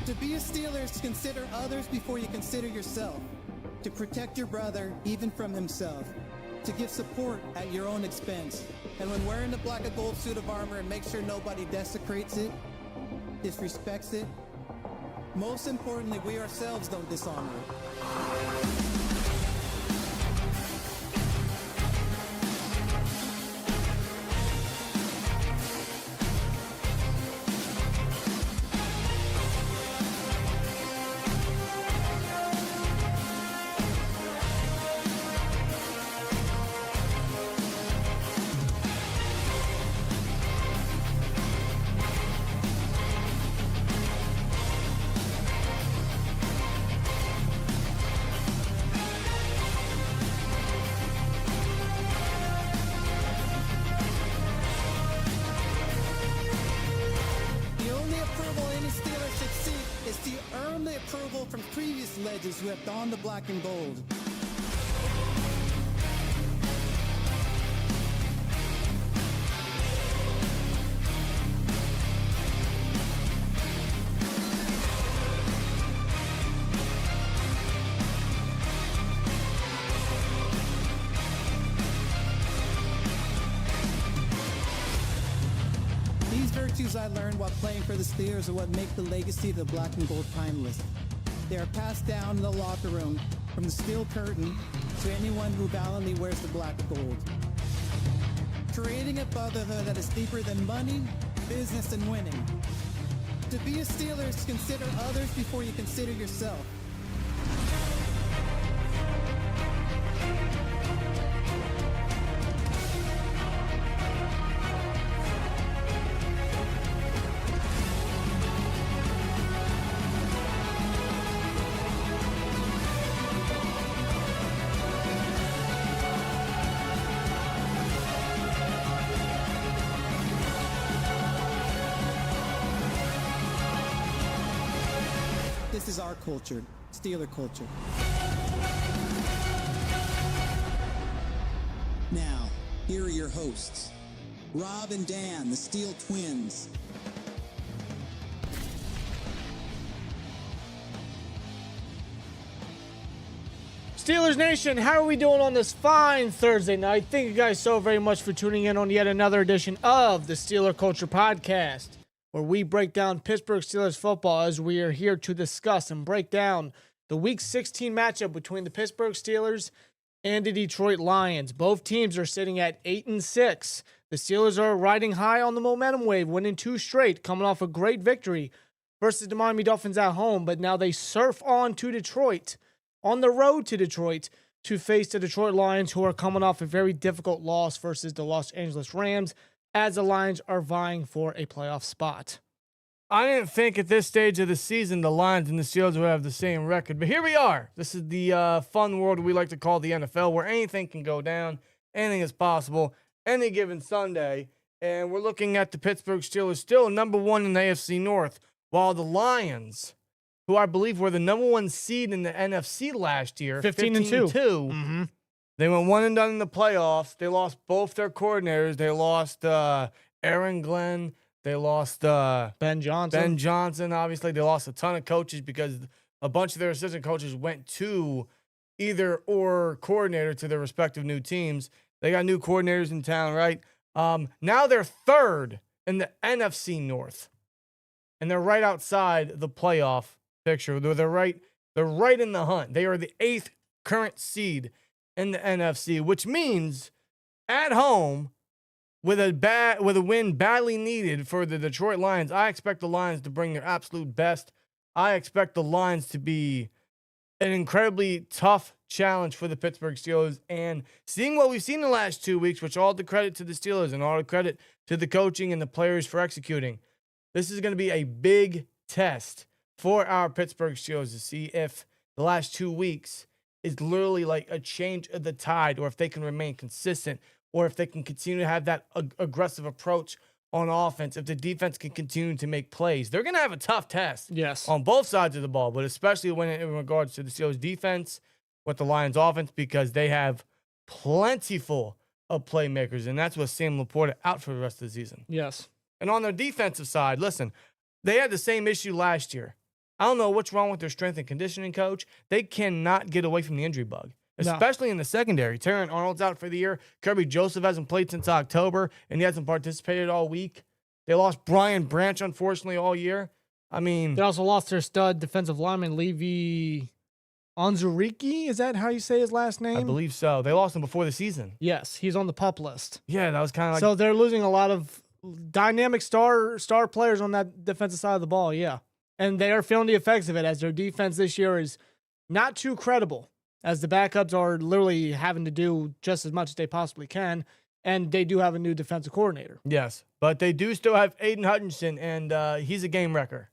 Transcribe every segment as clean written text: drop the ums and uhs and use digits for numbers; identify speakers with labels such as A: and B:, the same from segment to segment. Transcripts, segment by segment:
A: To be a Steelers, consider others before you consider yourself. To protect your brother, even from himself. To give support at your own expense. And when wearing the black and gold suit of armor, make sure nobody desecrates it, disrespects it. Most importantly, we ourselves don't dishonor it. Approval from previous legends who have donned the black and gold. These virtues I learned while playing for the Steelers are what make the legacy of the black and gold timeless. They are passed down in the locker room from the steel curtain to anyone who valiantly wears the black and gold. Creating a brotherhood that is deeper than money, business, and winning. To be a Steelers, consider others before you consider yourself. This is our culture, Steeler culture. Now, here are your hosts, Rob and Dan, the SteelTwins.
B: Steelers Nation, how are we doing on this fine Thursday night? Thank you guys so very much for tuning in on yet another edition of the Steeler Culture Podcast, where we break down Pittsburgh Steelers football as we are here to discuss and break down the Week 16 matchup between the Pittsburgh Steelers and the Detroit Lions. Both teams are sitting at 8-6. The Steelers are riding high on the momentum wave, winning 2 straight, coming off a great victory versus the Miami Dolphins at home, but now they surf on to Detroit, on the road to Detroit, to face the Detroit Lions, who are coming off a very difficult loss versus the Los Angeles Rams, as the Lions are vying for a playoff spot. I didn't think at this stage of the season the Lions and the Steelers would have the same record, but here we are. This is the fun world we like to call the NFL, where anything can go down, anything is possible, any given Sunday, and we're looking at the Pittsburgh Steelers still number 1 in the AFC North, while the Lions, who I believe were the number 1 seed in the NFC last year, 15-2. Mm-hmm. They went 1 and done in the playoffs. They lost both their coordinators. They lost Aaron Glenn. They lost Ben Johnson. Obviously, they lost a ton of coaches because a bunch of their assistant coaches went to either or coordinator to their respective new teams. They got new coordinators in town, right? Now they're 3rd in the NFC North, and they're right outside the playoff picture. They're right in the hunt. They are the 8th current seed in the NFC, which means at home, with a win badly needed for the Detroit Lions, I expect the Lions to bring their absolute best. I expect the Lions to be an incredibly tough challenge for the Pittsburgh Steelers. And seeing what we've seen in the last 2 weeks, which all the credit to the Steelers and all the credit to the coaching and the players for executing, this is going to be a big test for our Pittsburgh Steelers to see if the last 2 weeks is literally like a change of the tide, or if they can remain consistent, or if they can continue to have that aggressive approach on offense, if the defense can continue to make plays. They're going to have a tough test on both sides of the ball, but especially when in regards to the Steelers defense with the Lions offense, because they have plentiful of playmakers, and that's what Sam Laporta out for the rest of the season.
C: Yes.
B: And on their defensive side, listen, they had the same issue last year.
C: I don't know what's wrong with their strength and conditioning coach. They cannot get away from the injury bug,
B: No.
C: especially in the secondary. Terran Arnold's out for the year. Kirby Joseph hasn't played since October, and he hasn't participated all week. They lost Brian Branch, unfortunately, all year. I mean,
B: They also lost their stud defensive lineman, Levi Onzuriki. Is that how you say his last name?
C: I believe so. They lost him before the season.
B: Yes, he's on the PUP list.
C: Yeah, that was kind of like.
B: So they're losing a lot of dynamic star players on that defensive side of the ball, yeah. And they are feeling the effects of it as their defense this year is not too credible, as the backups are literally having to do just as much as they possibly can, and they do have a new defensive coordinator.
C: Yes, but they do still have Aiden Hutchinson, and he's a game wrecker.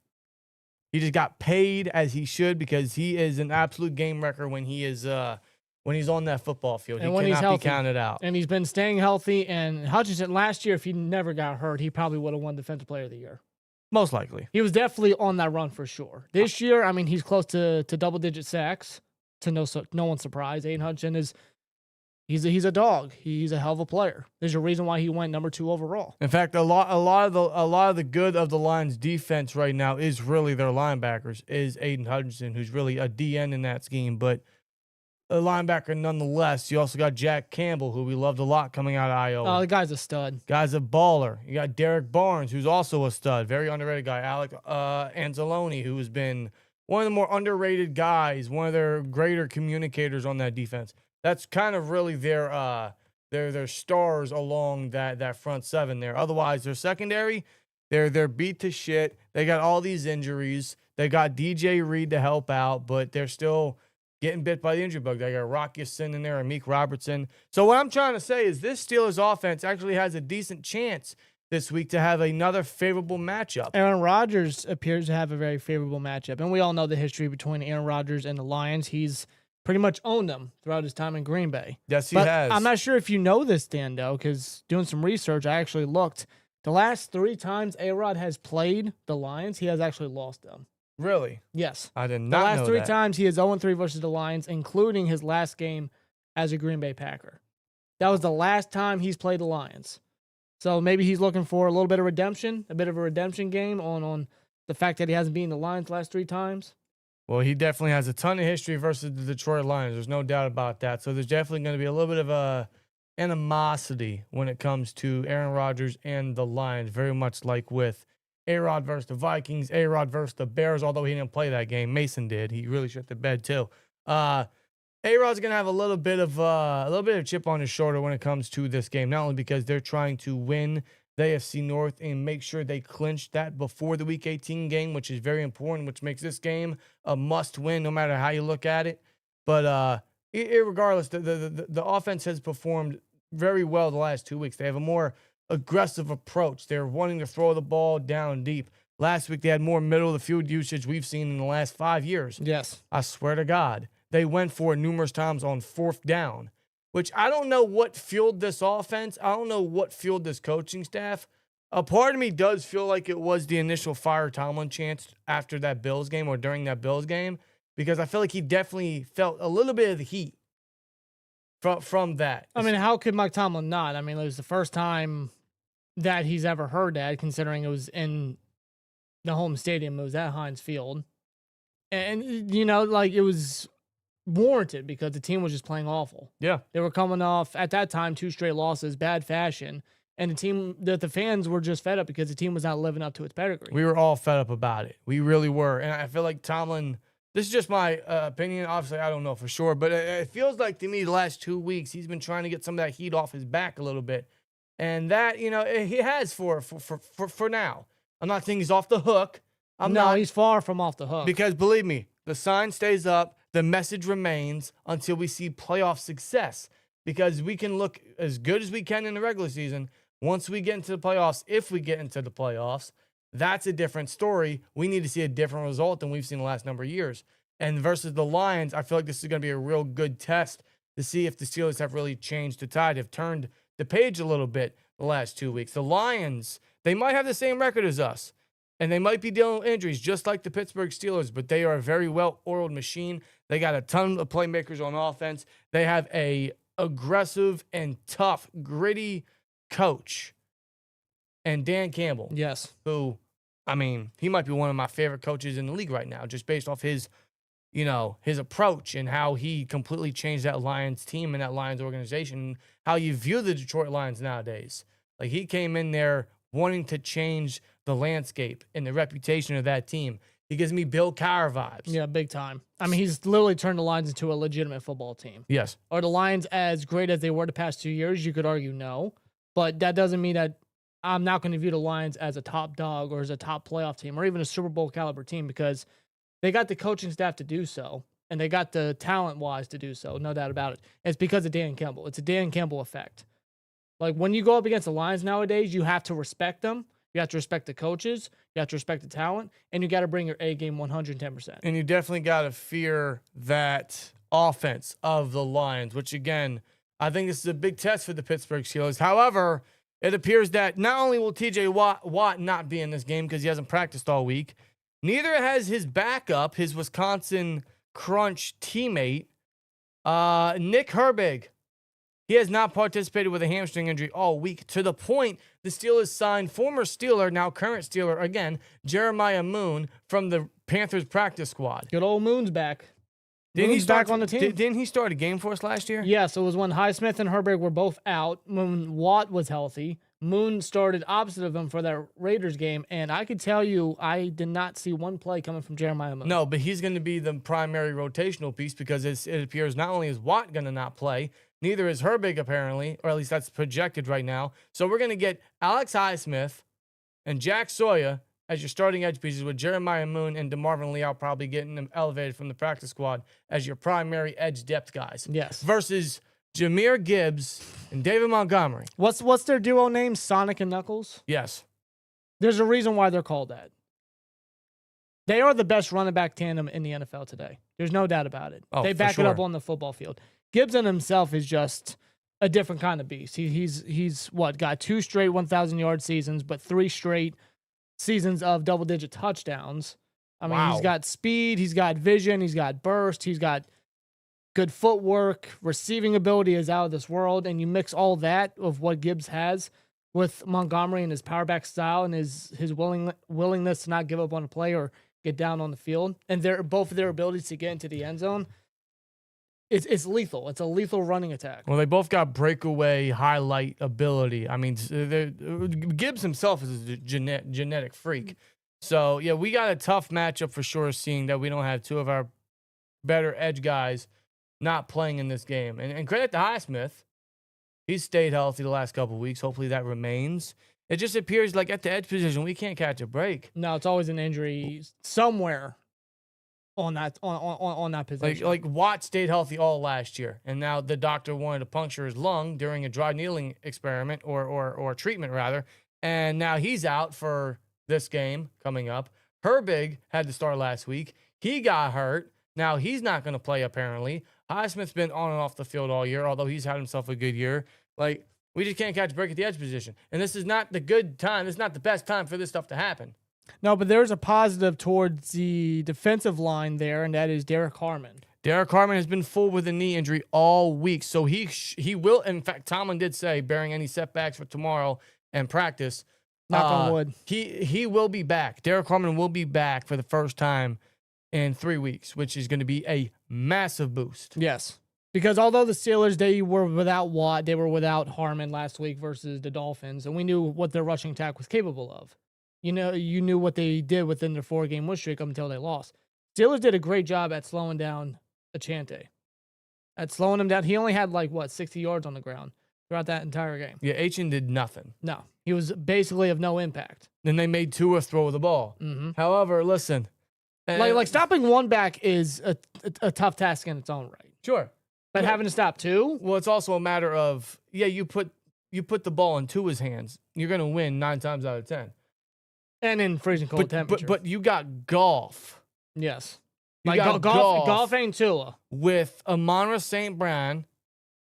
C: He just got paid as he should because he is an absolute game wrecker when he is when he's on that football field.
B: And
C: he
B: when
C: cannot
B: he's healthy,
C: be counted out.
B: And he's been staying healthy. And Hutchinson last year, if he never got hurt, he probably would have won Defensive Player of the Year.
C: Most likely.
B: He was definitely on that run for sure. This year, I mean, he's close to double-digit sacks. To no one's surprise. Aiden Hutchinson is he's a dog. He's a hell of a player. There's a reason why he went number 2 overall.
C: In fact, a lot of the good of the Lions' defense right now is really their linebackers. Is Aiden Hutchinson, who's really a DN in that scheme, but a linebacker nonetheless. You also got Jack Campbell, who we loved a lot coming out of Iowa.
B: Oh, the guy's a stud.
C: Guy's a baller. You got Derek Barnes, who's also a stud, very underrated guy. Alec Anzalone, who has been one of the more underrated guys, one of their greater communicators on that defense. That's kind of really their stars along that front seven there. Otherwise, their secondary, they're beat to shit. They got all these injuries. They got DJ Reed to help out, but they're still getting bit by the injury bug. They got Rocky Sin in there and Meek Robertson. So what I'm trying to say is this Steelers offense actually has a decent chance this week to have another favorable matchup.
B: Aaron Rodgers appears to have a very favorable matchup, and we all know the history between Aaron Rodgers and the Lions. He's pretty much owned them throughout his time in Green Bay.
C: Yes, he
B: But
C: has.
B: I'm not sure if you know this, Dan, though, because doing some research, I actually looked. The last 3 times A-Rod has played the Lions, he has actually lost them.
C: Really?
B: Yes.
C: I did
B: The
C: not
B: last
C: know
B: 3
C: that.
B: times he is 0-3 versus the Lions, including his last game as a Green Bay Packer. That was the last time he's played the Lions. So maybe he's looking for a little bit of redemption, a bit of a redemption game on the fact that he hasn't beaten the Lions the last 3 times.
C: Well, he definitely has a ton of history versus the Detroit Lions. There's no doubt about that. So there's definitely going to be a little bit of a animosity when it comes to Aaron Rodgers and the Lions, very much like with A-Rod versus the Vikings, A-Rod versus the Bears, although he didn't play that game. Mason did. He really shit the bed, too. A-Rod's going to have a little bit of chip on his shoulder when it comes to this game, not only because they're trying to win the AFC North and make sure they clinch that before the Week 18 game, which is very important, which makes this game a must-win no matter how you look at it. But regardless, the offense has performed very well the last 2 weeks. They have a more aggressive approach. They're wanting to throw the ball down deep. Last week, they had more middle of the field usage we've seen in the last 5 years.
B: Yes.
C: I swear to God. They went for it numerous times on 4th down, which I don't know what fueled this offense. I don't know what fueled this coaching staff. A part of me does feel like it was the initial fire Tomlin chance after that Bills game or during that Bills game, because I feel like he definitely felt a little bit of the heat from that.
B: I mean, how could Mike Tomlin not? I mean, it was the first time that he's ever heard that, considering it was in the home stadium. It was at Heinz Field. And, you know, like, it was warranted because the team was just playing awful.
C: Yeah.
B: They were coming off, at that time, 2 straight losses, bad fashion. And the fans were just fed up because the team was not living up to its pedigree.
C: We were all fed up about it. We really were. And I feel like Tomlin, this is just my opinion. Obviously, I don't know for sure. But it feels like to me the last 2 weeks, he's been trying to get some of that heat off his back a little bit. And that, you know, he has for now. I'm not saying he's off the hook.
B: He's far from off the hook.
C: Because believe me, the sign stays up. The message remains until we see playoff success. Because we can look as good as we can in the regular season. Once we get into the playoffs, if we get into the playoffs, that's a different story. We need to see a different result than we've seen the last number of years. And versus the Lions, I feel like this is going to be a real good test to see if the Steelers have really changed the tide, have turned the page a little bit the last 2 weeks. The Lions, they might have the same record as us. And they might be dealing with injuries just like the Pittsburgh Steelers, but they are a very well-oiled machine. They got a ton of playmakers on offense. They have a aggressive and tough, gritty coach. And Dan Campbell.
B: Yes.
C: Who I mean, he might be one of my favorite coaches in the league right now, just based off his, his approach and how he completely changed that Lions team and that Lions organization, how you view the Detroit Lions nowadays. Like, he came in there wanting to change the landscape and the reputation of that team. He gives me Bill Cowher vibes.
B: Yeah, big time. I mean, he's literally turned the Lions into a legitimate football team.
C: Yes.
B: Are the Lions as great as they were the past 2 years? You could argue no. But that doesn't mean that I'm not going to view the Lions as a top dog or as a top playoff team or even a Super Bowl caliber team, because they got the coaching staff to do so, and they got the talent-wise to do so, no doubt about it. It's because of Dan Campbell. It's a Dan Campbell effect. Like, when you go up against the Lions nowadays, you have to respect them. You have to respect the coaches. You have to respect the talent. And you got to bring your A game 110%.
C: And you definitely got to fear that offense of the Lions, which, again, I think this is a big test for the Pittsburgh Steelers. However, it appears that not only will TJ Watt not be in this game because he hasn't practiced all week, neither has his backup, his Wisconsin Crunch teammate, Nick Herbig. He has not participated with a hamstring injury all week, to the point the Steelers signed former Steeler, now current Steeler again, Jeremiah Moon, from the Panthers practice squad.
B: Good old Moon's back.
C: Didn't he
B: back on the team?
C: Didn't he start a game for us last year?
B: Yeah, so it was when Highsmith and Herbig were both out. When Watt was healthy, Moon started opposite of him for that Raiders game, and I could tell you I did not see one play coming from Jeremiah Moon.
C: No, but he's going to be the primary rotational piece because it appears not only is Watt going to not play, neither is Herbig apparently, or at least that's projected right now. So we're going to get Alex Highsmith and Jack Sawyer as your starting edge pieces, with Jeremiah Moon and DeMarvin Leal probably getting them elevated from the practice squad as your primary edge depth guys.
B: Yes.
C: Versus Jahmyr Gibbs and David Montgomery.
B: What's their duo name? Sonic and Knuckles?
C: Yes.
B: There's a reason why they're called that. They are the best running back tandem in the NFL today. There's no doubt about it.
C: Oh,
B: they
C: for
B: back it up
C: sure.
B: on the football field. Gibson himself is just a different kind of beast. He's got 2 straight 1,000-yard seasons, but 3 straight seasons of double-digit touchdowns. I mean,
C: Wow.
B: He's got speed, he's got vision, he's got burst, he's got good footwork, receiving ability is out of this world, and you mix all that of what Gibbs has with Montgomery and his power back style and his willingness to not give up on a play or get down on the field, and both of their abilities to get into the end zone. It's lethal. It's a lethal running attack.
C: Well, they both got breakaway highlight ability. I mean, Gibbs himself is a genetic freak. So, yeah, we got a tough matchup for sure, seeing that we don't have 2 of our better edge guys not playing in this game. And credit to Highsmith. He's stayed healthy the last couple of weeks. Hopefully that remains. It just appears like at the edge position, we can't catch a break.
B: No, it's always an injury somewhere on that position.
C: Like Watt stayed healthy all last year, and now the doctor wanted to puncture his lung during a dry needling experiment or treatment rather, and now he's out for this game coming up. Herbig had to start last week. He got hurt. Now he's not going to play apparently. Highsmith's been on and off the field all year, although he's had himself a good year. Like, we just can't catch a break at the edge position, and this is not the good time. This is not the best time for this stuff to happen.
B: No, but there's a positive towards the defensive line there, and that is Derek Harmon.
C: Derek Harmon has been full with a knee injury all week, so he will. In fact, Tomlin did say, bearing any setbacks for tomorrow and practice,
B: Knock on wood.
C: He will be back. Derek Harmon will be back for the first time in 3 weeks, which is going to be a massive boost.
B: Yes, because although the Steelers, they were without Watt, they were without Harmon last week versus the Dolphins, and we knew what their rushing attack was capable of. You knew what they did within their 4-game win streak up until they lost. Steelers did a great job at slowing down Achante. At slowing him down. He only had 60 yards on the ground throughout that entire game.
C: Yeah, Achan did nothing.
B: No, he was basically of no impact.
C: Then they made Tua throw the ball.
B: Mm-hmm.
C: However, listen.
B: Like stopping one back is a tough task in its own right.
C: Sure.
B: But having to stop 2?
C: Well, it's also a matter of, you put the ball in Tua's hands. You're going to win 9 times out of 10.
B: And in freezing cold temperature.
C: But you got golf.
B: Yes.
C: You
B: Like
C: got
B: golf ain't Tua.
C: With Amon-Ra St. Brown,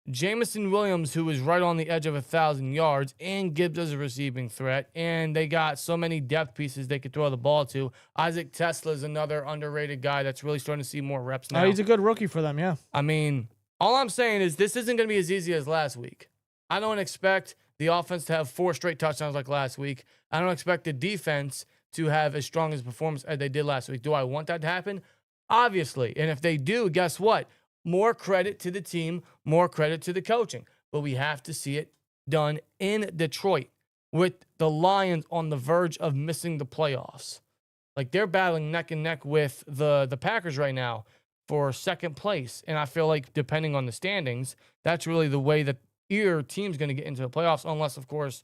C: Jameson Williams, who is right on the edge of 1,000 yards, and Gibbs as a receiving threat. And they got so many depth pieces they could throw the ball to. Isaac Tesla is another underrated guy that's really starting to see more reps now.
B: Oh, he's a good rookie for them, yeah.
C: I mean, all I'm saying is this isn't going to be as easy as last week. I don't expect the offense to have 4 straight touchdowns like last week. I don't expect the defense to have as strong as performance as they did last week. Do I want that to happen? Obviously. And if they do, guess what? More credit to the team, more credit to the coaching. But we have to see it done in Detroit with the Lions on the verge of missing the playoffs. Like, they're battling neck and neck with the Packers right now for second place. And I feel like, depending on the standings, that's really the way that either team's going to get into the playoffs, unless, of course,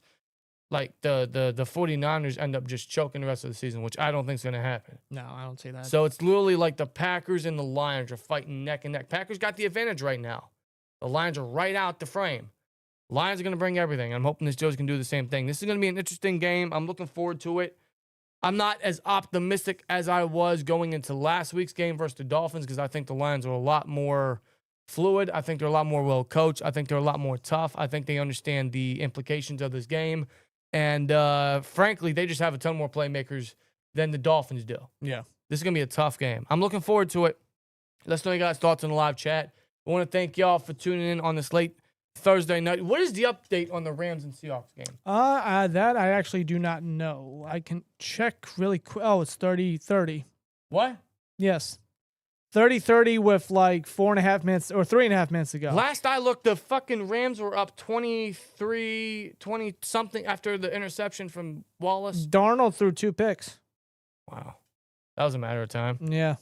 C: like the 49ers end up just choking the rest of the season, which I don't think is going to happen.
B: No, I don't see that.
C: So it's literally like the Packers and the Lions are fighting neck and neck. Packers got the advantage right now. The Lions are right out the frame. Lions are going to bring everything. I'm hoping the Steelers can do the same thing. This is going to be an interesting game. I'm looking forward to it. I'm not as optimistic as I was going into last week's game versus the Dolphins, because I think the Lions are a lot more fluid. I think they're a lot more well coached. I think they're a lot more tough. I think they understand the implications of this game. And frankly, they just have a ton more playmakers than the Dolphins do.
B: Yeah.
C: This is going to be a tough game. I'm looking forward to it. Let us know your guys' thoughts in the live chat. I want to thank y'all for tuning in on this late Thursday night. What is the update on the Rams and Seahawks game?
B: That I actually do not know. I can check really quick. Oh, it's 30-30.
C: What?
B: Yes. 30-30 with like 4.5 minutes or 3.5 minutes to go.
C: Last I looked, the fucking Rams were up 20-something after the interception from Wallace.
B: Darnold threw 2 picks.
C: Wow. That was a matter of time.
B: Yeah.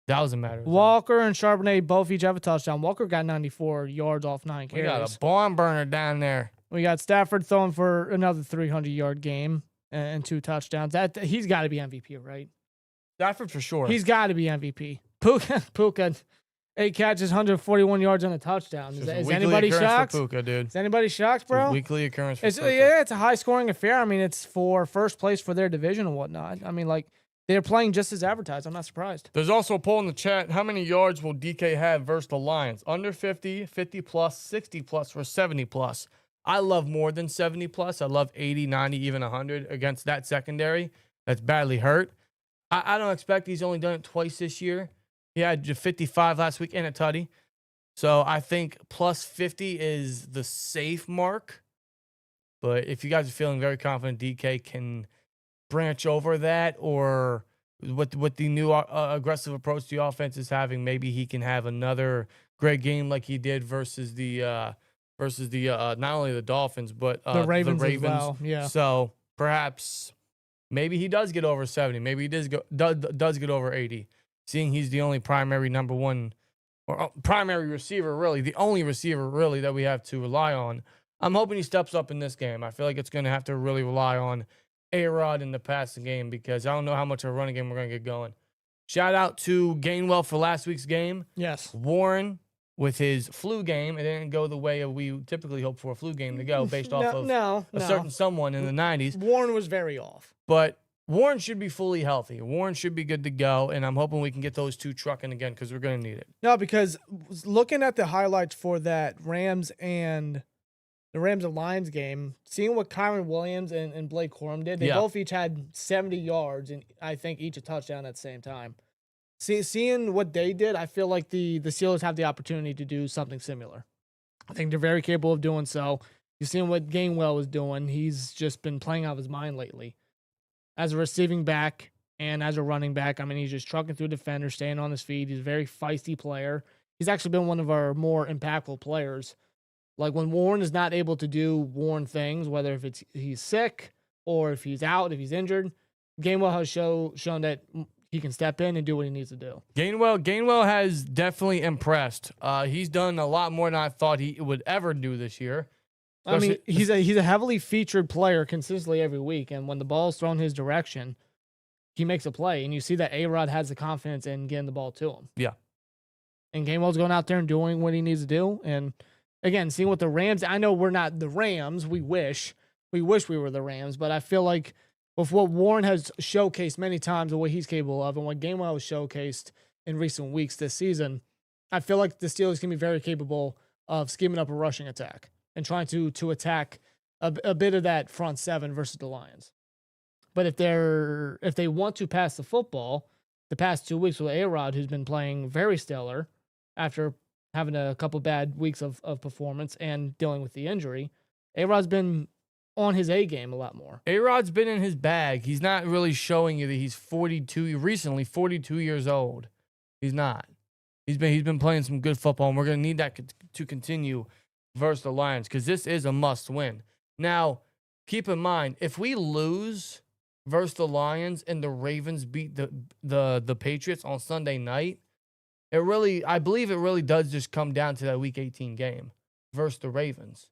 C: That was a matter of time.
B: Walker and Charbonnet both each have a touchdown. Walker got 94 yards off 9 carries.
C: We got a barn burner down there.
B: We got Stafford throwing for another 300-yard game and 2 touchdowns. He's got to be MVP, right?
C: Stafford for sure.
B: He's got to be MVP. Puka, 8 catches, 141 yards and a touchdown. Is anybody shocked?
C: Puka, dude.
B: Is anybody shocked, bro?
C: Weekly occurrence for Puka.
B: Yeah, it's a high-scoring affair. I mean, it's for first place for their division and whatnot. I mean, like, they're playing just as advertised. I'm not surprised.
C: There's also a poll in the chat. How many yards will DK have versus the Lions? Under 50, 50-plus, 60-plus, or 70-plus? I love more than 70-plus. I love 80, 90, even 100 against that secondary that's badly hurt. I don't expect he's only done it twice this year. He had 55 last week and a tutty. So I think plus 50 is the safe mark. But if you guys are feeling very confident DK can branch over that, or with the new aggressive approach the offense is having, maybe he can have another great game like he did versus the not only the Dolphins but
B: the Ravens as well. Yeah.
C: So perhaps maybe he does get over 70. Maybe he does get over 80. Seeing he's the only primary number one or primary receiver, really the only receiver really that we have to rely on. I'm hoping he steps up in this game. I feel like it's going to have to really rely on A-Rod in the passing game, because I don't know how much of a running game we're going to get going. Shout out to Gainwell for last week's game.
B: Yes.
C: Warren with his flu game. It didn't go the way we typically hope for a flu game to go based off of a certain someone in the 90s.
B: Warren was very off.
C: But Warren should be fully healthy. Warren should be good to go, and I'm hoping we can get those two trucking again, because we're going to need it.
B: No, because looking at the highlights for that Rams and Lions game, seeing what Kyron Williams and Blake Corum did, they both each had 70 yards, and I think each a touchdown at the same time. Seeing what they did, I feel like the Steelers have the opportunity to do something similar. I think they're very capable of doing so. You've seen what Gainwell was doing. He's just been playing out of his mind lately. As a receiving back and as a running back, I mean, he's just trucking through defenders, staying on his feet. He's a very feisty player. He's actually been one of our more impactful players. Like, when Warren is not able to do Warren things, whether if he's sick or if he's out, if he's injured, Gainwell has shown that he can step in and do what he needs to do.
C: Gainwell has definitely impressed. He's done a lot more than I thought he would ever do this year.
B: I mean, he's a heavily featured player consistently every week, and when the ball's thrown his direction, he makes a play, and you see that A-Rod has the confidence in getting the ball to him.
C: Yeah.
B: And Gainwell's going out there and doing what he needs to do, and again, seeing what the Rams, I know we're not the Rams, we wish we were the Rams, but I feel like with what Warren has showcased many times and what he's capable of, and what Gainwell has showcased in recent weeks this season, I feel like the Steelers can be very capable of scheming up a rushing attack and trying to attack a bit of that front seven versus the Lions. But if they want to pass the football, the past 2 weeks with A-Rod, who's been playing very stellar after having a couple bad weeks of performance and dealing with the injury, A-Rod's been on his A game a lot more.
C: A-Rod's been in his bag. He's not really showing you that he's 42 years old. He's not. He's been playing some good football, and we're going to need that to continue versus the Lions because this is a must-win. Now, keep in mind, if we lose versus the Lions and the Ravens beat the Patriots on Sunday night, I believe it really does just come down to that Week 18 game versus the Ravens.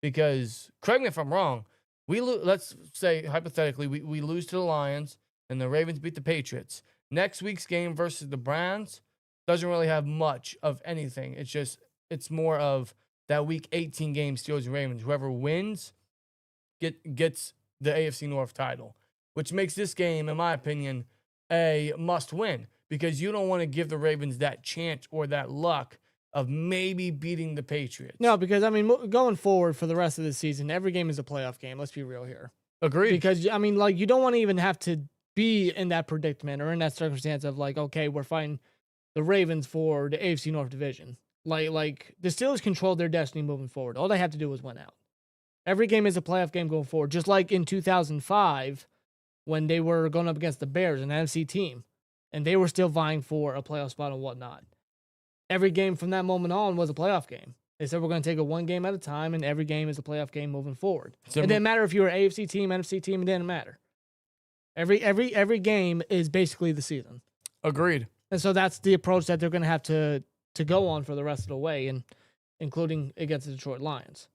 C: Because, correct me if I'm wrong, let's say, hypothetically, we lose to the Lions and the Ravens beat the Patriots. Next week's game versus the Browns doesn't really have much of anything. It's more of that Week 18 game, Steelers and Ravens. Whoever wins gets the AFC North title, which makes this game, in my opinion, a must-win because you don't want to give the Ravens that chance or that luck of maybe beating the Patriots.
B: No, because, I mean, going forward for the rest of the season, every game is a playoff game. Let's be real here.
C: Agreed.
B: Because, I mean, like, you don't want to even have to be in that predicament or in that circumstance of, like, okay, we're fighting the Ravens for the AFC North division. Like the Steelers controlled their destiny moving forward. All they have to do is win out. Every game is a playoff game going forward, just like in 2005 when they were going up against the Bears, an NFC team, and they were still vying for a playoff spot and whatnot. Every game from that moment on was a playoff game. They said we're going to take it one game at a time, and every game is a playoff game moving forward. It didn't matter if you were an AFC team, NFC team, it didn't matter. Every game is basically the season.
C: Agreed.
B: And so that's the approach that they're going to have to go on for the rest of the way, and including against the Detroit Lions.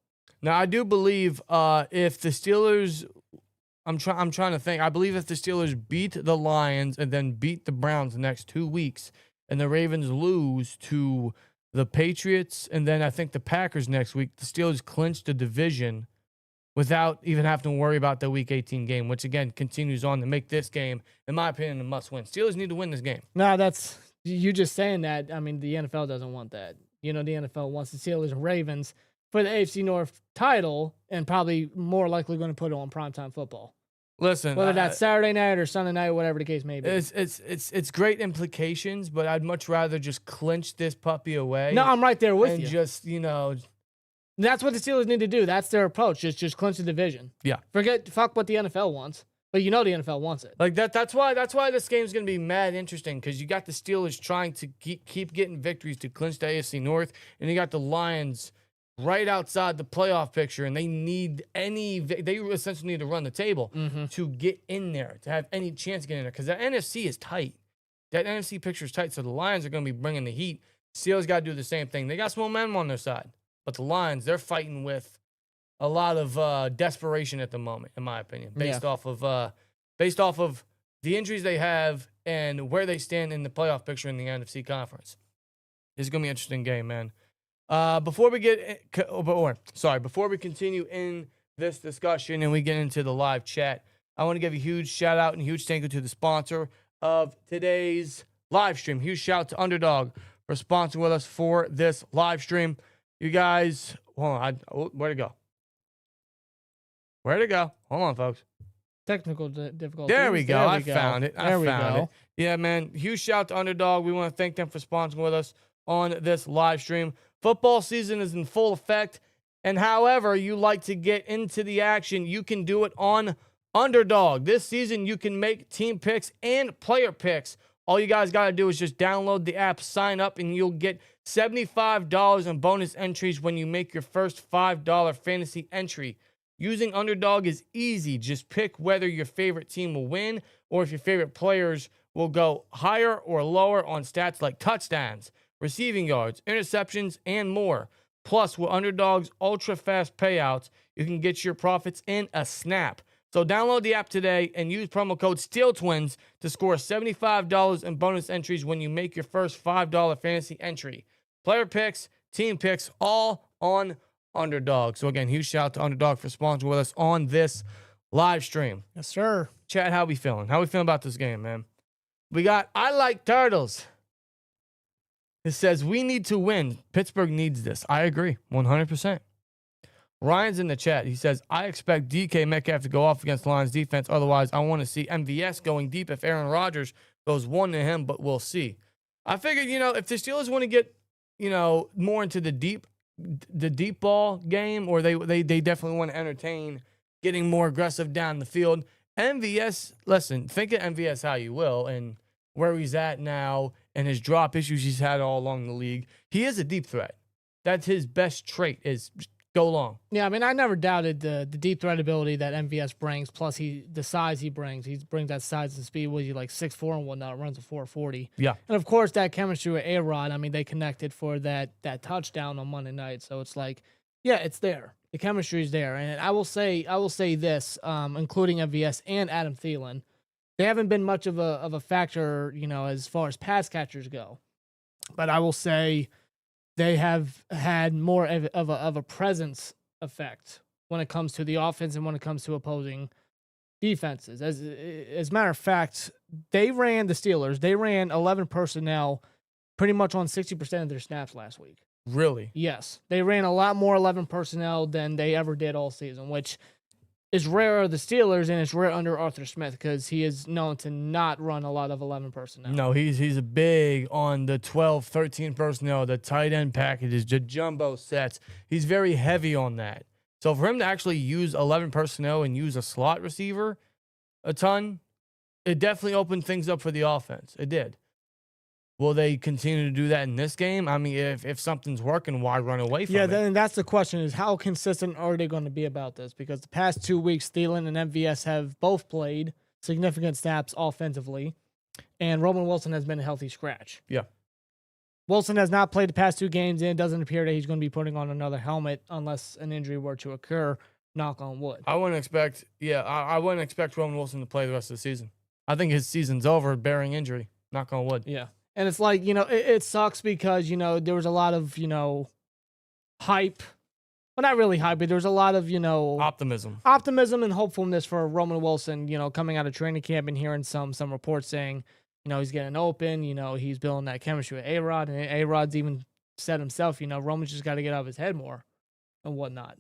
C: Now, I do believe if the Steelers, I'm trying to think. I believe if the Steelers beat the Lions and then beat the Browns the next 2 weeks, and the Ravens lose to the Patriots and then I think the Packers next week, the Steelers clinch the division without even having to worry about the Week 18 game, which, again, continues on to make this game, in my opinion, a must-win. Steelers need to win this game.
B: No, that's you just saying that. I mean, the NFL doesn't want that. You know, the NFL wants the Steelers and Ravens for the AFC North title and probably more likely going to put it on primetime football.
C: Listen,
B: whether that's Saturday night or Sunday night, whatever the case may be.
C: It's great implications, but I'd much rather just clinch this puppy away.
B: No, I'm right there with
C: and
B: you.
C: Just,
B: that's what the Steelers need to do. That's their approach. Just clinch the division.
C: Yeah.
B: Fuck what the NFL wants. But the NFL wants it.
C: Like that's why this game's gonna be mad interesting, because you got the Steelers trying to keep getting victories to clinch the AFC North, and you got the Lions right outside the playoff picture, and they essentially need to run the table to get in there, to have any chance of getting in there, because the NFC is tight. That NFC picture is tight, so the Lions are going to be bringing the heat. Steelers got to do the same thing. They got some momentum on their side, but the Lions, they're fighting with a lot of desperation at the moment, in my opinion, based off of the injuries they have and where they stand in the playoff picture in the NFC conference. It's going to be an interesting game, man. Before we continue in this discussion and we get into the live chat, I want to give a huge shout out and huge thank you to the sponsor of today's live stream. Huge shout out to Underdog for sponsoring with us for this live stream. You guys, hold on, where'd it go? Where'd it go? Hold on, folks.
B: Technical difficulties.
C: There we go. I found it.
B: There we go.
C: Yeah, man. Huge shout out to Underdog. We want to thank them for sponsoring with us on this live stream. Football season is in full effect, and however you like to get into the action, you can do it on Underdog. This season, you can make team picks and player picks. All you guys got to do is just download the app, sign up, and you'll get $75 in bonus entries when you make your first $5 fantasy entry. Using Underdog is easy. Just pick whether your favorite team will win or if your favorite players will go higher or lower on stats like touchdowns, receiving yards, interceptions, and more. Plus, with Underdog's ultra-fast payouts, you can get your profits in a snap. So download the app today and use promo code SteelTwins to score $75 in bonus entries when you make your first $5 fantasy entry. Player picks, team picks, all on Underdog. So again, huge shout out to Underdog for sponsoring with us on this live stream.
B: Yes, sir.
C: Chad, how we feeling? How we feeling about this game, man? We got I Like Turtles. It says, we need to win. Pittsburgh needs this. I agree, 100%. Ryan's in the chat. He says, I expect DK Metcalf to go off against the Lions defense. Otherwise, I want to see MVS going deep if Aaron Rodgers goes one to him, but we'll see. I figured, if the Steelers want to get, more into the deep ball game, or they definitely want to entertain getting more aggressive down the field. MVS, listen, think of MVS how you will, and where he's at now and his drop issues he's had all along the league. He is a deep threat. That's his best trait, is just go long.
B: Yeah, I mean, I never doubted the deep threat ability that MVS brings, plus the size he brings. He brings that size and speed. Was he like 6'4" and whatnot, runs a 4.40.
C: Yeah.
B: And, of course, that chemistry with A-Rod, I mean, they connected for that touchdown on Monday night. So it's like, yeah, it's there. The chemistry is there. And I will say this, including MVS and Adam Thielen, they haven't been much of a factor, as far as pass catchers go. But I will say they have had more of a presence effect when it comes to the offense and when it comes to opposing defenses. As a matter of fact, the Steelers, they ran 11 personnel pretty much on 60% of their snaps last week.
C: Really?
B: Yes. They ran a lot more 11 personnel than they ever did all season, which is rare of the Steelers, and it's rare under Arthur Smith because he is known to not run a lot of 11 personnel.
C: No, he's a big on the 12, 13 personnel, the tight end packages, the jumbo sets. He's very heavy on that. So for him to actually use 11 personnel and use a slot receiver a ton, it definitely opened things up for the offense. It did. Will they continue to do that in this game? I mean, if something's working, why run away from it?
B: Yeah, then that's the question, is how consistent are they going to be about this? Because the past 2 weeks, Thielen and MVS have both played significant snaps offensively, and Roman Wilson has been a healthy scratch.
C: Yeah.
B: Wilson has not played the past 2 games, and it doesn't appear that he's going to be putting on another helmet unless an injury were to occur, knock on wood.
C: I wouldn't expect Roman Wilson to play the rest of the season. I think his season's over, bearing injury, knock on wood.
B: Yeah. And it's like, it sucks because, there was a lot of, hype. Well, not really hype, but there was a lot of, optimism and hopefulness for Roman Wilson, coming out of training camp and hearing some reports saying, he's getting open, he's building that chemistry with A-Rod. And A-Rod's even said himself, Roman's just got to get out of his head more and whatnot.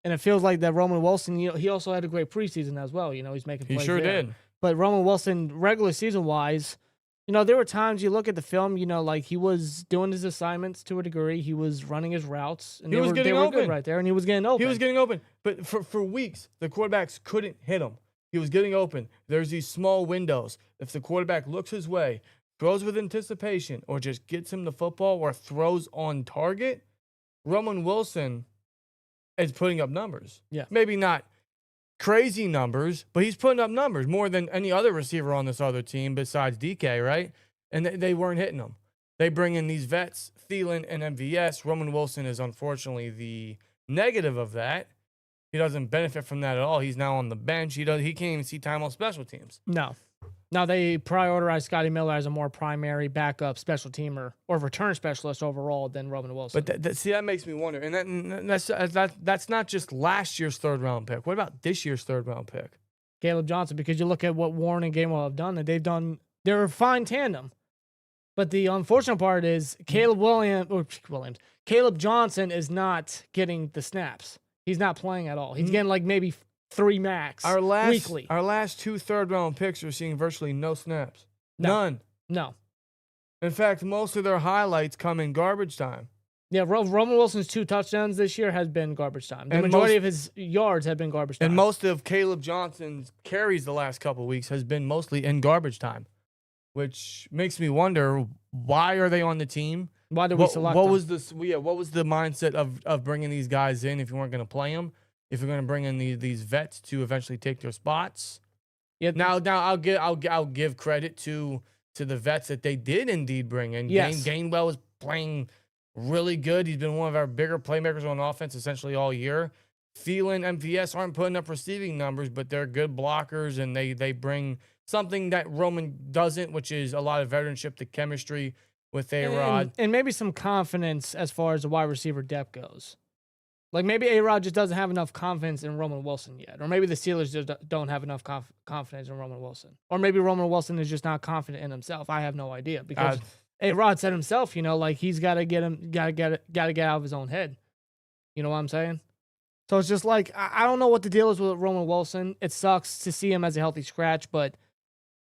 B: And it feels like that Roman Wilson, he also had a great preseason as well. He's making plays.
C: He sure did.
B: But Roman Wilson, regular season-wise, there were times you look at the film, like he was doing his assignments to a degree. He was running his routes. And
C: they were
B: good right there, and he was getting open.
C: He was getting open. But for weeks, the quarterbacks couldn't hit him. He was getting open. There's these small windows. If the quarterback looks his way, throws with anticipation, or just gets him the football or throws on target, Roman Wilson is putting up numbers.
B: Yeah.
C: Maybe not crazy numbers, but he's putting up numbers more than any other receiver on this other team besides DK, right? And they weren't hitting them. They bring in these vets, Thielen and MVS. Roman Wilson is unfortunately the negative of that. He doesn't benefit from that at all. He's now on the bench. He can't even see time on special teams.
B: No, they prioritize Scotty Miller as a more primary backup special teamer or return specialist overall than Roman Wilson.
C: But that makes me wonder. And that's not just last year's third-round pick. What about this year's third-round pick?
B: Caleb Johnson, because you look at what Warren and Gainwell have done, and they're a fine tandem. But the unfortunate part is Caleb Johnson is not getting the snaps. He's not playing at all. He's getting like maybe 3 max weekly.
C: Our last 2 third-round picks are seeing virtually no snaps. None.
B: No.
C: In fact, most of their highlights come in garbage time.
B: Yeah, Roman Wilson's 2 touchdowns this year has been garbage time. The majority of his yards have been garbage time.
C: And most of Caleb Johnson's carries the last couple of weeks has been mostly in garbage time, which makes me wonder, why are they on the team?
B: Why did we select them?
C: What was the mindset of bringing these guys in if you weren't going to play them? If you're going to bring in these vets to eventually take their spots?
B: Yeah.
C: Now I'll give credit to the vets that they did indeed bring in.
B: Yes.
C: Gainwell is playing really good. He's been one of our bigger playmakers on offense essentially all year. Thielen, MVS aren't putting up receiving numbers, but they're good blockers, and they bring something that Roman doesn't, which is a lot of veteranship, the chemistry with A-Rod.
B: And maybe some confidence as far as the wide receiver depth goes. Like maybe A-Rod just doesn't have enough confidence in Roman Wilson yet. Or maybe the Steelers just don't have enough confidence in Roman Wilson. Or maybe Roman Wilson is just not confident in himself. I have no idea. Because A-Rod said himself, like he's got to get out of his own head. You know what I'm saying? So it's just like, I don't know what the deal is with Roman Wilson. It sucks to see him as a healthy scratch, but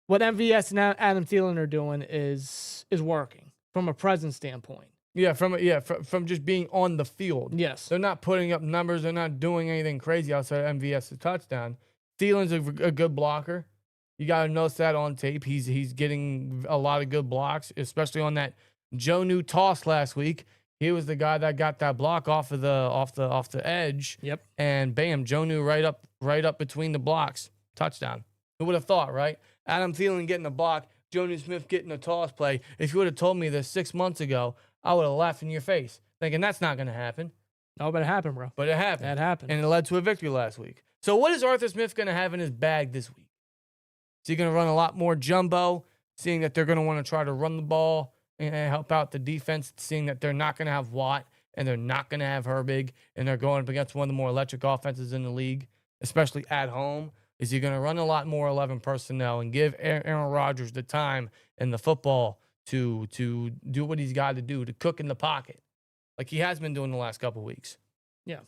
B: what MVS and Adam Thielen are doing is working from a presence standpoint.
C: Yeah, from just being on the field.
B: Yes.
C: They're not putting up numbers. They're not doing anything crazy outside of MVS's touchdown. Thielen's a good blocker. You got to notice that on tape. He's getting a lot of good blocks, especially on that Jonnu toss last week. He was the guy that got that block off the edge.
B: Yep.
C: And bam, Jonnu right up between the blocks. Touchdown. Who would have thought, right? Adam Thielen getting a block, Jonnu Smith getting a toss play. If you would have told me this 6 months ago, I would have laughed in your face, thinking that's not going to happen.
B: No, but it happened, bro.
C: But it happened.
B: That happened.
C: And it led to a victory last week. So what is Arthur Smith going to have in his bag this week? Is he going to run a lot more jumbo, seeing that they're going to want to try to run the ball and help out the defense, seeing that they're not going to have Watt and they're not going to have Herbig, and they're going up against one of the more electric offenses in the league, especially at home? Is he going to run a lot more 11 personnel and give Aaron Rodgers the time and the football to do what he's got to do, to cook in the pocket, like he has been doing the last couple of weeks?
B: Yeah.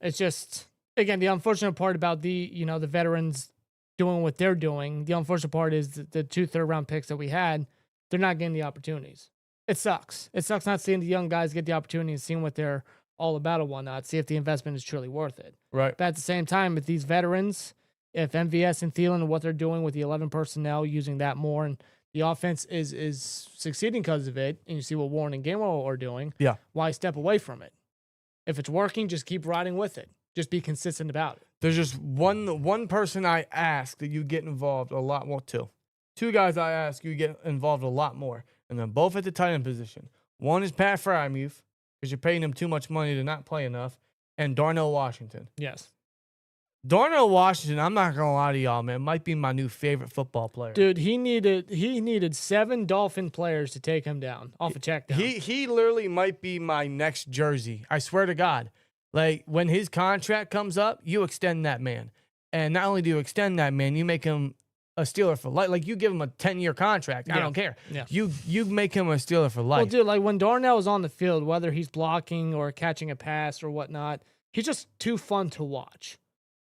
B: It's just, again, the unfortunate part about the veterans doing what they're doing, the unfortunate part is the 2 third-round picks that we had, they're not getting the opportunities. It sucks. It sucks not seeing the young guys get the opportunity and seeing what they're all about and whatnot, see if the investment is truly worth it.
C: Right.
B: But at the same time, if these veterans, if MVS and Thielen and what they're doing with the 11 personnel, using that more, and the offense is succeeding because of it, and you see what Warren and Gainwell are doing,
C: Yeah.
B: why step away from it? If it's working, just keep riding with it. Just be consistent about it.
C: There's just one person I ask that you get involved a lot more. Two guys I ask you get involved a lot more, and they're both at the tight end position. One is Pat Frymuth, because you're paying him too much money to not play enough, and Darnell Washington.
B: Yes.
C: Darnell Washington, I'm not gonna lie to y'all, man, might be my new favorite football player.
B: Dude, he needed 7 Dolphin players to take him down off a check down.
C: He literally might be my next jersey. I swear to God. Like, when his contract comes up, you extend that man. And not only do you extend that man, you make him a Steeler for life. Like, you give him a 10-year contract. I don't care.
B: Yeah.
C: You make him a Steeler for life.
B: Well, dude, like when Darnell is on the field, whether he's blocking or catching a pass or whatnot, he's just too fun to watch.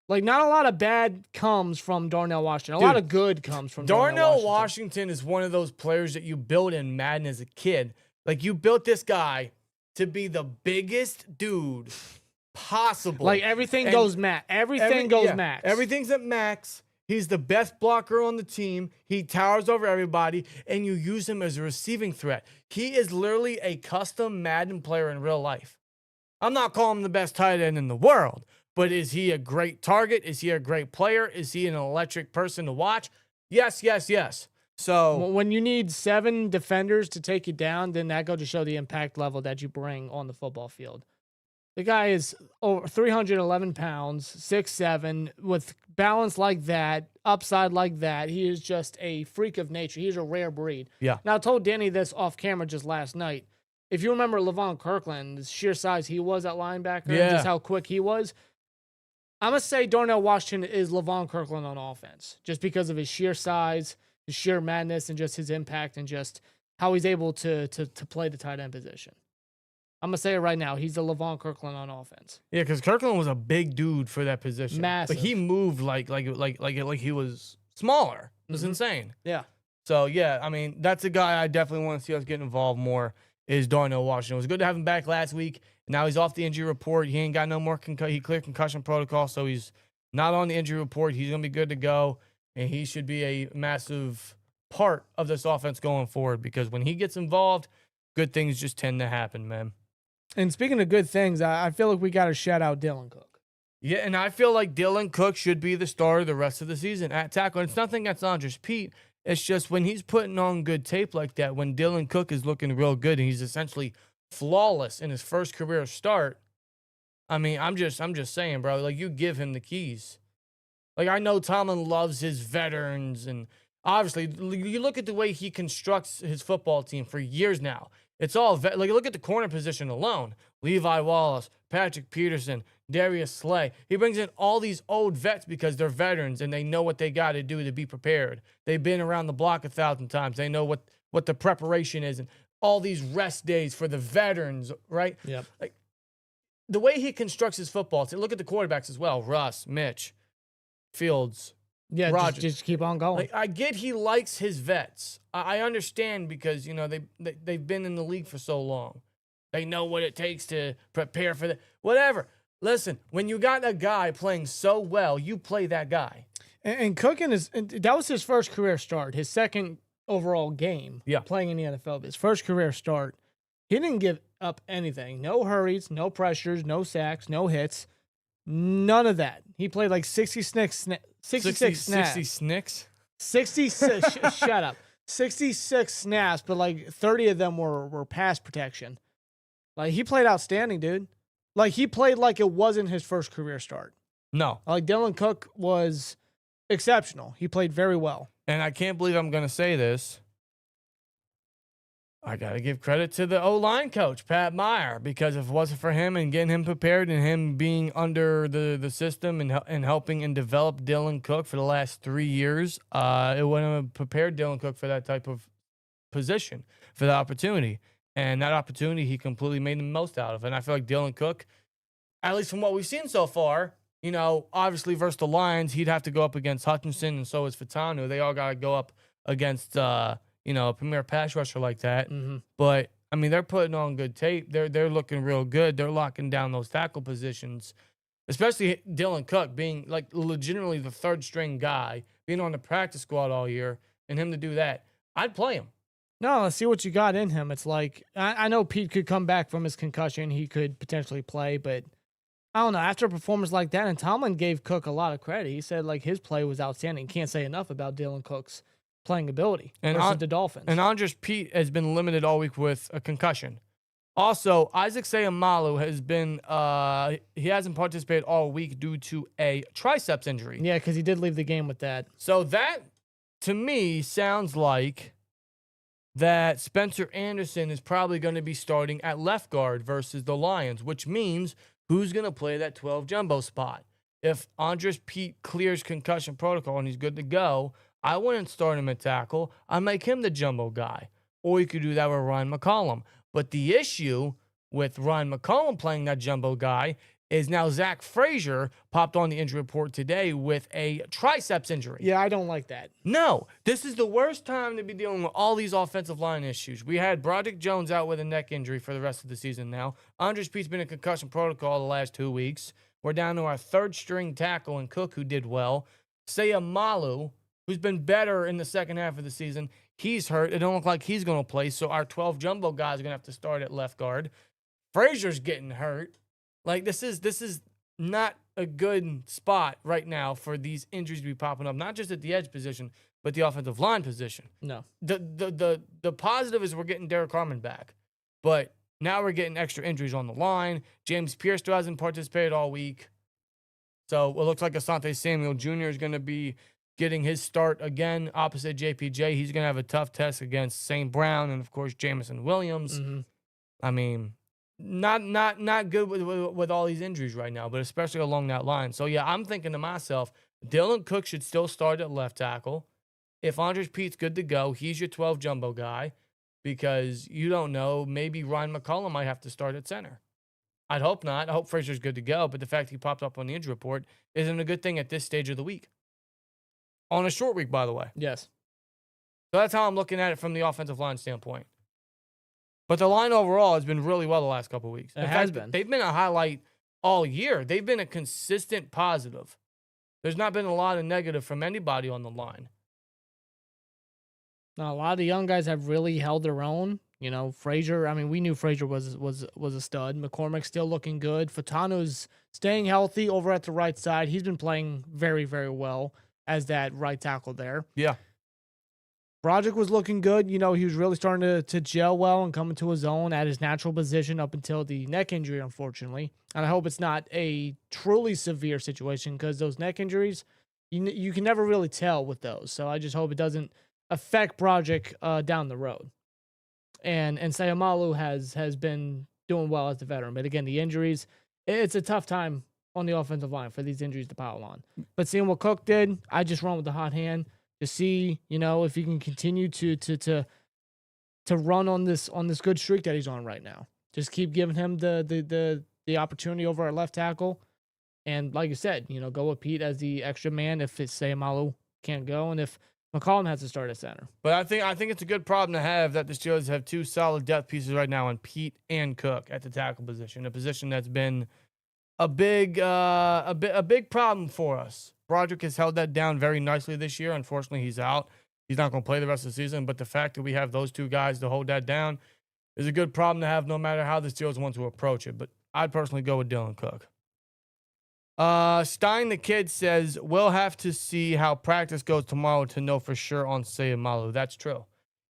B: Like, not a lot of bad comes from Darnell Washington. A lot of good comes from
C: Darnell Washington is one of those players that you build in Madden as a kid. Like, you built this guy to be the biggest dude possible.
B: Like, everything goes max. Everything goes max.
C: Everything's at max. He's the best blocker on the team. He towers over everybody, and you use him as a receiving threat. He is literally a custom Madden player in real life. I'm not calling him the best tight end in the world, but is he a great target? Is he a great player? Is he an electric person to watch? Yes, yes, yes. So
B: when you need 7 defenders to take you down, then that goes to show the impact level that you bring on the football field. The guy is over 311 pounds, 6'7", with balance like that, upside like that. He is just a freak of nature. He's a rare breed.
C: Yeah.
B: Now, I told Danny this off camera just last night. If you remember Levon Kirkland, the sheer size he was at linebacker, and just how quick he was, I'm going to say Darnell Washington is Levon Kirkland on offense, just because of his sheer size, his sheer madness, and just his impact, and just how he's able to play the tight end position. I'm going to say it right now. He's the Levon Kirkland on offense.
C: yeah, because Kirkland was a big dude for that position.
B: Massive.
C: But he moved like he was smaller. It was insane.
B: Yeah.
C: So, yeah, I mean, that's a guy I definitely want to see us get involved more, is Darnell Washington. It was good to have him back last week. Now he's off the injury report. He ain't got no more he cleared concussion protocol, so he's not on the injury report. He's going to be good to go, and he should be a massive part of this offense going forward, because when he gets involved, good things just tend to happen, man.
B: And speaking of good things, I feel like we got to shout out Dylan Cook.
C: Yeah, and I feel like Dylan Cook should be the starter the rest of the season at tackle. And it's nothing that's Andres Pete. It's just when he's putting on good tape like that, when Dylan Cook is looking real good and he's essentially flawless in his first career start, I mean, I'm just saying, bro, like, you give him the keys. Like, I know Tomlin loves his veterans, and obviously, you look at the way he constructs his football team for years now. It's all like, look at the corner position alone. Levi Wallace, Patrick Peterson, Darius Slay. He brings in all these old vets because they're veterans and they know what they got to do to be prepared. They've been around the block 1,000 times. They know what the preparation is, and all these rest days for the veterans, right?
B: Yep.
C: Like, the way he constructs his football team, look at the quarterbacks as well. Russ, Mitch, Fields.
B: Yeah,
C: Rodgers.
B: just keep on going.
C: Like, I get he likes his vets. I understand, because, you know, they've been in the league for so long. They know what it takes to prepare for whatever. Listen, when you got a guy playing so well, you play that guy.
B: And Cook that was his first career start, his second overall game playing in the NFL. His first career start. He didn't give up anything. No hurries, no pressures, no sacks, no hits. None of that. He played like 66 snaps.
C: 60 snicks?
B: 66, shut up. 66 snaps, but like 30 of them were pass protection. Like, he played outstanding, dude. Like, he played like it wasn't his first career start.
C: No.
B: Like, Dylan Cook was exceptional. He played very well.
C: And I can't believe I'm going to say this. I got to give credit to the O-line coach, Pat Meyer, because if it wasn't for him and getting him prepared and him being under the system and helping and develop Dylan Cook for the last 3 years, it wouldn't have prepared Dylan Cook for that type of position, for the opportunity. And that opportunity, he completely made the most out of. And I feel like Dylan Cook, at least from what we've seen so far, you know, obviously versus the Lions, he'd have to go up against Hutchinson, and so is Fatanu. They all got to go up against, you know, a premier pass rusher like that.
B: Mm-hmm.
C: But, I mean, they're putting on good tape. They're looking real good. They're locking down those tackle positions, especially Dylan Cook being, like, legitimately the third-string guy, being on the practice squad all year, and him to do that. I'd play him.
B: No, let's see what you got in him. It's like, I know Pete could come back from his concussion. He could potentially play, but I don't know. After a performance like that, and Tomlin gave Cook a lot of credit. He said, like, his play was outstanding. Can't say enough about Dylan Cook's playing ability versus the Dolphins.
C: And Andres Pete has been limited all week with a concussion. Also, Isaac Seumalo has been, he hasn't participated all week due to a triceps injury.
B: Yeah, because he did leave the game with that.
C: So that, to me, sounds like that Spencer Anderson is probably going to be starting at left guard versus the Lions, which means who's going to play that 12 jumbo spot? If Andres Pete clears concussion protocol and he's good to go, I wouldn't start him at tackle. I make him the jumbo guy. Or you could do that with Ryan McCollum. But the issue with Ryan McCollum playing that jumbo guy is now Zach Frazier popped on the injury report today with a triceps injury.
B: Yeah, I don't like that.
C: No, this is the worst time to be dealing with all these offensive line issues. We had Broderick Jones out with a neck injury for the rest of the season now. Andres Pete's been in concussion protocol the last 2 weeks. We're down to our third-string tackle in Cook, who did well. Seumalo, who's been better in the second half of the season, he's hurt. It don't look like he's going to play, so our 12 jumbo guys are going to have to start at left guard. Frazier's getting hurt. Like, this is not a good spot right now for these injuries to be popping up, not just at the edge position, but the offensive line position.
B: No.
C: The positive is we're getting Derek Harmon back, but now we're getting extra injuries on the line. James Pierce still hasn't participated all week. So it looks like Asante Samuel Jr. is going to be getting his start again opposite JPJ. He's going to have a tough test against St. Brown and, of course, Jamison Williams.
B: Mm-hmm.
C: I mean, not good with all these injuries right now, but especially along that line. So, yeah, I'm thinking to myself, Dylan Cook should still start at left tackle. If Andres Pete's good to go, he's your 12 jumbo guy because you don't know, maybe Ryan McCollum might have to start at center. I'd hope not. I hope Frazier's good to go, but the fact he popped up on the injury report isn't a good thing at this stage of the week. On a short week, by the way.
B: Yes.
C: So that's how I'm looking at it from the offensive line standpoint. But the line overall has been really well the last couple of weeks.
B: It has been.
C: They've been a highlight all year. They've been a consistent positive. There's not been a lot of negative from anybody on the line.
B: Now, a lot of the young guys have really held their own. You know, Frazier, I mean, we knew Frazier was a stud. McCormick's still looking good. Fatanu's staying healthy over at the right side. He's been playing very, very well as that right tackle there.
C: Yeah.
B: Broderick was looking good. You know, he was really starting to gel well and come into his own at his natural position up until the neck injury, unfortunately. And I hope it's not a truly severe situation because those neck injuries, you can never really tell with those. So I just hope it doesn't affect Broderick down the road. And Seumalo has been doing well as the veteran. But again, the injuries, it's a tough time on the offensive line for these injuries to pile on. But seeing what Cook did, I just run with the hot hand to see, you know, if he can continue to run on this good streak that he's on right now. Just keep giving him the opportunity over at left tackle. And like you said, you know, go with Pete as the extra man if Seumalo can't go. And if McCollum has to start at center.
C: But I think it's a good problem to have that the Steelers have two solid depth pieces right now in Pete and Cook at the tackle position, a position that's been a big problem for us. Broderick has held that down very nicely this year. Unfortunately, he's out. He's not going to play the rest of the season. But the fact that we have those two guys to hold that down is a good problem to have, no matter how the Steelers want to approach it. But I'd personally go with Dylan Cook. Stein the Kid says, we'll have to see how practice goes tomorrow to know for sure on Sayamalu. That's true.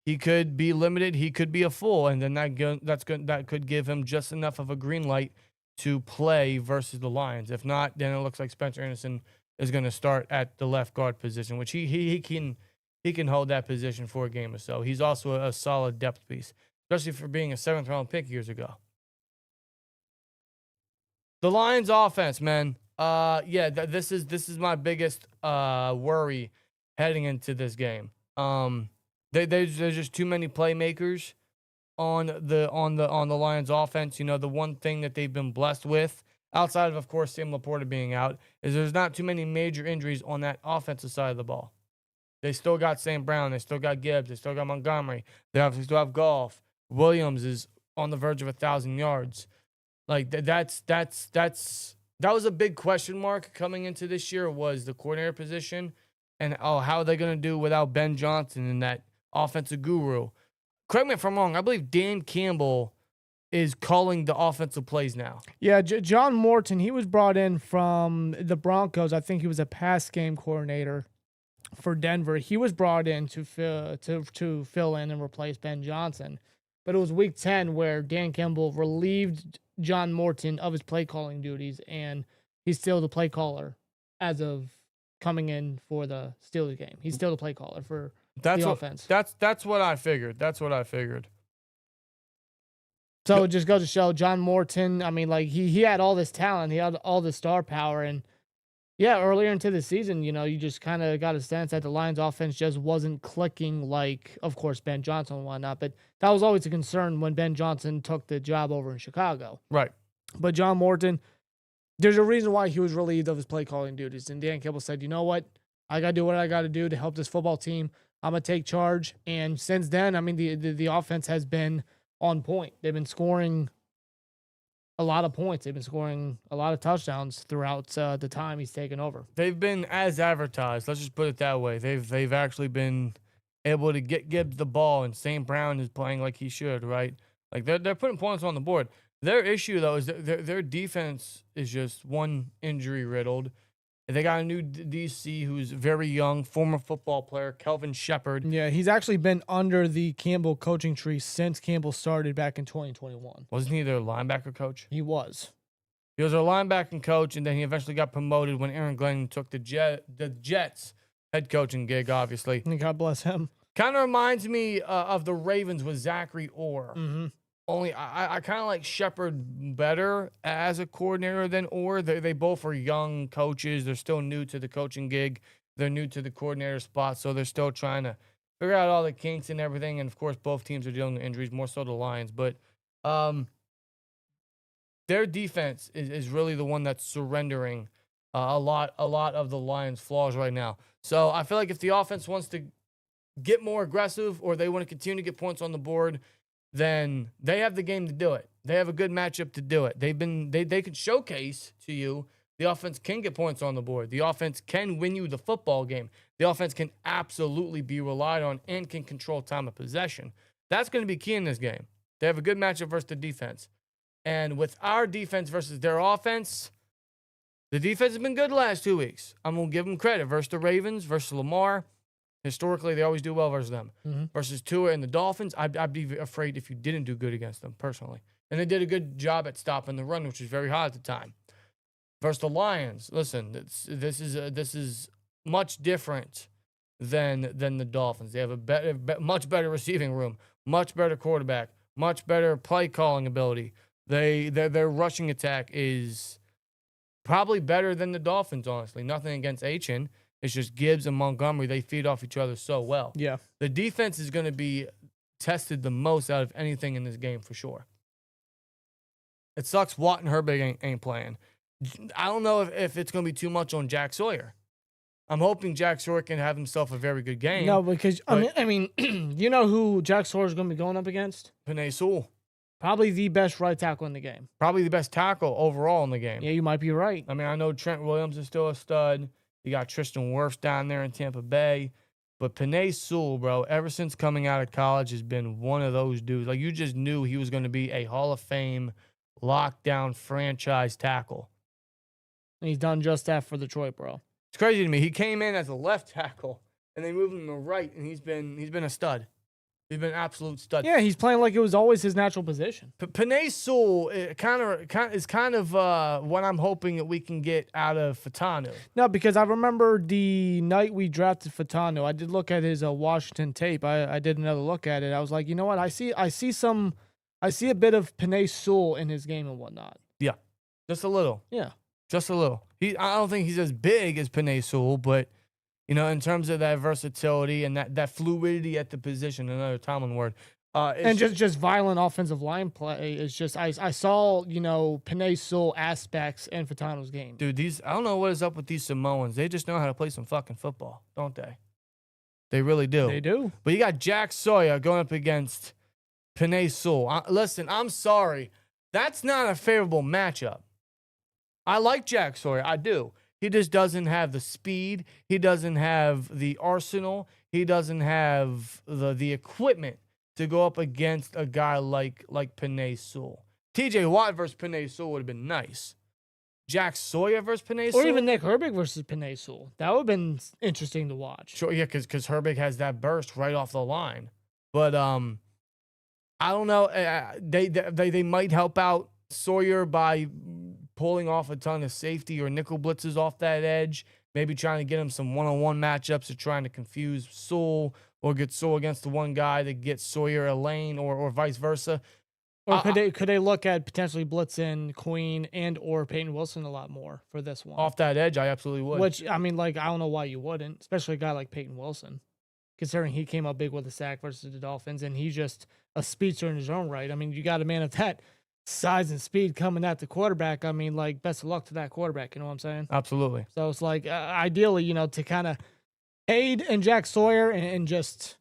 C: He could be limited. He could be a full, and then that could give him just enough of a green light to play versus the Lions. If not, then it looks like Spencer Anderson is going to start at the left guard position, which he can hold that position for a game or so. He's also a solid depth piece, especially for being a 7th-round pick years ago. The Lions offense, man. This is my biggest worry heading into this game. There's just too many playmakers on the Lions offense. You know, the one thing that they've been blessed with, outside of course Sam Laporta being out, is there's not too many major injuries on that offensive side of the ball. They still got St. Brown, they still got Gibbs, they still got Montgomery, they obviously still have Goff. Williams is on the verge of 1,000 yards. Like that was a big question mark coming into this year, was the coordinator position, and how are they going to do without Ben Johnson and that offensive guru? Correct me if I'm wrong. I believe Dan Campbell is calling the offensive plays now.
B: Yeah, John Morton, he was brought in from the Broncos. I think he was a pass game coordinator for Denver. He was brought in to fill in and replace Ben Johnson. But it was week 10 where Dan Campbell relieved John Morton of his play calling duties, and he's still the play caller as of coming in for the Steelers game. He's still the play caller for the offense.
C: That's what I figured.
B: So it just goes to show John Morton, I mean, like he had all this talent, he had all this star power, and yeah, earlier into the season, you know, you just kind of got a sense that the Lions offense just wasn't clicking like, of course, Ben Johnson and whatnot, but that was always a concern when Ben Johnson took the job over in Chicago.
C: Right.
B: But John Morton, there's a reason why he was relieved of his play calling duties, and Dan Campbell said, you know what, I got to do what I got to do to help this football team. I'm going to take charge, and since then, I mean, the offense has been on point. They've been scoring a lot of points. They've been scoring a lot of touchdowns throughout the time he's taken over.
C: They've been as advertised. Let's just put it that way. They've actually been able to get Gibbs the ball, and St. Brown is playing like he should, right? Like they're putting points on the board. Their issue though is their defense is just one injury riddled. They got a new DC who's very young, former football player, Kelvin Shepard.
B: Yeah, he's actually been under the Campbell coaching tree since Campbell started back in 2021.
C: Wasn't he their linebacker coach?
B: He was.
C: He was our linebacking coach, and then he eventually got promoted when Aaron Glenn took the Jets head coaching gig, obviously.
B: And God bless him.
C: Kind of reminds me of the Ravens with Zachary Orr.
B: Mm-hmm.
C: Only I kind of like Shepard better as a coordinator than Orr. They both are young coaches. They're still new to the coaching gig. They're new to the coordinator spot, so they're still trying to figure out all the kinks and everything. And, of course, both teams are dealing with injuries, more so the Lions. But their defense is really the one that's surrendering a lot of the Lions' flaws right now. So I feel like if the offense wants to get more aggressive or they want to continue to get points on the board, then they have the game to do it. They have a good matchup to do it. They can showcase to you the offense can get points on the board. The offense can win you the football game. The offense can absolutely be relied on and can control time of possession. That's going to be key in this game. They have a good matchup versus the defense. And with our defense versus their offense, the defense has been good the last 2 weeks. I'm going to give them credit. Versus the Ravens, versus Lamar. Historically, they always do well versus them.
B: Mm-hmm.
C: Versus Tua and the Dolphins, I'd be afraid if you didn't do good against them, personally. And they did a good job at stopping the run, which was very hot at the time. Versus the Lions, listen, this is much different than the Dolphins. They have a much better receiving room, much better quarterback, much better play calling ability. Their rushing attack is probably better than the Dolphins, honestly. Nothing against Achin. It's just Gibbs and Montgomery. They feed off each other so well.
B: Yeah.
C: The defense is going to be tested the most out of anything in this game for sure. It sucks Watt and Herbig ain't playing. I don't know if it's going to be too much on Jack Sawyer. I'm hoping Jack Sawyer can have himself a very good game.
B: No, because I mean, you know who Jack Sawyer is going to be going up against?
C: Penei Sewell,
B: Probably the best right tackle in the game.
C: probably the best tackle overall in the game.
B: Yeah, you might be right.
C: I mean, I know Trent Williams is still a stud. You got Tristan Wirfs down there in Tampa Bay. But Penei Sewell, bro, ever since coming out of college, has been one of those dudes. Like, you just knew he was going to be a Hall of Fame lockdown franchise tackle.
B: And he's done just that for Detroit, bro.
C: It's crazy to me. He came in as a left tackle, and they moved him to right, and he's been a stud. He's been an absolute stud.
B: Yeah, he's playing like it was always his natural position.
C: Penei Sewell is kind of what I'm hoping that we can get out of Fatanu.
B: No, because I remember the night we drafted Fatanu, I did look at his Washington tape. I did another look at it. I was like, you know what? I see a bit of Penei Sewell in his game and whatnot.
C: Yeah, just a little.
B: Yeah.
C: Just a little. I don't think he's as big as Penei Sewell, but in terms of that versatility and that fluidity at the position, another Tomlin word.
B: And just violent offensive line play is just I saw Penei Sewell aspects in Fatanu's game.
C: Dude, I don't know what is up with these Samoans. They just know how to play some fucking football, don't they? They really do.
B: They do.
C: But you got Jack Sawyer going up against Penei Sewell. Listen, I'm sorry. That's not a favorable matchup. I like Jack Sawyer. I do. He just doesn't have the speed. He doesn't have the arsenal. He doesn't have the equipment to go up against a guy like Penei Sewell. TJ Watt versus Penei Sewell would have been nice. Jack Sawyer versus Penei Sewell?
B: Or even Nick Herbig versus Penei Sewell. That would have been interesting to watch.
C: Sure, yeah, because Herbig has that burst right off the line. But I don't know. They might help out Sawyer by pulling off a ton of safety or nickel blitzes off that edge, maybe trying to get him some one-on-one matchups or trying to confuse Sewell or get Sewell against the one guy that gets Sawyer a lane or vice versa.
B: Or could they look at potentially blitzing Queen and or Peyton Wilson a lot more for this one?
C: Off that edge, I absolutely would.
B: Which, I mean, I don't know why you wouldn't, especially a guy like Peyton Wilson, considering he came up big with a sack versus the Dolphins, and he's just a speedster in his own right. I mean, you got a man of that size and speed coming at the quarterback. I mean, best of luck to that quarterback. You know what I'm saying?
C: Absolutely.
B: So it's ideally, to kind of aid in Jack Sawyer and just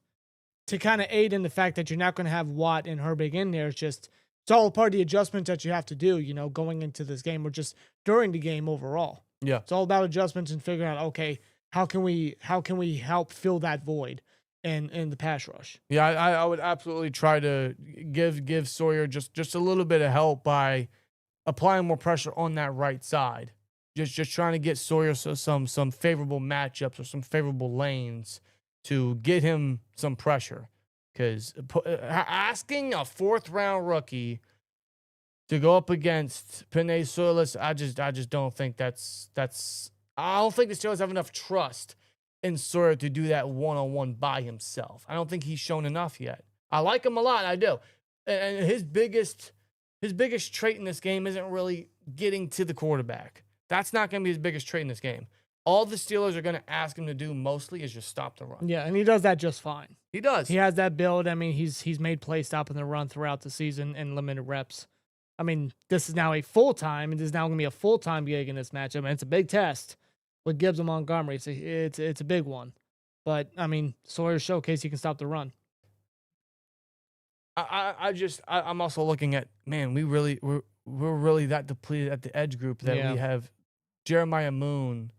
B: to kind of aid in the fact that you're not going to have Watt and Herbig in there. It's all a part of the adjustments that you have to do, going into this game or just during the game overall.
C: Yeah.
B: It's all about adjustments and figuring out, okay, how can we help fill that void in the pass rush?
C: Yeah, I would absolutely try to give Sawyer just a little bit of help by applying more pressure on that right side. Just trying to get Sawyer some favorable matchups or some favorable lanes to get him some pressure. Because asking a fourth-round rookie to go up against Penei Sewell, I just don't think that's. I don't think the Steelers have enough trust in Sawyer to do that one-on-one by himself. I don't think he's shown enough yet. I like him a lot, I do. And his biggest trait in this game isn't really getting to the quarterback. That's not going to be his biggest trait in this game. All the Steelers are going to ask him to do mostly is just stop the run.
B: Yeah, and he does that just fine.
C: He does.
B: He has that build. I mean, he's made plays stopping the run throughout the season in limited reps. I mean, this is now a full-time, and this is now going to be a full-time gig in this matchup, and it's a big test with Gibbs and Montgomery. It's a big one. But, I mean, Sawyer showcase he can stop the run.
C: I'm also looking at, man, we're really that depleted at the edge group that we have Jeremiah Moon.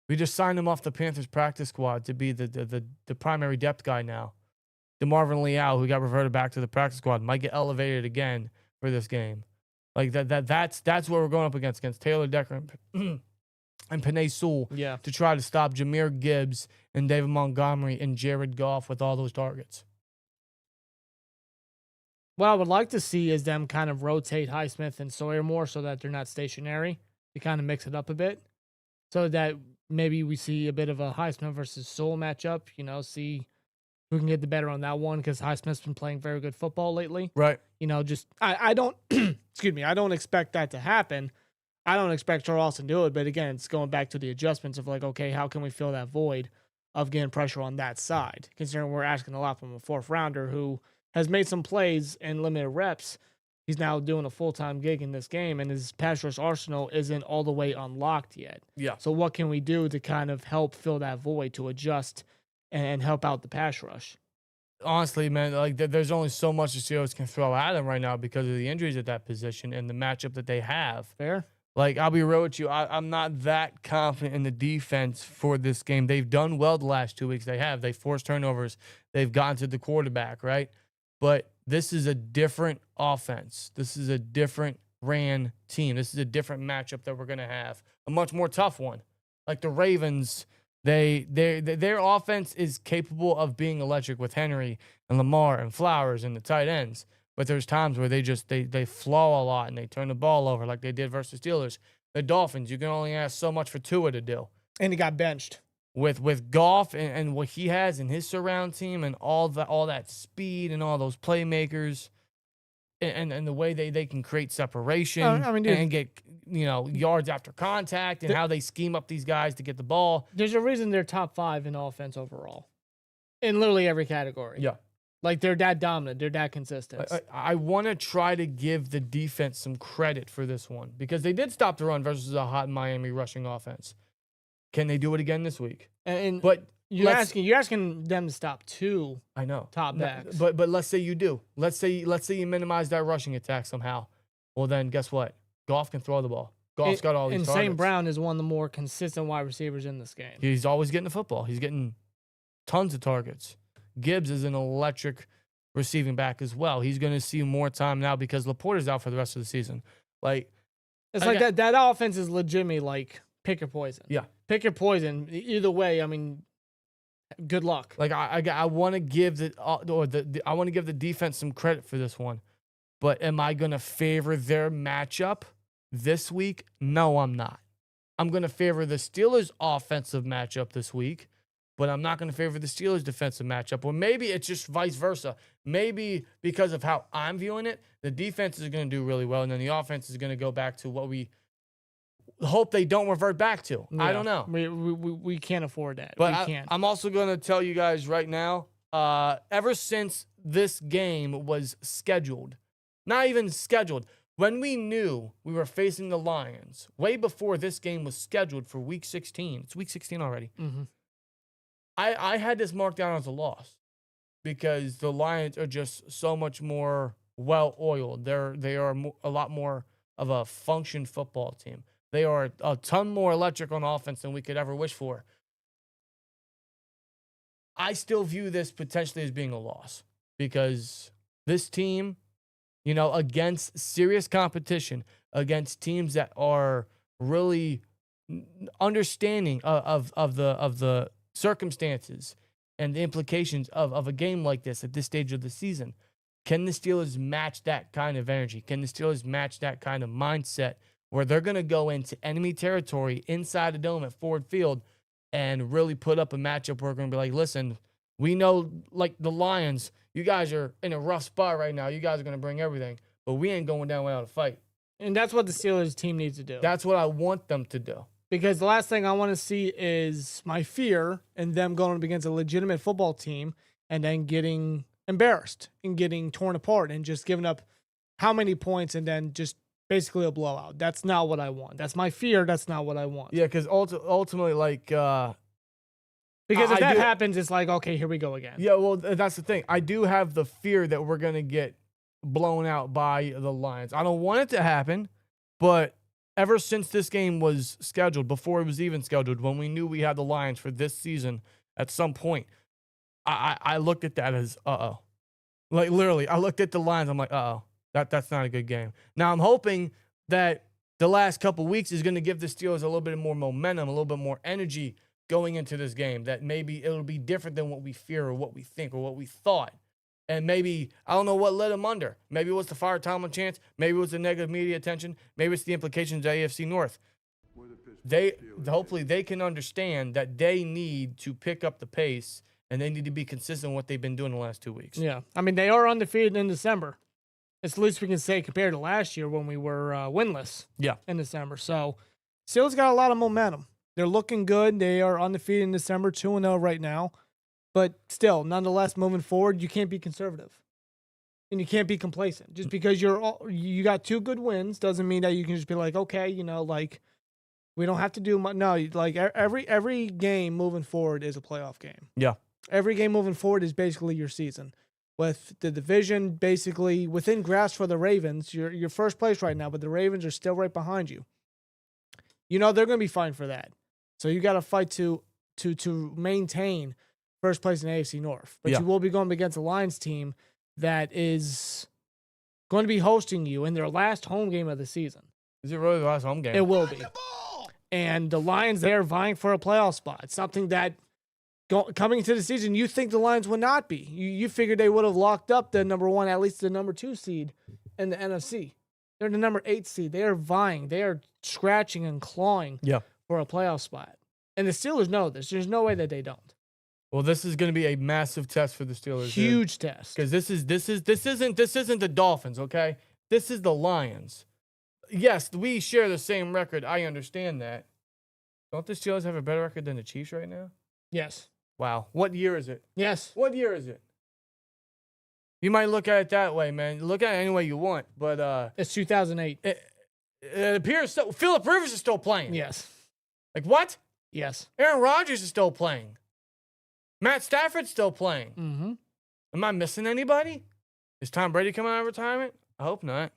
C: We just signed him off the Panthers practice squad to be the primary depth guy now. DeMarvin Leal, who got reverted back to the practice squad, might get elevated again for this game. That's what we're going up against Taylor Decker and Penei Sewell to try to stop Jahmyr Gibbs and David Montgomery and Jared Goff with all those targets.
B: What I would like to see is them kind of rotate Highsmith and Sawyer more so that they're not stationary, to kind of mix it up a bit, so that maybe we see a bit of a Highsmith versus Sewell matchup, see who can get the better on that one, because Highsmith's been playing very good football lately.
C: Right.
B: I don't, excuse me, I don't expect that to happen. I don't expect Charles to do it, but again, it's going back to the adjustments of okay, how can we fill that void of getting pressure on that side, considering we're asking a lot from a fourth rounder who has made some plays in limited reps. he's now doing a full-time gig in this game, and his pass rush arsenal isn't all the way unlocked yet.
C: Yeah.
B: So what can we do to kind of help fill that void, to adjust and help out the pass rush?
C: Honestly, man, like there's only so much the Steelers can throw at him right now because of the injuries at that position and the matchup that they have.
B: Fair.
C: Like, I'll be real with you, I'm not that confident in the defense for this game. They've done well the last 2 weeks. They have. They forced turnovers. They've gotten to the quarterback, right? But this is a different offense. This is a different ran team. This is a different matchup that we're going to have. A much more tough one. Like the Ravens, their offense is capable of being electric with Henry and Lamar and Flowers and the tight ends. But there's times where they flaw a lot and they turn the ball over like they did versus Steelers. The Dolphins, you can only ask so much for Tua to do.
B: And he got benched.
C: With Goff and what he has in his surround team and all that speed and all those playmakers and the way they can create separation and get yards after contact and how they scheme up these guys to get the ball.
B: There's a reason they're top 5 in offense overall. In literally every category.
C: Yeah.
B: Like, they're that dominant. They're that consistent.
C: I want to try to give the defense some credit for this one because they did stop the run versus a hot Miami rushing offense. Can they do it again this week? But
B: you're asking them to stop 2.
C: I know
B: top backs.
C: But let's say you do. Let's say you minimize that rushing attack somehow. Well, then guess what? Goff can throw the ball. Goff's got all these targets.
B: St. Brown is one of the more consistent wide receivers in this game.
C: He's always getting the football. He's getting tons of targets. Gibbs is an electric receiving back as well. He's going to see more time now because Laporta's out for the rest of the season. Like,
B: it's like that offense is legitimately like pick your poison.
C: Yeah.
B: Pick your poison. Either way, I mean, good luck.
C: Like I want to give I want to give the defense some credit for this one. But am I going to favor their matchup this week? No, I'm not. I'm going to favor the Steelers' offensive matchup this week, but I'm not going to favor the Steelers' defensive matchup. Or maybe it's just vice versa. Maybe because of how I'm viewing it, the defense is going to do really well, and then the offense is going to go back to what we hope they don't revert back to. Yeah, I don't know.
B: We can't afford that.
C: But
B: we can't.
C: I'm also going to tell you guys right now, ever since this game was scheduled, not even scheduled, when we knew we were facing the Lions, way before this game was scheduled for Week 16, it's Week 16 already, I had this marked down as a loss because the Lions are just so much more well-oiled. They are a lot more of a function football team. They are a ton more electric on offense than we could ever wish for. I still view this potentially as being a loss because this team, against serious competition, against teams that are really understanding of the circumstances and the implications of a game like this at this stage of the season, can the Steelers match that kind of energy? Can the Steelers match that kind of mindset where they're going to go into enemy territory inside the dome at Ford Field and really put up a matchup where we're going to be like, listen, we know, like the Lions, you guys are in a rough spot right now. You guys are going to bring everything, but we ain't going down without a fight.
B: And that's what the Steelers team needs to do.
C: That's what I want them to do.
B: Because the last thing I want to see is my fear and them going up against a legitimate football team and then getting embarrassed and getting torn apart and just giving up how many points and then just basically a blowout. That's not what I want. That's my fear. That's not what I want.
C: Yeah, because ultimately, like...
B: because if that happens, it's like, okay, here we go again.
C: Yeah, well, that's the thing. I do have the fear that we're going to get blown out by the Lions. I don't want it to happen, but ever since this game was scheduled, before it was even scheduled, when we knew we had the Lions for this season at some point, I looked at that as, uh-oh. Like, literally, I looked at the Lions, I'm like, uh-oh. That's not a good game. Now, I'm hoping that the last couple weeks is going to give the Steelers a little bit more momentum, a little bit more energy going into this game, that maybe it'll be different than what we fear or what we think or what we thought. And maybe, I don't know what led them under. Maybe it was the fire Tomlin chance. Maybe it was the negative media attention. Maybe it's the implications of AFC North. Hopefully they can understand that they need to pick up the pace and they need to be consistent with what they've been doing the last 2 weeks.
B: Yeah. I mean, they are undefeated in December. It's the least we can say compared to last year when we were winless in December. So, Steelers got a lot of momentum. They're looking good. They are undefeated in December, 2-0 right now. But still, nonetheless, moving forward, you can't be conservative. And you can't be complacent. Just because you got 2 good wins doesn't mean that you can just be like, okay, like we don't have to do much. No, like every game moving forward is a playoff game.
C: Yeah.
B: Every game moving forward is basically your season. With the division basically within grasp for the Ravens, you're first place right now, but the Ravens are still right behind you. You know they're going to be fighting for that. So you got to fight to maintain first place in AFC North. But you will be going against a Lions team that is going to be hosting you in their last home game of the season.
C: Is it really the last home game?
B: It will be. And the Lions, they're vying for a playoff spot. It's something that coming into the season, you think the Lions would not be. You figured they would have locked up the number 1, at least the number 2 seed in the NFC. They're the number 8 seed. They are vying. They are scratching and clawing for a playoff spot. And the Steelers know this. There's no way that they don't.
C: Well, this is going to be a massive test for the Steelers.
B: Huge test.
C: Because this isn't the Dolphins, okay? This is the Lions. Yes, we share the same record. I understand that. Don't the Steelers have a better record than the Chiefs right now?
B: Yes.
C: Wow. What year is it?
B: Yes.
C: What year is it? You might look at it that way, man. Look at it any way you want, but
B: it's 2008.
C: It appears so. Phillip Rivers is still playing.
B: Yes.
C: Like what?
B: Yes.
C: Aaron Rodgers is still playing. Matt Stafford's still playing.
B: Mm-hmm.
C: Am I missing anybody? Is Tom Brady coming out of retirement? I hope not.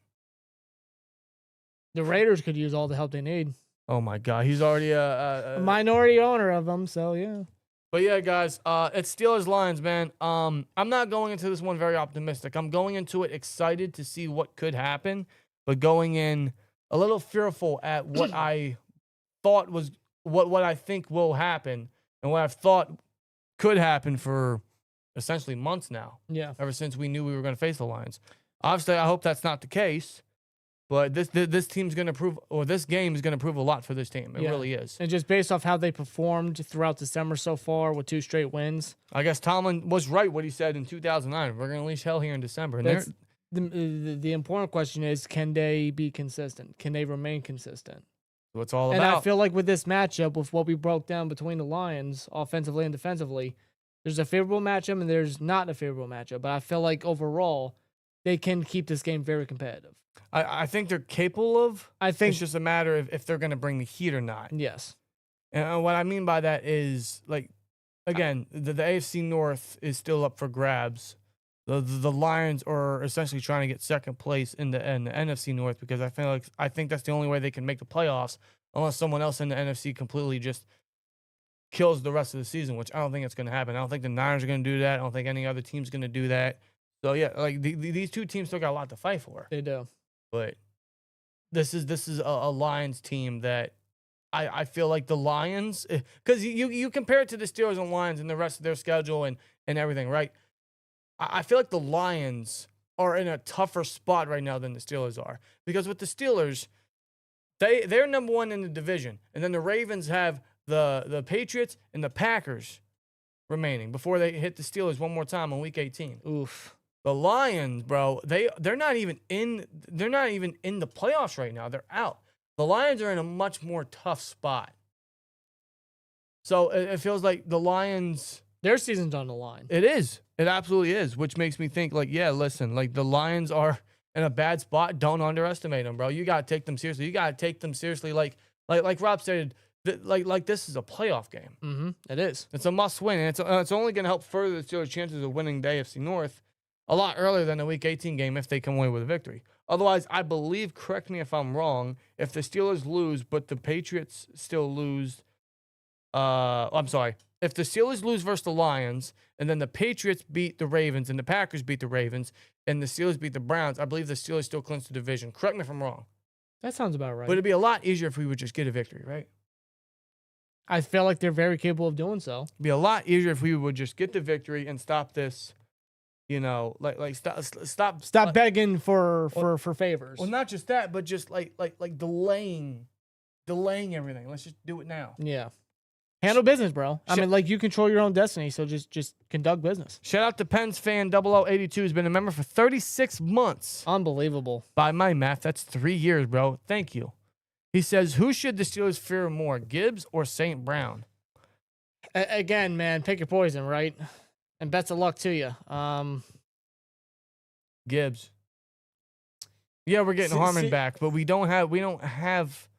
B: The Raiders could use all the help they need.
C: Oh my God, he's already a
B: minority owner of them, so yeah.
C: But yeah, guys, it's Steelers Lions, man. I'm not going into this one very optimistic. I'm going into it excited to see what could happen, but going in a little fearful at what I thought was what I think will happen and what I've thought could happen for essentially months now.
B: Yeah.
C: Ever since we knew we were going to face the Lions. Obviously, I hope that's not the case. But this team's going to prove, or this game is going to prove a lot for this team. It really is.
B: And just based off how they performed throughout December so far with 2 straight wins.
C: I guess Tomlin was right what he said in 2009. We're going to unleash hell here in December. And
B: the important question is, can they be consistent? Can they remain consistent?
C: What it's all about.
B: And I feel like with this matchup, with what we broke down between the Lions, offensively and defensively, there's a favorable matchup and there's not a favorable matchup. But I feel like overall, they can keep this game very competitive.
C: I think they're capable of.
B: I think
C: it's just a matter of if they're going to bring the heat or not.
B: Yes.
C: And what I mean by that is, like, again, the AFC North is still up for grabs. The Lions are essentially trying to get second place in the NFC North because I think that's the only way they can make the playoffs unless someone else in the NFC completely just kills the rest of the season, which I don't think it's going to happen. I don't think the Niners are going to do that. I don't think any other team's going to do that. So yeah, like these two teams still got a lot to fight for.
B: They do.
C: But this is a Lions team that I feel like the Lions, because you compare it to the Steelers and Lions and the rest of their schedule and everything, right? I feel like the Lions are in a tougher spot right now than the Steelers are. Because with the Steelers, they're number 1 in the division. And then the Ravens have the Patriots and the Packers remaining before they hit the Steelers one more time on week 18.
B: Oof.
C: The Lions, bro, they're not even in the playoffs right now. They're out. The Lions are in a much more tough spot. So it feels like the Lions,
B: their season's on the line.
C: It is. It absolutely is, which makes me think like, yeah, listen, like the Lions are in a bad spot. Don't underestimate them, bro. You got to take them seriously. You got to take them seriously like Rob said, like this is a playoff game.
B: Mm-hmm. It is.
C: It's a must win, and it's only going to help further the Steelers' chances of winning the AFC North a lot earlier than the Week 18 game if they come away with a victory. Otherwise, I believe, correct me if I'm wrong, if the Steelers lose but the Patriots still lose, I'm sorry, if the Steelers lose versus the Lions and then the Patriots beat the Ravens and the Packers beat the Ravens and the Steelers beat the Browns, I believe the Steelers still clinch the division. Correct me if I'm wrong.
B: That sounds about right.
C: But it'd be a lot easier if we would just get a victory, right?
B: I feel like they're very capable of doing so.
C: It'd be a lot easier if we would just get the victory and stop this. You know, like stop
B: begging for favors.
C: Well, not just that, but just like delaying everything. Let's just do it now.
B: Yeah. Handle business, bro. I mean, like, you control your own destiny, so just conduct business.
C: Shout out to Pens fan 0082 who's been a member for 36 months.
B: Unbelievable.
C: By my math, that's 3 years, bro. Thank you. He says, who should the Steelers fear more, Gibbs or St. Brown?
B: Again, man, pick your poison, right? And best of luck to you.
C: Gibbs. Yeah, we're getting Harmon back, but we don't have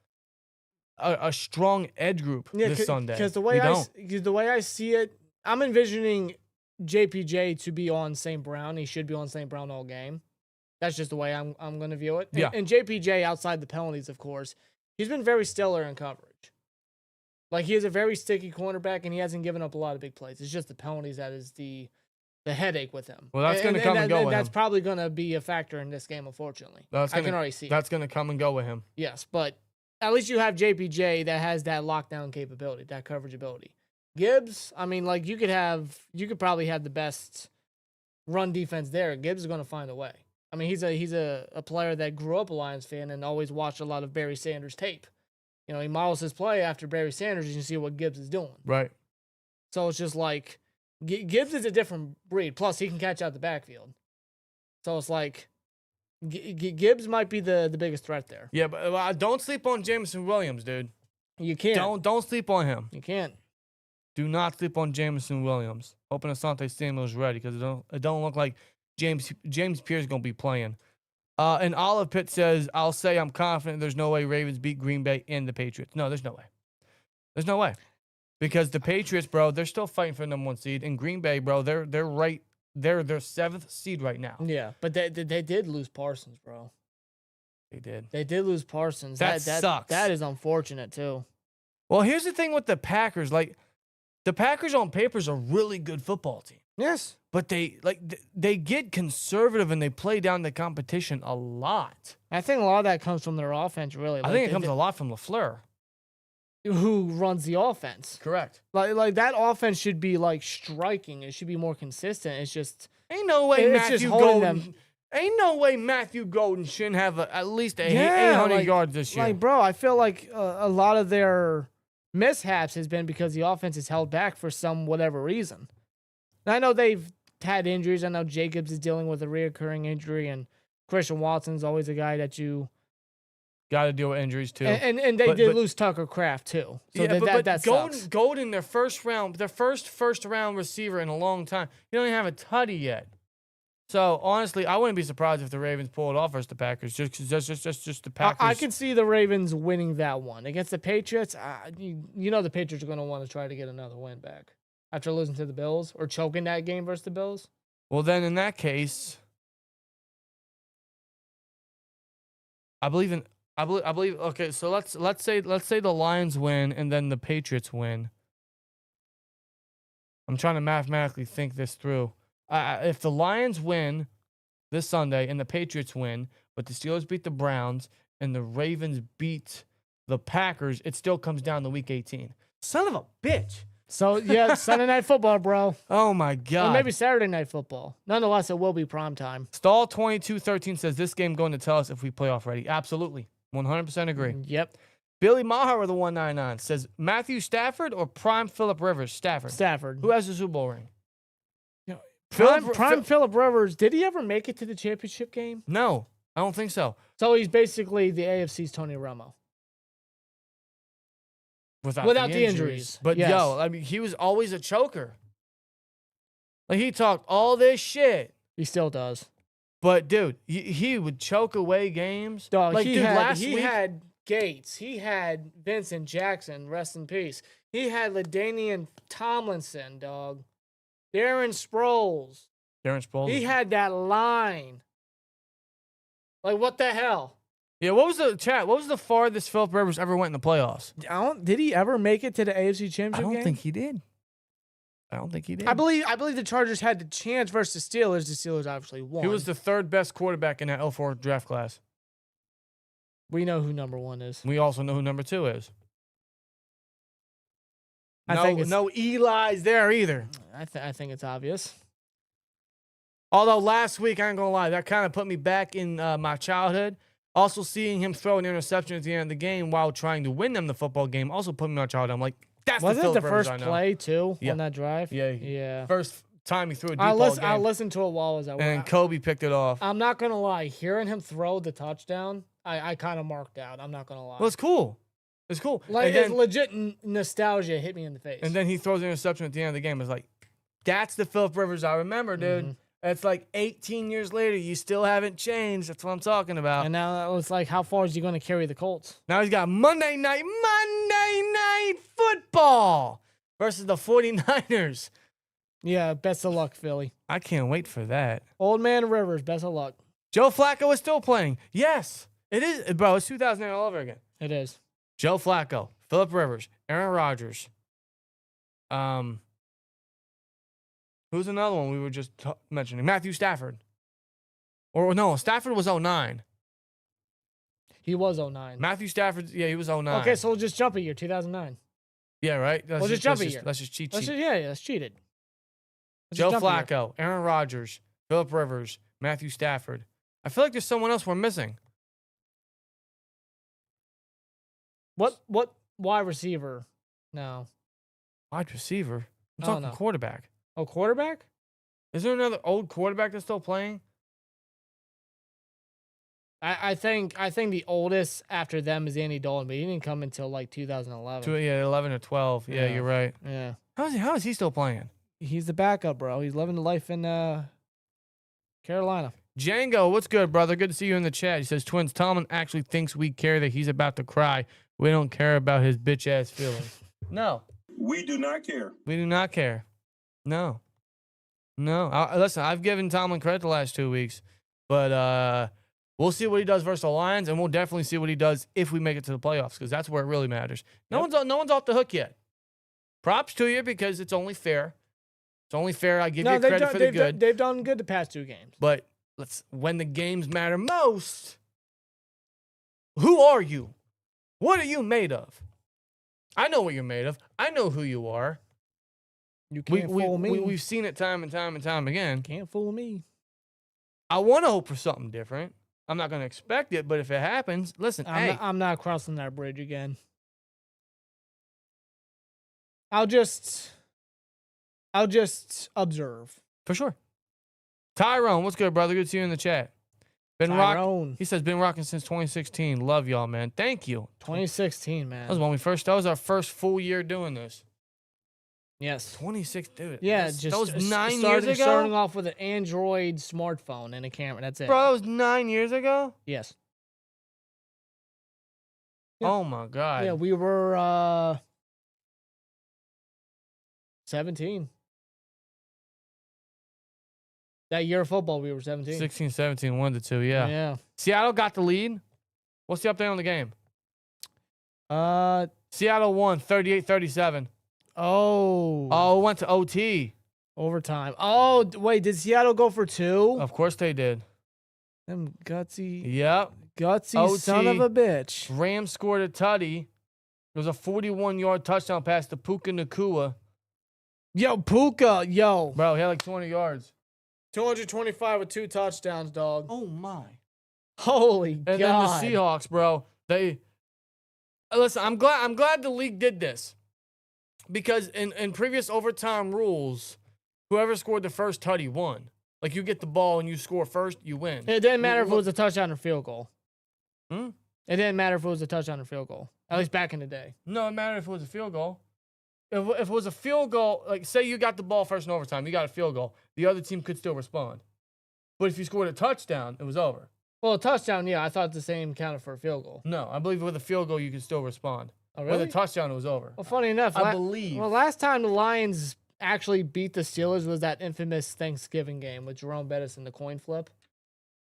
C: a strong edge group this Sunday.
B: Because the way I see it, I'm envisioning JPJ to be on St. Brown. He should be on St. Brown all game. That's just the way I'm going to view it.
C: Yeah.
B: And JPJ, outside the penalties, of course, he's been very stellar in coverage. Like, he is a very sticky cornerback, and he hasn't given up a lot of big plays. It's just the penalties that is the headache with him.
C: Well, that's going to come and go with him.
B: That's probably going to be a factor in this game, unfortunately. I can already see
C: that's going to come and go with him.
B: Yes, but at least you have JPJ that has that lockdown capability, that coverage ability. Gibbs, I mean, like, you could probably have the best run defense there. Gibbs is going to find a way. I mean, he's a player that grew up a Lions fan and always watched a lot of Barry Sanders tape. You know, he models his play after Barry Sanders. You can see what Gibbs is doing.
C: Right.
B: So it's just like, Gibbs is a different breed. Plus, he can catch out the backfield. So it's like, Gibbs might be the biggest threat there.
C: Yeah, but don't sleep on Jameson Williams, dude.
B: You can't.
C: Don't sleep on him.
B: You can't.
C: Do not sleep on Jameson Williams. Hoping Asante Samuel's ready because it don't look like James Pierce is going to be playing. And Olive Pitt says, I'll say I'm confident there's no way Ravens beat Green Bay and the Patriots. No, there's no way. There's no way. Because the Patriots, bro, they're still fighting for the number 1 seed. And Green Bay, bro, they're right. They're their 7th seed right now.
B: Yeah, but they did lose Parsons, bro.
C: They did.
B: They did lose Parsons.
C: That sucks.
B: That is unfortunate, too.
C: Well, here's the thing with the Packers. Like, the Packers on paper is a really good football team.
B: Yes.
C: But they get conservative and they play down the competition a lot.
B: I think a lot of that comes from their offense, really.
C: I think it comes a lot from LaFleur,
B: who runs the offense.
C: Correct.
B: Like that offense should be like striking. It should be more consistent. It's just
C: ain't no way
B: Matthew Golden.
C: Ain't no way Matthew Golden shouldn't have at least 800 yards this year.
B: Like, bro, I feel like a lot of their mishaps has been because the offense is held back for some whatever reason. And I know they've had injuries. I know Jacobs is dealing with a reoccurring injury, and Christian Watson's always a guy that you
C: got to deal with injuries too.
B: And they did lose Tucker Kraft too. So
C: yeah,
B: that sucks.
C: Golden, their first round receiver in a long time. You don't even have a tutty yet. So honestly, I wouldn't be surprised if the Ravens pull it off versus the Packers. Just the Packers.
B: I can see the Ravens winning that one against the Patriots. You know the Patriots are going to want to try to get another win back after losing to the Bills or choking that game versus the Bills.
C: Well, then in that case, I believe. Okay, so let's say the Lions win and then the Patriots win. I'm trying to mathematically think this through. If the Lions win this Sunday and the Patriots win, but the Steelers beat the Browns and the Ravens beat the Packers, it still comes down to Week 18. Son of a bitch.
B: So, yeah, Sunday Night Football, bro.
C: Oh, my God.
B: Or maybe Saturday Night Football. Nonetheless, it will be prime time.
C: Stall 2213 says, this game going to tell us if we playoff ready. Absolutely. 100% agree.
B: Yep.
C: Billy Maher with the 199 says, Matthew Stafford or prime Phillip Rivers? Stafford. Who has the Super Bowl ring?
B: Prime Phillip Rivers, did he ever make it to the championship game?
C: No, I don't think so.
B: So he's basically the AFC's Tony Romo.
C: Without the injuries. But,
B: yes.
C: I mean, he was always a choker. Like, he talked all this shit.
B: He still does.
C: But, dude, he would choke away games.
B: Dog,
C: like,
B: he
C: week,
B: had Gates. He had Vincent Jackson, rest in peace. He had LaDainian Tomlinson, dog. Darren Sproles. He had that line. Like, what the hell?
C: Yeah, what was the farthest Phillip Rivers ever went in the playoffs?
B: Did he ever make it to the AFC Championship game?
C: I don't think he did.
B: I believe the Chargers had the chance versus the Steelers. The Steelers obviously won.
C: He was the third best quarterback in that 04 draft class.
B: We know who number 1 is.
C: We also know who number 2 is. No Eli's there either.
B: I think it's obvious.
C: Although last week, I ain't gonna lie, that kind of put me back in my childhood. Also, seeing him throw an interception at the end of the game while trying to win them the football game also put me in my childhood. I'm like,
B: wasn't it the first play too on that drive?
C: Yeah. First time he threw a deep ball game.
B: I listened to it while I was at work.
C: And Kobe picked it off.
B: I'm not gonna lie, hearing him throw the touchdown, I kind of marked out. I'm not gonna lie.
C: Well, it's cool. It's cool.
B: Like, it's legit nostalgia hit me in the face.
C: And then he throws an interception at the end of the game. It's like, that's the Phillip Rivers I remember, dude. Mm-hmm. It's like 18 years later, you still haven't changed. That's what I'm talking about.
B: And now it's like, how far is he going to carry the Colts?
C: Now he's got Monday night football versus the 49ers.
B: Yeah, best of luck, Philly.
C: I can't wait for that.
B: Old man Rivers, best of luck.
C: Joe Flacco is still playing. Yes, it is. Bro, it's 2008 all over again.
B: It is.
C: Joe Flacco, Phillip Rivers, Aaron Rodgers. Who's another one we were just mentioning? Matthew Stafford. Or no, Stafford was 09.
B: He was 09.
C: Matthew Stafford, yeah, he was 09.
B: Okay, so we'll just jump a year, 2009.
C: Yeah, right?
B: We'll just jump a year.
C: Let's just cheat.
B: Let's cheat it.
C: Joe Flacco, Aaron Rodgers, Phillip Rivers, Matthew Stafford. I feel like there's someone else we're missing.
B: What wide receiver? No.
C: Wide receiver? I'm
B: I don't
C: talking
B: know.
C: quarterback.
B: Oh, quarterback?
C: Is there another old quarterback that's still playing?
B: I think the oldest after them is Andy Dalton, but he didn't come until like 2011.
C: Yeah, 11 or 12. Yeah, you're right.
B: Yeah.
C: How is he still playing?
B: He's the backup, bro. He's living the life in Carolina.
C: Django, what's good, brother? Good to see you in the chat. He says, Twins, Tomlin actually thinks we care that he's about to cry. We don't care about his bitch-ass feelings. No.
D: We do not care.
C: We do not care. No. Listen, I've given Tomlin credit the last 2 weeks, but we'll see what he does versus the Lions, and we'll definitely see what he does if we make it to the playoffs, because that's where it really matters. No one's off the hook yet. Props to you, because it's only fair. It's only fair. I give you credit for the good.
B: They've done good the past 2 games.
C: But when the games matter most, who are you? What are you made of? I know what you're made of. I know who you are.
B: You can't fool me.
C: We've seen it time and time again.
B: Can't fool me.
C: I want to hope for something different. I'm not going to expect it, but if it happens, listen,
B: I'm not crossing that bridge again. I'll just observe.
C: For sure. Tyrone, what's good, brother? Good to see you in the chat.
B: Tyrone.
C: He says, been rocking since 2016. Love y'all, man. Thank you.
B: 2016, man.
C: That was our first full year doing this.
B: Yes.
C: 26, dude.
B: Yeah,
C: that was 9 years ago?
B: Starting off with an Android smartphone and a camera. That's it.
C: Bro, that was 9 years ago?
B: Yes.
C: Yeah. Oh, my God.
B: Yeah, we were 17. That year of football, we were 17.
C: 16, 17, 1-2, yeah.
B: Yeah.
C: Seattle got the lead. What's the update on the game?
B: Uh,
C: Seattle won 38-37.
B: Oh,
C: it went to OT.
B: Overtime. Oh, wait, did Seattle go for 2?
C: Of course they did.
B: Them gutsy
C: Yep.
B: OT. Son of a bitch.
C: Rams scored a tutty. It was a 41-yard touchdown pass to Puka Nacua.
B: Yo, Puka, yo.
C: Bro, he had like 20 yards.
B: 225 with 2 touchdowns, dog.
C: Oh, my.
B: Holy God.
C: And then the Seahawks, bro, listen, I'm glad the league did this. Because in previous overtime rules, whoever scored the first tutty won. Like, you get the ball and you score first, you win.
B: It didn't matter if it was a touchdown or field goal.
C: Hmm?
B: It didn't matter if it was a touchdown or field goal. At least back in the day.
C: No, it mattered if it was a field goal. If it was a field goal, like, say you got the ball first in overtime, you got a field goal, the other team could still respond. But if you scored a touchdown, it was over.
B: Well, a touchdown, yeah, I thought the same counted for a field goal.
C: No, I believe with a field goal, you could still respond.
B: Oh, really?
C: With a touchdown, it was over.
B: Well, funny enough,
C: I believe.
B: Well, last time the Lions actually beat the Steelers was that infamous Thanksgiving game with Jerome Bettis in the coin flip,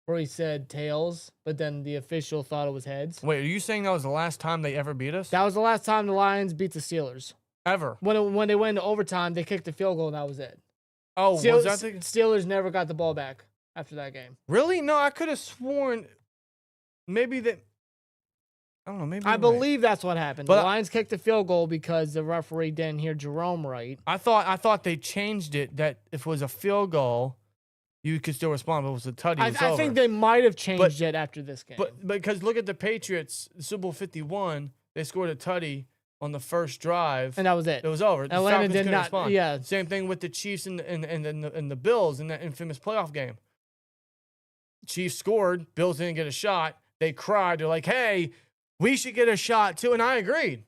B: where he said tails, but then the official thought it was heads.
C: Wait, are you saying that was the last time they ever beat us?
B: That was the last time the Lions beat the Steelers.
C: Ever?
B: When they went into overtime, they kicked the field goal, and that was it.
C: Oh, was that the...
B: Steelers never got the ball back after that game.
C: Really? No, I could have sworn maybe that... I don't know, maybe
B: I believe that's what happened.
C: But
B: the Lions kicked the field goal because the referee didn't hear Jerome right.
C: I thought they changed it that if it was a field goal, you could still respond, but it was a tutty.
B: I think they might have changed it after this game.
C: But because look at the Patriots, Super Bowl 51, they scored a tutty on the first drive,
B: and that was it.
C: It was over.
B: Atlanta
C: Falcons
B: did
C: couldn't
B: not.
C: respond.
B: Yeah.
C: Same thing with the Chiefs and the Bills in that infamous playoff game. Chiefs scored. Bills didn't get a shot. They cried. They're like, "Hey, we should get a shot too." And I agreed.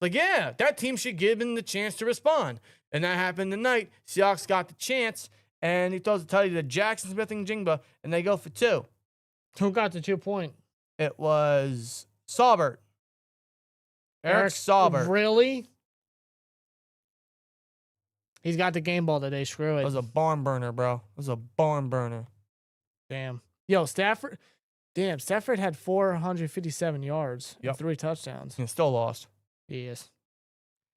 C: Like, yeah, that team should give them the chance to respond. And that happened tonight. Seahawks got the chance, and he throws a tutty to Jackson Smith and Jingba, and they go for 2.
B: Who got the 2-point?
C: It was Saubert. Eric Saubert.
B: Really? He's got the game ball today. Screw
C: It
B: it.
C: was a barn burner, bro. It was a barn burner.
B: Damn. Yo, Stafford. Damn, Stafford had 457 yards and 3 touchdowns.
C: And still lost.
B: Yes.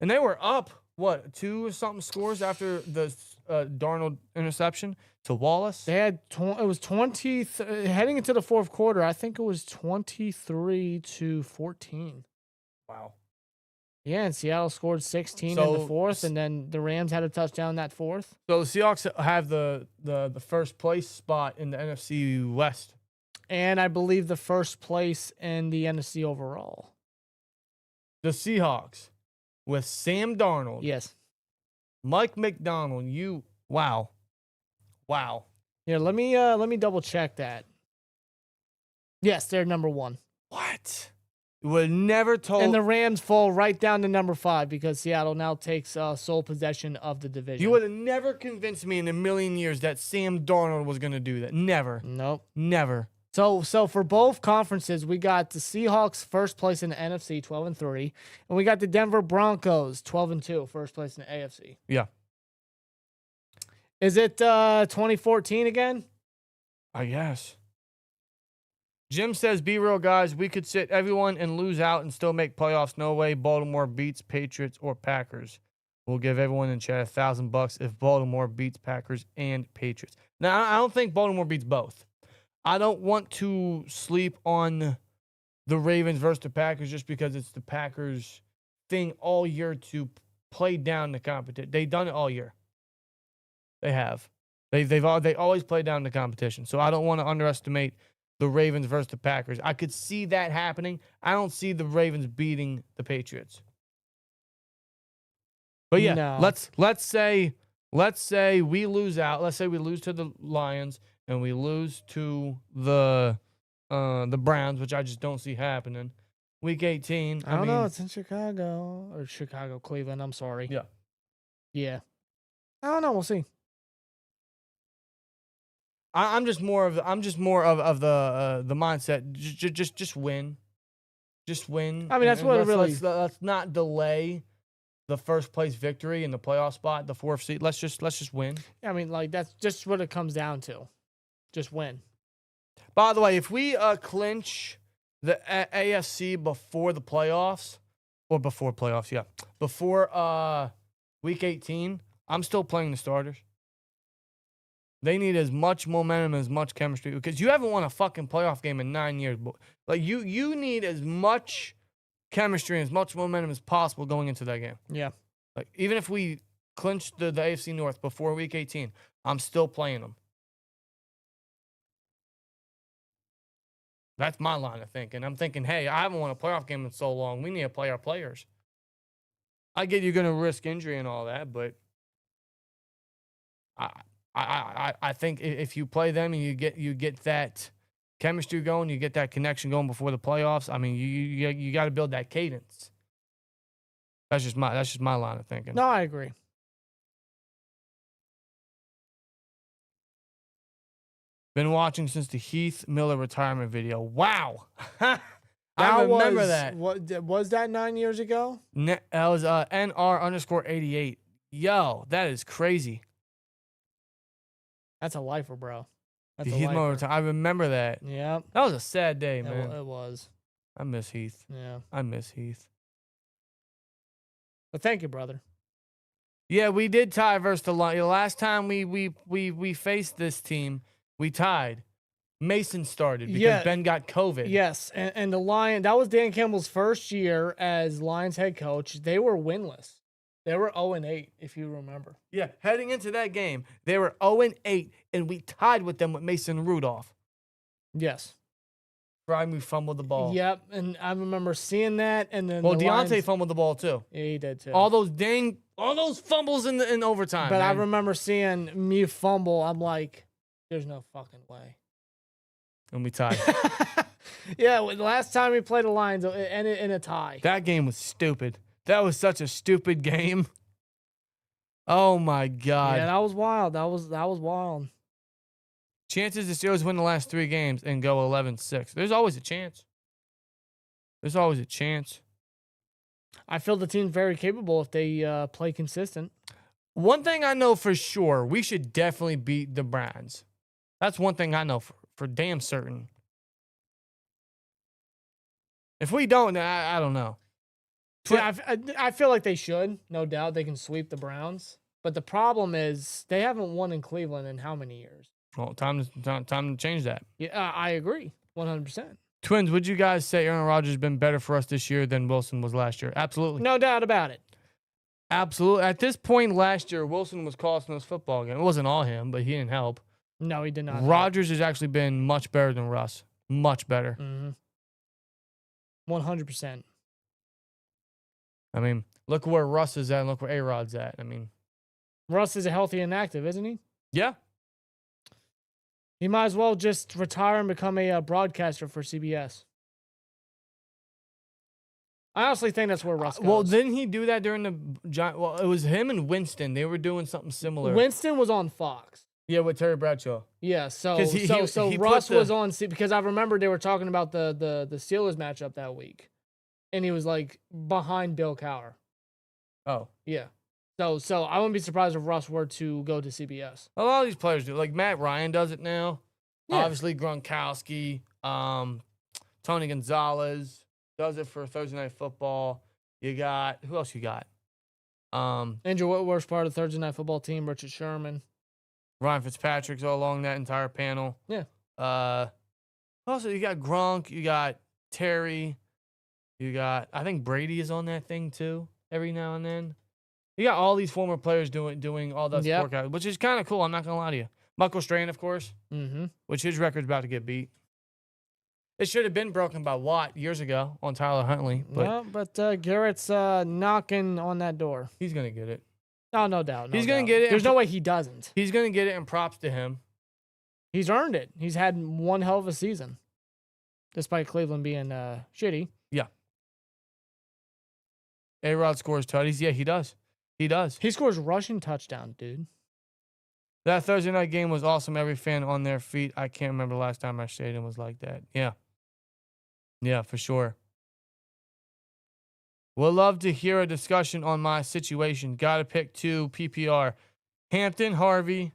C: And they were up, 2 or something scores after the Darnold interception to Wallace?
B: They had it was 20 heading into the fourth quarter. I think it was 23-14.
C: Wow.
B: Yeah, and Seattle scored 16 in
C: So,
B: the fourth, and then the Rams had a touchdown that fourth.
C: So the Seahawks have the first place spot in the NFC West.
B: And I believe the first place in the NFC overall.
C: The Seahawks with Sam Darnold.
B: Yes.
C: Mike McDonald, wow.
B: Yeah, let me double check that. Yes, they're number 1.
C: What? You would have never told.
B: And the Rams fall right down to number 5 because Seattle now takes sole possession of the division.
C: You would have never convinced me in a million years that Sam Darnold was going to do that. Never.
B: Nope.
C: Never.
B: So for both conferences, we got the Seahawks first place in the NFC, 12-3, and we got the Denver Broncos 12-2, first place in the AFC.
C: Yeah.
B: Is it 2014 again?
C: I guess. Jim says, be real, guys. We could sit everyone and lose out and still make playoffs. No way Baltimore beats Patriots or Packers. We'll give everyone in chat $1,000 if Baltimore beats Packers and Patriots. Now, I don't think Baltimore beats both. I don't want to sleep on the Ravens versus the Packers just because it's the Packers' thing all year to play down the competition. They've done it all year. They have. They always play down the competition. So I don't want to underestimate the Ravens versus the Packers. I could see that happening. I don't see the Ravens beating the Patriots. But yeah,
B: No.
C: let's say we lose out. Let's say we lose to the Lions and we lose to the Browns, which I just don't see happening. Week 18.
B: I don't know. It's in Chicago. Or Cleveland. I'm sorry.
C: Yeah.
B: Yeah. I don't know. We'll see.
C: I'm just more of the mindset. Just win. Just win.
B: I mean, that's what it really.
C: Let's not delay the first place victory in the playoff spot, the 4th seed. Let's just win.
B: I mean, like, that's just what it comes down to. Just win.
C: By the way, if we clinch the AFC before the playoffs, or before playoffs, yeah, before week 18, I'm still playing the starters. They need as much momentum, as much chemistry, because you haven't won a fucking playoff game in 9 years. Like you need as much chemistry and as much momentum as possible going into that game.
B: Yeah.
C: Like even if we clinch the AFC North before week 18, I'm still playing them. That's my line of thinking. I'm thinking, hey, I haven't won a playoff game in so long. We need to play our players. I get you're going to risk injury and all that, but I think if you play them and you get that chemistry going, you get that connection going before the playoffs. I mean, you got to build that cadence. That's just my line of thinking.
B: No, I agree.
C: Been watching since the Heath Miller retirement video. Wow. I remember that.
B: What was that 9 years ago?
C: That was NR_88. Yo, that is crazy.
B: That's a lifer, bro. That's
C: The
B: a
C: Heath Miller
B: lifer.
C: I remember that.
B: Yep.
C: That was a sad day, man.
B: It was.
C: I miss Heath.
B: Yeah.
C: I miss Heath.
B: But thank you, brother.
C: Yeah, we did tie versus the Lions. Last time we faced this team, we tied. Mason started because Ben got COVID.
B: Yes, and the Lions, that was Dan Campbell's first year as Lions head coach. They were winless. They were 0-8, if you remember.
C: Yeah, heading into that game, they were 0-8, and we tied with them with Mason Rudolph.
B: Yes.
C: Frymu fumbled the ball.
B: Yep, and I remember seeing that, and then
C: Well,
B: the
C: Deontay
B: Lions,
C: fumbled the ball too.
B: yeah, he did too.
C: All those fumbles in overtime.
B: But
C: man.
B: I remember seeing me fumble. I'm like, there's no fucking way.
C: And we tied.
B: Yeah, the last time we played the Lions, it ended in a tie.
C: That game was stupid. That was such a stupid game. Oh my God.
B: Yeah, that was wild. That was wild.
C: Chances the Steelers win the last 3 games and go 11-6. There's always a chance. There's always a chance.
B: I feel the team's very capable if they play consistent.
C: One thing I know for sure, we should definitely beat the Browns. That's one thing I know for damn certain. If we don't, I don't know.
B: Yeah, I feel like they should. No doubt they can sweep the Browns. But the problem is they haven't won in Cleveland in how many years?
C: Well, time to change that.
B: Yeah, I agree. 100%.
C: Twins, would you guys say Aaron Rodgers has been better for us this year than Wilson was last year? Absolutely.
B: No doubt about it.
C: Absolutely. At this point last year, Wilson was costing us football game. It wasn't all him, but he didn't help.
B: No, he did not.
C: Rodgers has actually been much better than Russ. Much better.
B: 100%.
C: I mean, look where Russ is at and look where A-Rod's at. I mean,
B: Russ is a healthy and active, isn't he?
C: yeah.
B: He might as well just retire and become a broadcaster for CBS. I honestly think that's where Russ goes.
C: Well, didn't he do that during the Well, it was him and Winston. They were doing something similar.
B: Winston was on Fox.
C: Yeah, with Terry Bradshaw.
B: Yeah, so
C: 'Cause he
B: Russ
C: put the-
B: was on because I remember they were talking about the Steelers matchup that week, and he was like behind Bill Cowher.
C: Oh.
B: Yeah, so I wouldn't be surprised if Russ were to go to CBS.
C: A lot of these players do. Like Matt Ryan does it now.
B: Yeah.
C: Obviously, Gronkowski, Tony Gonzalez does it for Thursday Night Football. You got who else? You got
B: Andrew Whitworth's part of the Thursday Night Football team. Richard Sherman.
C: Ryan Fitzpatrick's all along that entire panel.
B: Yeah.
C: Also, you got Gronk. You got Terry. You got I think Brady is on that thing too. Every now and then. You got all these former players doing all that
B: Yep.
C: workout, which is kind of cool. I'm not gonna lie to you. Michael Strahan, of course, which his record's about to get beat. It should have been broken by Watt years ago on Tyler Huntley, but
B: Garrett's knocking on that door.
C: he's gonna get it.
B: Oh, no doubt.
C: He's gonna get it.
B: There's no way he doesn't.
C: He's gonna get it, and props to him.
B: He's earned it. He's had one hell of a season, despite Cleveland being shitty.
C: Yeah. A-Rod scores tutties. Yeah, he does. He does.
B: He scores rushing touchdown, dude.
C: That Thursday night game was awesome. Every fan on their feet. I can't remember the last time our stadium was like that. Yeah. Yeah, for sure. Would love to hear a discussion on my situation. Got to pick 2 PPR. Hampton, Harvey,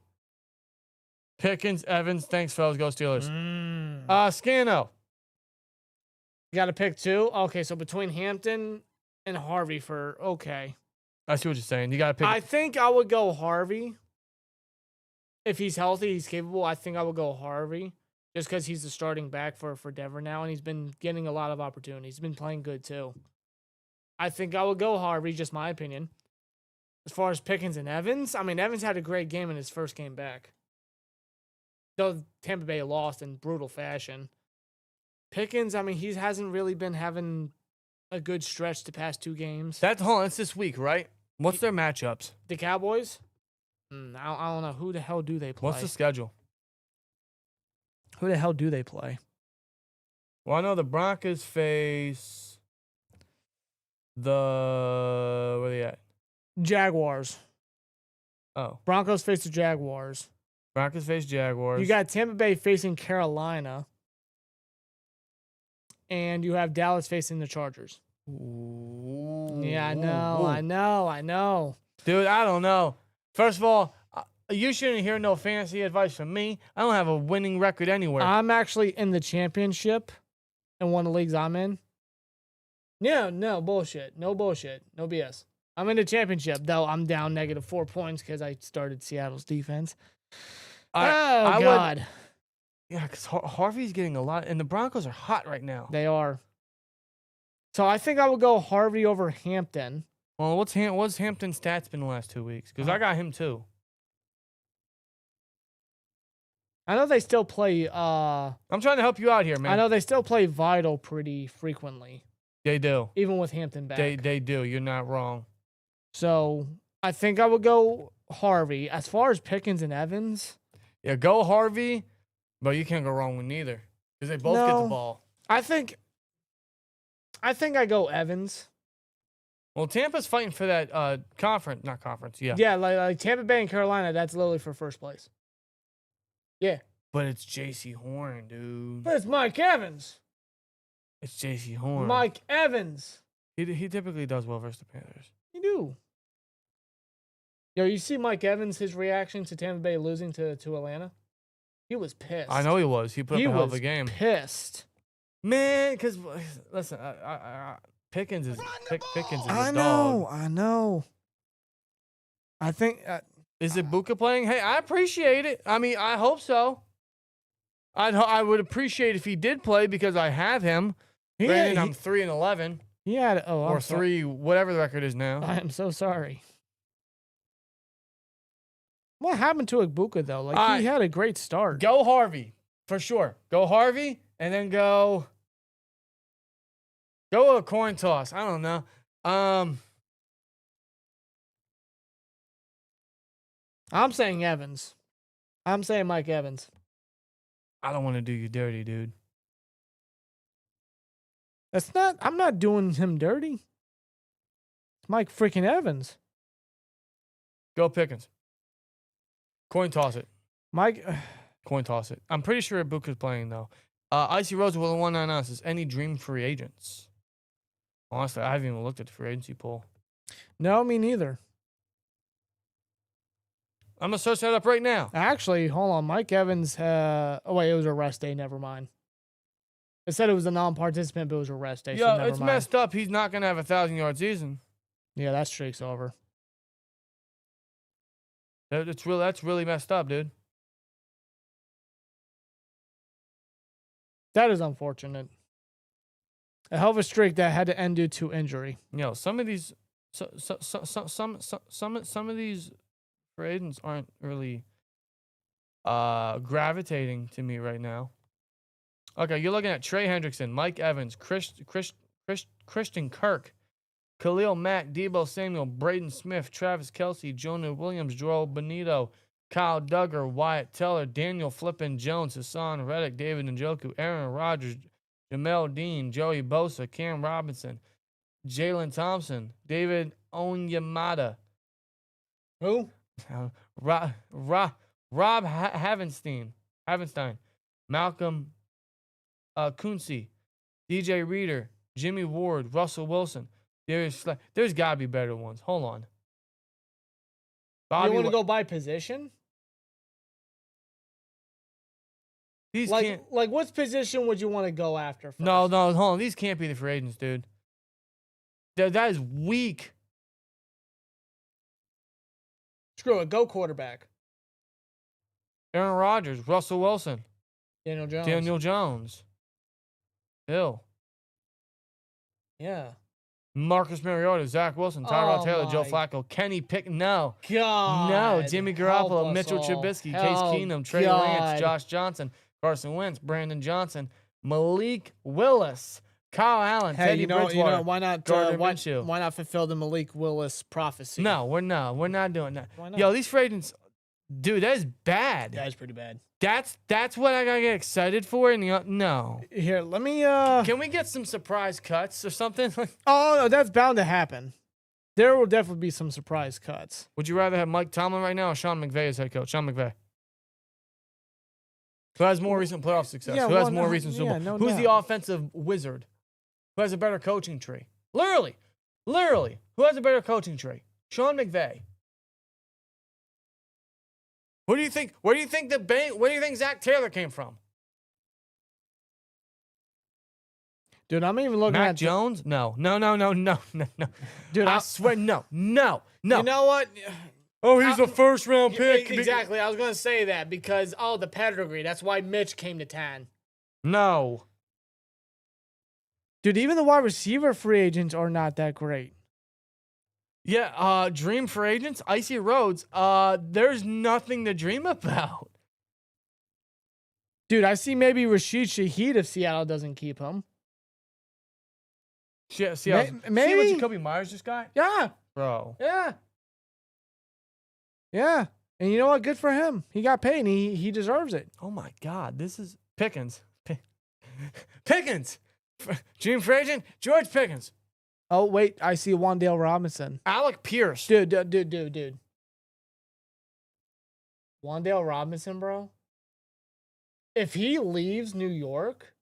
C: Pickens, Evans. Thanks, fellas. Go Steelers. Scano.
B: You got to pick 2? Okay, so between Hampton and Harvey okay.
C: I see what you're saying. You got to pick.
B: I think I would go Harvey. If he's healthy, he's capable, I think I would go Harvey. Just because he's the starting back for Denver now, and he's been getting a lot of opportunities. He's been playing good, too. I think I would go Harvey, just my opinion. As far as Pickens and Evans, I mean, Evans had a great game in his first game back. Though Tampa Bay lost in brutal fashion. Pickens, I mean, he hasn't really been having a good stretch the past 2 games.
C: That's this week, right? What's their matchups?
B: The Cowboys? I don't know. Who the hell do they play?
C: What's the schedule?
B: Who the hell do they play?
C: Well, I know the Broncos face where are they at?
B: Jaguars.
C: Oh.
B: Broncos face the Jaguars.
C: Broncos face Jaguars.
B: You got Tampa Bay facing Carolina. And you have Dallas facing the Chargers.
C: Ooh.
B: Yeah, I know.
C: Dude, I don't know. First of all, you shouldn't hear no fantasy advice from me. I don't have a winning record anywhere.
B: I'm actually in the championship in one of the leagues I'm in. Yeah, no bullshit. No bullshit. No BS. I'm in the championship, though I'm down -4 points because I started Seattle's defense. God.
C: Yeah, because Harvey's getting a lot, and the Broncos are hot right now.
B: They are. So I think I would go Harvey over Hampton.
C: Well, what's Hampton's stats been the last 2 weeks? Because I got him too.
B: I know they still play.
C: I'm trying to help you out here, man.
B: I know they still play Vital pretty frequently.
C: They do.
B: Even with Hampton back.
C: They do. You're not wrong.
B: So I think I would go Harvey. As far as Pickens and Evans.
C: Yeah, go Harvey, but you can't go wrong with neither. Because they both get the ball.
B: I think I go Evans.
C: Well, Tampa's fighting for that not conference, yeah.
B: Yeah, like Tampa Bay and Carolina, that's literally for first place. Yeah.
C: But it's J.C. Horn, dude.
B: But it's Mike Evans.
C: It's J.C. Horn.
B: Mike Evans.
C: He typically does well versus the Panthers.
B: You do. Yo, you see Mike Evans, his reaction to Tampa Bay losing to Atlanta? He was pissed.
C: I know he was. He put up a hell of a game.
B: Pissed.
C: Man, because, listen, Pickens is Pickens is a
B: dog.
C: dog.
B: I know. I think...
C: Is it Buka playing? Hey, I appreciate it. I mean, I hope so. I would appreciate if he did play because I have him. Granted, I'm 3-11.
B: He had... Oh,
C: or 3, whatever the record is now.
B: I am so sorry. What happened to Ibuka, though? Like, he had a great start.
C: Go Harvey, for sure. Go Harvey, and then go a coin toss. I don't know.
B: I'm saying Evans. I'm saying Mike Evans.
C: I don't want to do you dirty, dude.
B: I'm not doing him dirty. It's Mike freaking Evans.
C: Go Pickens. Coin toss it.
B: Mike.
C: Coin toss it. I'm pretty sure Ibuka's playing, though. Icy Rose with a 199 ounces. Any dream free agents? Honestly, I haven't even looked at the free agency pool.
B: No, me neither.
C: I'm going to search that up right now.
B: Actually, hold on. Mike Evans. Oh, wait, it was a rest day. Never mind. It said it was a non-participant, but it was a rest day.
C: Yeah,
B: so
C: it's messed up. He's not going to have a 1,000-yard season.
B: Yeah, that streak's over.
C: That's really messed up, dude.
B: That is unfortunate. A hell of a streak that had to end due to injury.
C: Some of these, some of these free agents aren't really gravitating to me right now. Okay, you're looking at Trey Hendrickson, Mike Evans, Christian Kirk, Khalil Mack, Deebo Samuel, Braden Smith, Travis Kelce, Jonah Williams, Joel Bonito, Kyle Duggar, Wyatt Teller, Daniel Flippin Jones, Hassan Reddick, David Njoku, Aaron Rodgers, Jamel Dean, Joey Bosa, Cam Robinson, Jalen Thompson, David Onyemata.
B: Who?
C: Rob Havenstein, Malcolm Kunze, DJ Reader, Jimmy Ward, Russell Wilson. There's got to be better ones. Hold on.
B: You want to go by position?
C: These
B: like what position would you want to go after first?
C: No, hold on. These can't be the free agents, dude. That is weak.
B: Screw it. Go quarterback.
C: Aaron Rodgers, Russell Wilson,
B: Daniel Jones.
C: Hill.
B: Yeah.
C: Marcus Mariota, Zach Wilson, Tyrod Taylor, Joe Flacco, Kenny Pickett. No.
B: God.
C: No. Jimmy Garoppolo, Mitchell Trubisky, Case Keenum, Trey Lance, Josh Johnson, Carson Wentz, Brandon Johnson, Malik Willis, Kyle Allen, Teddy Bridgewater.
B: Why not? Why not fulfill the Malik Willis prophecy?
C: No, we're not doing that. Why not? Yo, these free agents, dude, that is bad.
B: That is pretty bad.
C: That's what I gotta get excited for. And no,
B: here, let me.
C: Can we get some surprise cuts or something?
B: Oh no, that's bound to happen. There will definitely be some surprise cuts.
C: Would you rather have Mike Tomlin right now or Sean McVay as head coach? Sean McVay. Who has more recent playoff success? Who has more recent Super Bowl? Who's the offensive wizard? Who has a better coaching tree? Literally, who has a better coaching tree? Sean McVay. Where do you think Zach Taylor came from?
B: Dude, I'm even looking
C: Mac
B: at
C: Jones? No.
B: Dude,
C: I swear, no.
B: You know what?
C: Oh, he's a first round pick.
B: Exactly. I was going to say that because, the pedigree. That's why Mitch came to town.
C: No.
B: Dude, even the wide receiver free agents are not that great.
C: Yeah, dream for agents, Icy Roads. There's nothing to dream about.
B: Dude, I see maybe Rashid Shaheed if Seattle doesn't keep him.
C: Yeah, Seattle.
B: Maybe.
C: See what Jacoby Myers just got?
B: Yeah.
C: Bro.
B: Yeah. Yeah. And you know what? Good for him. He got paid and he deserves it.
C: Oh my God. This is Pickens. Pickens. Dream for agent, George Pickens.
B: Oh, wait. I see Wan'Dale Robinson.
C: Alec Pierce.
B: Dude. Wan'Dale Robinson, bro. If he leaves New York,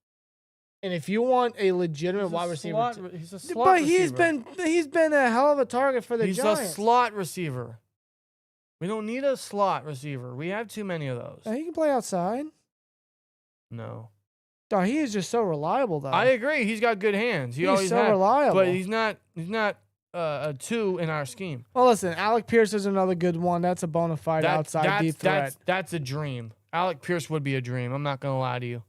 B: and if you want a legitimate wide receiver,
C: He's a slot
B: but
C: receiver.
B: he's been a hell of a target for the Giants.
C: He's a slot receiver. We don't need a slot receiver. We have too many of those.
B: He can play outside.
C: No.
B: Oh, he is just so reliable, though.
C: I agree. He's got good hands. He's always
B: so reliable.
C: But he's not a 2 in our scheme.
B: Well, listen, Alec Pierce is another good one. That's a bona fide outside deep threat.
C: That's a dream. Alec Pierce would be a dream. I'm not going to lie to you.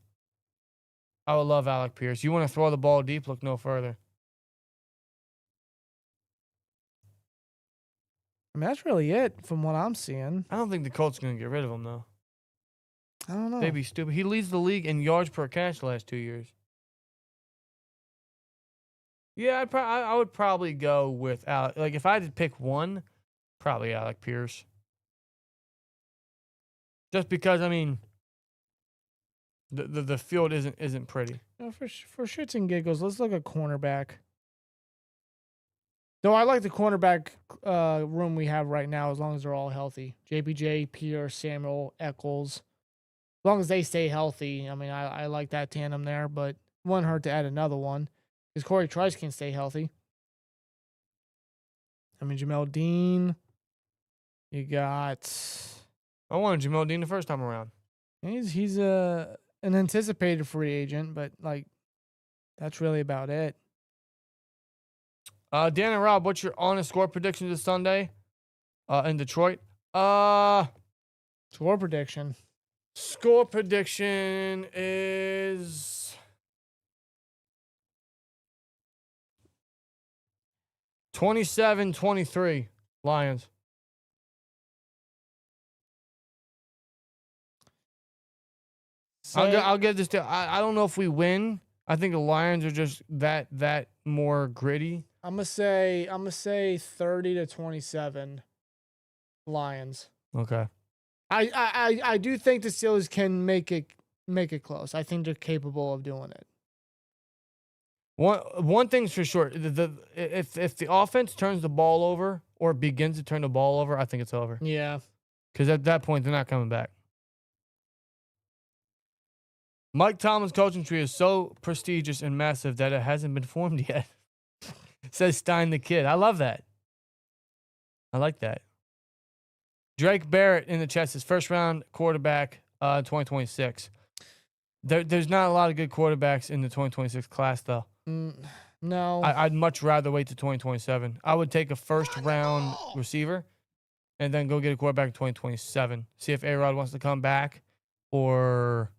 C: I would love Alec Pierce. You want to throw the ball deep, look no further.
B: I mean, that's really it from what I'm seeing.
C: I don't think the Colts are going to get rid of him, though.
B: I don't know.
C: They'd be stupid. He leads the league in yards per catch the last 2 years. Yeah, I would probably go with Alec. Like, if I had to pick one, probably Alec Pierce. Just because, I mean, the field isn't pretty.
B: No, for shits and giggles, let's look at cornerback. Though I like the cornerback room we have right now, as long as they're all healthy. JPJ, Pierce, Samuel, Eccles. As long as they stay healthy, I mean, I like that tandem there, but it wouldn't hurt to add another one. Because Corey Trice can stay healthy. I mean, Jamel Dean. You got...
C: I wanted Jamel Dean the first time around.
B: He's an anticipated free agent, but, like, that's really about it.
C: Dan and Rob, what's your honest score prediction this Sunday in Detroit? Score
B: prediction.
C: Score prediction is 27-23 Lions. I'll get this to. I don't know if we win. I think the Lions are just that more gritty.
B: I'm gonna say 30-27 Lions.
C: Okay.
B: I do think the Steelers can make it close. I think they're capable of doing it.
C: One thing's for sure. If the offense turns the ball over or begins to turn the ball over, I think it's over.
B: Yeah.
C: Because at that point, they're not coming back. Mike Tomlin's coaching tree is so prestigious and massive that it hasn't been formed yet. Says Stein the Kid. I love that. I like that. Drake Barrett in the chat says first round quarterback 2026. There's not a lot of good quarterbacks in the 2026 class, though.
B: No.
C: I'd much rather wait to 2027. I would take a first round receiver and then go get a quarterback in 2027. See if A-Rod wants to come back or...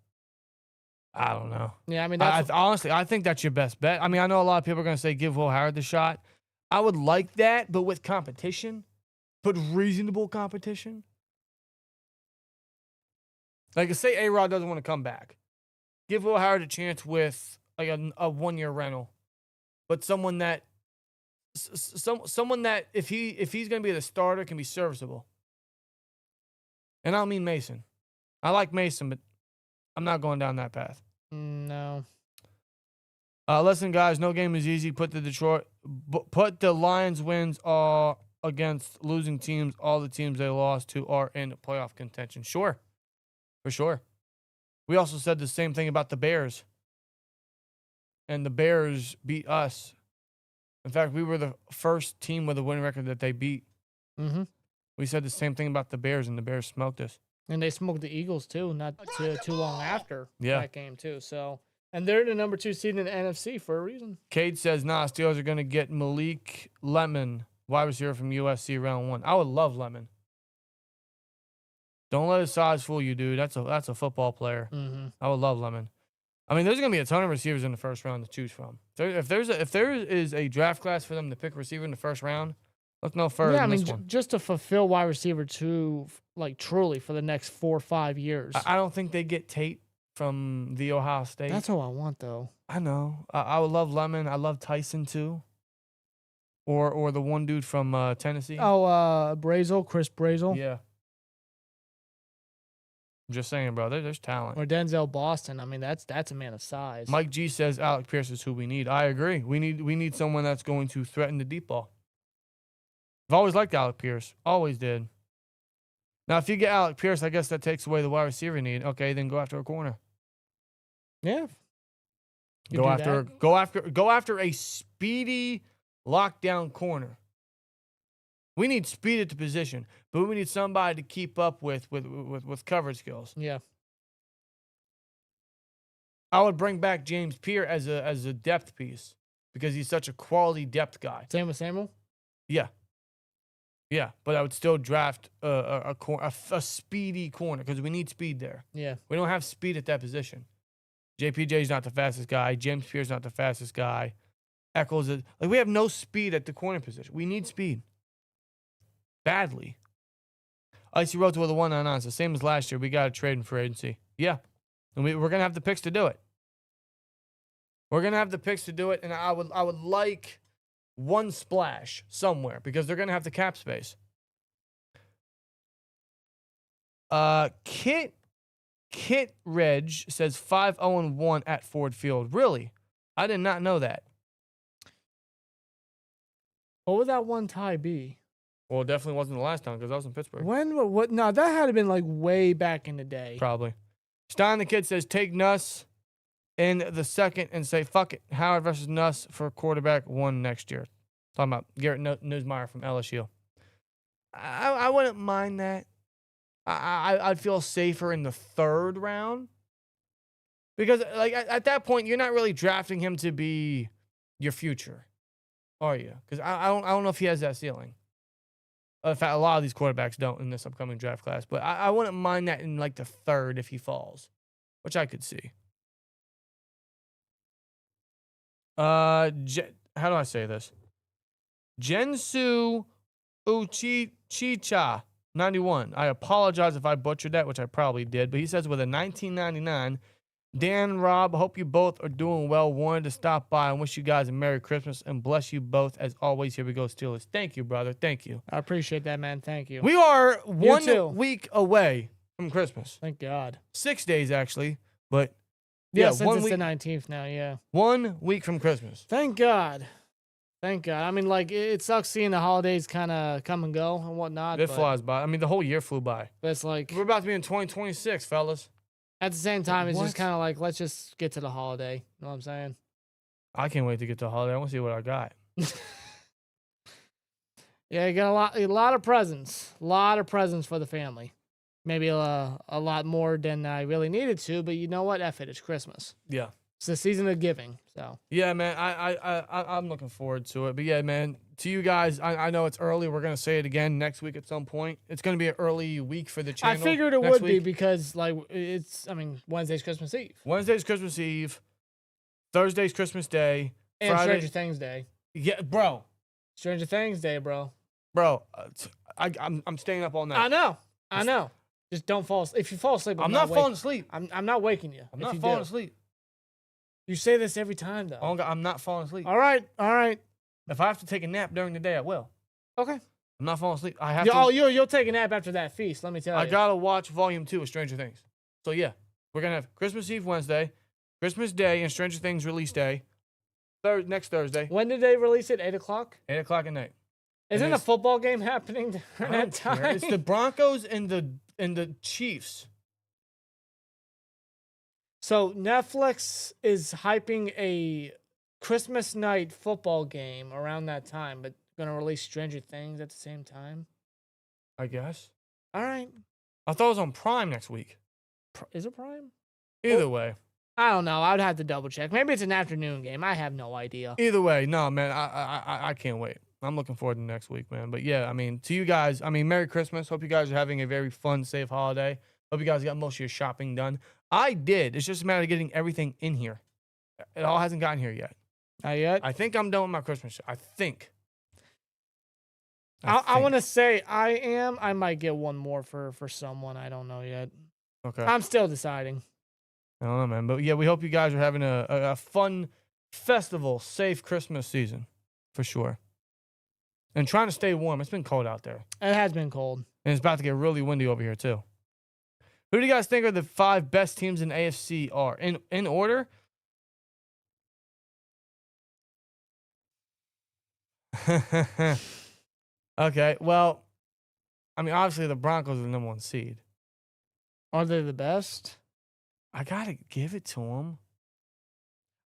C: I don't know.
B: Yeah, I mean,
C: honestly, I think that's your best bet. I mean, I know a lot of people are going to say give Will Howard the shot. I would like that, but with competition, but reasonable competition. Like, say A-Rod doesn't want to come back. Give Will Howard a chance with like a 1-year rental, but someone that if he's going to be the starter can be serviceable. And I don't mean Mason. I like Mason, but I'm not going down that path.
B: No.
C: Listen, guys, no game is easy. Put the Lions wins against losing teams. All the teams they lost to are in playoff contention. Sure. For sure. We also said the same thing about the Bears. And the Bears beat us. In fact, we were the first team with a winning record that they beat.
B: Mm-hmm.
C: We said the same thing about the Bears, and the Bears smoked us.
B: And they smoked the Eagles, too, not too long after that game, too. So, and they're the number 2 seed in the NFC for a reason.
C: Cade says, Steelers are going to get Malik Lemon, wide receiver from USC, round 1. I would love Lemon. Don't let his size fool you, dude. That's a football player.
B: Mm-hmm.
C: I would love Lemon. I mean, there's going to be a ton of receivers in the first round to choose from. If there is a draft class for them to pick a receiver in the first round, look no further than this one.
B: Just to fulfill wide receiver 2, like, truly for the next 4 or 5 years.
C: I don't think they get Tate from the Ohio State.
B: That's what I want, though.
C: I know. I would love Lemon. I love Tyson, too. Or the one dude from Tennessee.
B: Oh, Chris Brazel.
C: Yeah. I'm just saying, bro. There's talent.
B: Or Denzel Boston. I mean, that's a man of size.
C: Mike G says Alec Pierce is who we need. I agree. We need someone that's going to threaten the deep ball. I've always liked Alec Pierce. Always did. Now, if you get Alec Pierce, I guess that takes away the wide receiver need. Okay, then go after a corner.
B: Yeah.
C: Go after a speedy lockdown corner. We need speed at the position, but we need somebody to keep up with coverage skills.
B: Yeah.
C: I would bring back James Pierre as a depth piece because he's such a quality depth guy.
B: Same with Samuel?
C: Yeah. Yeah, but I would still draft a speedy corner because we need speed there.
B: Yeah.
C: We don't have speed at that position. JPJ's not the fastest guy. James Pierre's not the fastest guy. Eccles is we have no speed at the corner position. We need speed badly. Icy Road to the 199. It's the same as last year. We got to trade him for agency. Yeah, and we're gonna have the picks to do it. We're gonna have the picks to do it, and I would like one splash somewhere because they're gonna have the cap space. Kit Reg says 5-0-1 at Ford Field. Really? I did not know that.
B: What would that one tie be?
C: Well, it definitely wasn't the last time because I was in Pittsburgh.
B: When? What? No, that had to been like way back in the day.
C: Probably. Stein the Kid says take Nuss in the second and say fuck it. Howard versus Nuss for quarterback 1 next year. Talking about Garrett Nussmeier from LSU. I wouldn't mind that. I'd feel safer in the 3rd round because like at that point you're not really drafting him to be your future, are you? Because I don't know if he has that ceiling. In fact, a lot of these quarterbacks don't in this upcoming draft class, but I wouldn't mind that in like the 3rd if he falls, which I could see. How do I say this? Jensu Uchicha 91. I apologize if I butchered that, which I probably did, but he says with a 1999, Dan and Rob, hope you both are doing well. Wanted to stop by and wish you guys a Merry Christmas and bless you both as always. Here we go, Steelers. Thank you, brother. Thank you.
B: I appreciate that, man. Thank you.
C: We are
B: You too.
C: 1 week away from Christmas.
B: Thank God.
C: 6 days, actually, but
B: Yeah,
C: yeah,
B: since
C: 1
B: it's
C: week.
B: the 19th now, yeah.
C: 1 week from Christmas.
B: Thank God. Thank God. I mean, like, it sucks seeing the holidays kind of come and go and whatnot.
C: It
B: but,
C: flies by. I mean, the whole year flew by.
B: but it's like,
C: We're about to be in 2026, fellas.
B: at the same time, it's
C: What?
B: just kind of like, let's just get to the holiday. You know what I'm saying?
C: I can't wait to get to the holiday. I want to see what I got.
B: Yeah, you got a lot of presents. A lot of presents for the family. Maybe a lot more than I really needed to, but you know what? F it. It's Christmas.
C: Yeah.
B: It's the season of giving, so.
C: Yeah, man. I'm looking forward to it. But yeah, man, to you guys, I know it's early. We're going to say it again next week at some point. It's going to be an early week for the channel.
B: I figured it
C: next
B: would be
C: week.
B: because, like, Wednesday's Christmas Eve.
C: Wednesday's Christmas Eve. Thursday's Christmas Day.
B: And
C: Friday.
B: Stranger Things Day.
C: Yeah, bro.
B: Stranger Things Day, bro.
C: Bro, I'm staying up all night.
B: I know. Just don't fall asleep. If you fall asleep,
C: I'm not falling asleep.
B: I'm not waking you.
C: I'm
B: if
C: not
B: you
C: falling
B: do.
C: asleep.
B: You say this every time, though.
C: Oh, God, I'm not falling asleep.
B: All right.
C: If I have to take a nap during the day, I will.
B: Okay.
C: I'm not falling asleep. I have
B: Oh,
C: to.
B: you'll take a nap after that feast. Let me tell you.
C: I gotta watch Volume 2 of Stranger Things. So yeah, we're gonna have Christmas Eve Wednesday, Christmas Day, and Stranger Things release day. Next Thursday,
B: When did they release it? 8:00.
C: 8:00 at night.
B: Isn't a
C: it's-
B: football game happening
C: I
B: during
C: don't
B: that
C: care.
B: time?
C: It's the Broncos and the Chiefs.
B: So Netflix is hyping a Christmas night football game around that time, but gonna release Stranger Things at the same time.
C: I guess.
B: All right.
C: I thought it was on Prime next week.
B: Is it Prime?
C: Either way.
B: I don't know. I'd have to double check. Maybe it's an afternoon game. I have no idea.
C: Either way, no, man. I can't wait. I'm looking forward to next week, man. But yeah, I mean, to you guys, Merry Christmas. Hope you guys are having a very fun, safe holiday. Hope you guys got most of your shopping done. I did. It's just a matter of getting everything in here. It all hasn't gotten here yet.
B: Not yet?
C: I think I'm done with my Christmas. I think.
B: I want to say I am. I might get one more for someone. I don't know yet.
C: Okay.
B: I'm still deciding.
C: I don't know, man. But yeah, we hope you guys are having a fun festival, safe Christmas season for sure. And trying to stay warm. It's been cold out there.
B: It has been cold.
C: And it's about to get really windy over here, too. Who do you guys think are the 5 best teams in AFC are? In order? Okay, well, I mean, obviously the Broncos are the number 1 seed.
B: Are they the best?
C: I got to give it to them.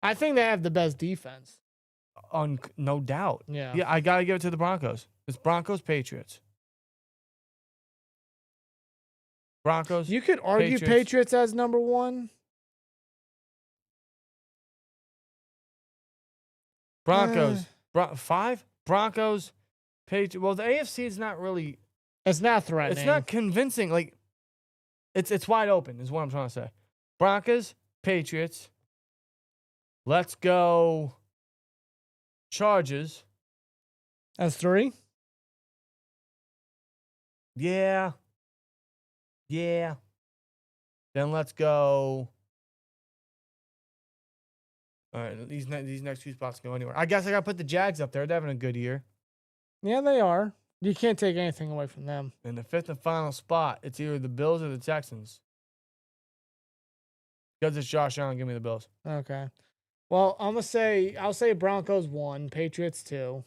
B: I think they have the best defense.
C: No doubt.
B: Yeah.
C: Yeah, I got to give it to the Broncos. It's Broncos, Patriots. Broncos.
B: You could argue Patriots as number 1.
C: Broncos. 5? Broncos, Patriots. Well, the AFC is not really.
B: It's not threatening.
C: It's not convincing. Like, it's wide open, is what I'm trying to say. Broncos, Patriots. Let's go. Chargers.
B: That's 3?
C: Yeah. Yeah. Then let's go. All right, these next 2 spots go anywhere. I guess I got to put the Jags up there. They're having a good year.
B: Yeah, they are. You can't take anything away from them.
C: In the 5th and final spot, it's either the Bills or the Texans. Because it's Josh Allen, give me the Bills.
B: Okay. Well, I'll say Broncos 1, Patriots 2.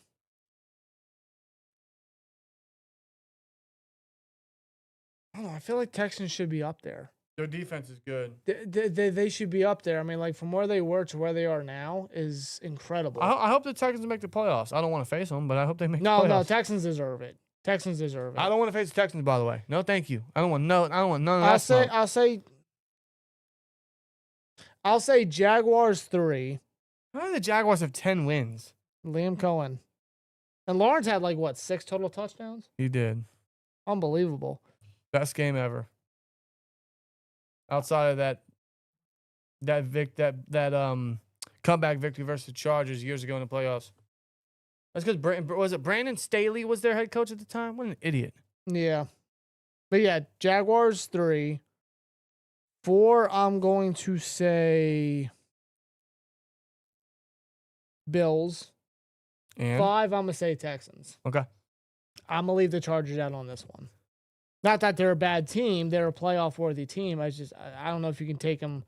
B: I don't know. I feel like Texans should be up there.
C: Their defense is good.
B: They should be up there. I mean, like, from where they were to where they are now is incredible.
C: I hope the Texans make the playoffs. I don't want to face them, but I hope they make the playoffs.
B: No, Texans deserve it. Texans deserve it.
C: I don't want to face the Texans, by the way. No, thank you. I don't want none of that.
B: I'll say Jaguars 3.
C: How do the Jaguars have 10 wins?
B: Liam Cohen. And Lawrence had, like, what, 6 total touchdowns?
C: He did.
B: Unbelievable.
C: Best game ever. Outside of that comeback victory versus the Chargers years ago in the playoffs. That's because was it Brandon Staley was their head coach at the time? What an idiot.
B: Yeah. But yeah, Jaguars 3. 4, I'm going to say Bills.
C: And
B: 5, I'm going to say Texans.
C: okay.
B: I'm going to leave the Chargers out on this one. Not that they're a bad team. They're a playoff-worthy team. I don't know if you can take them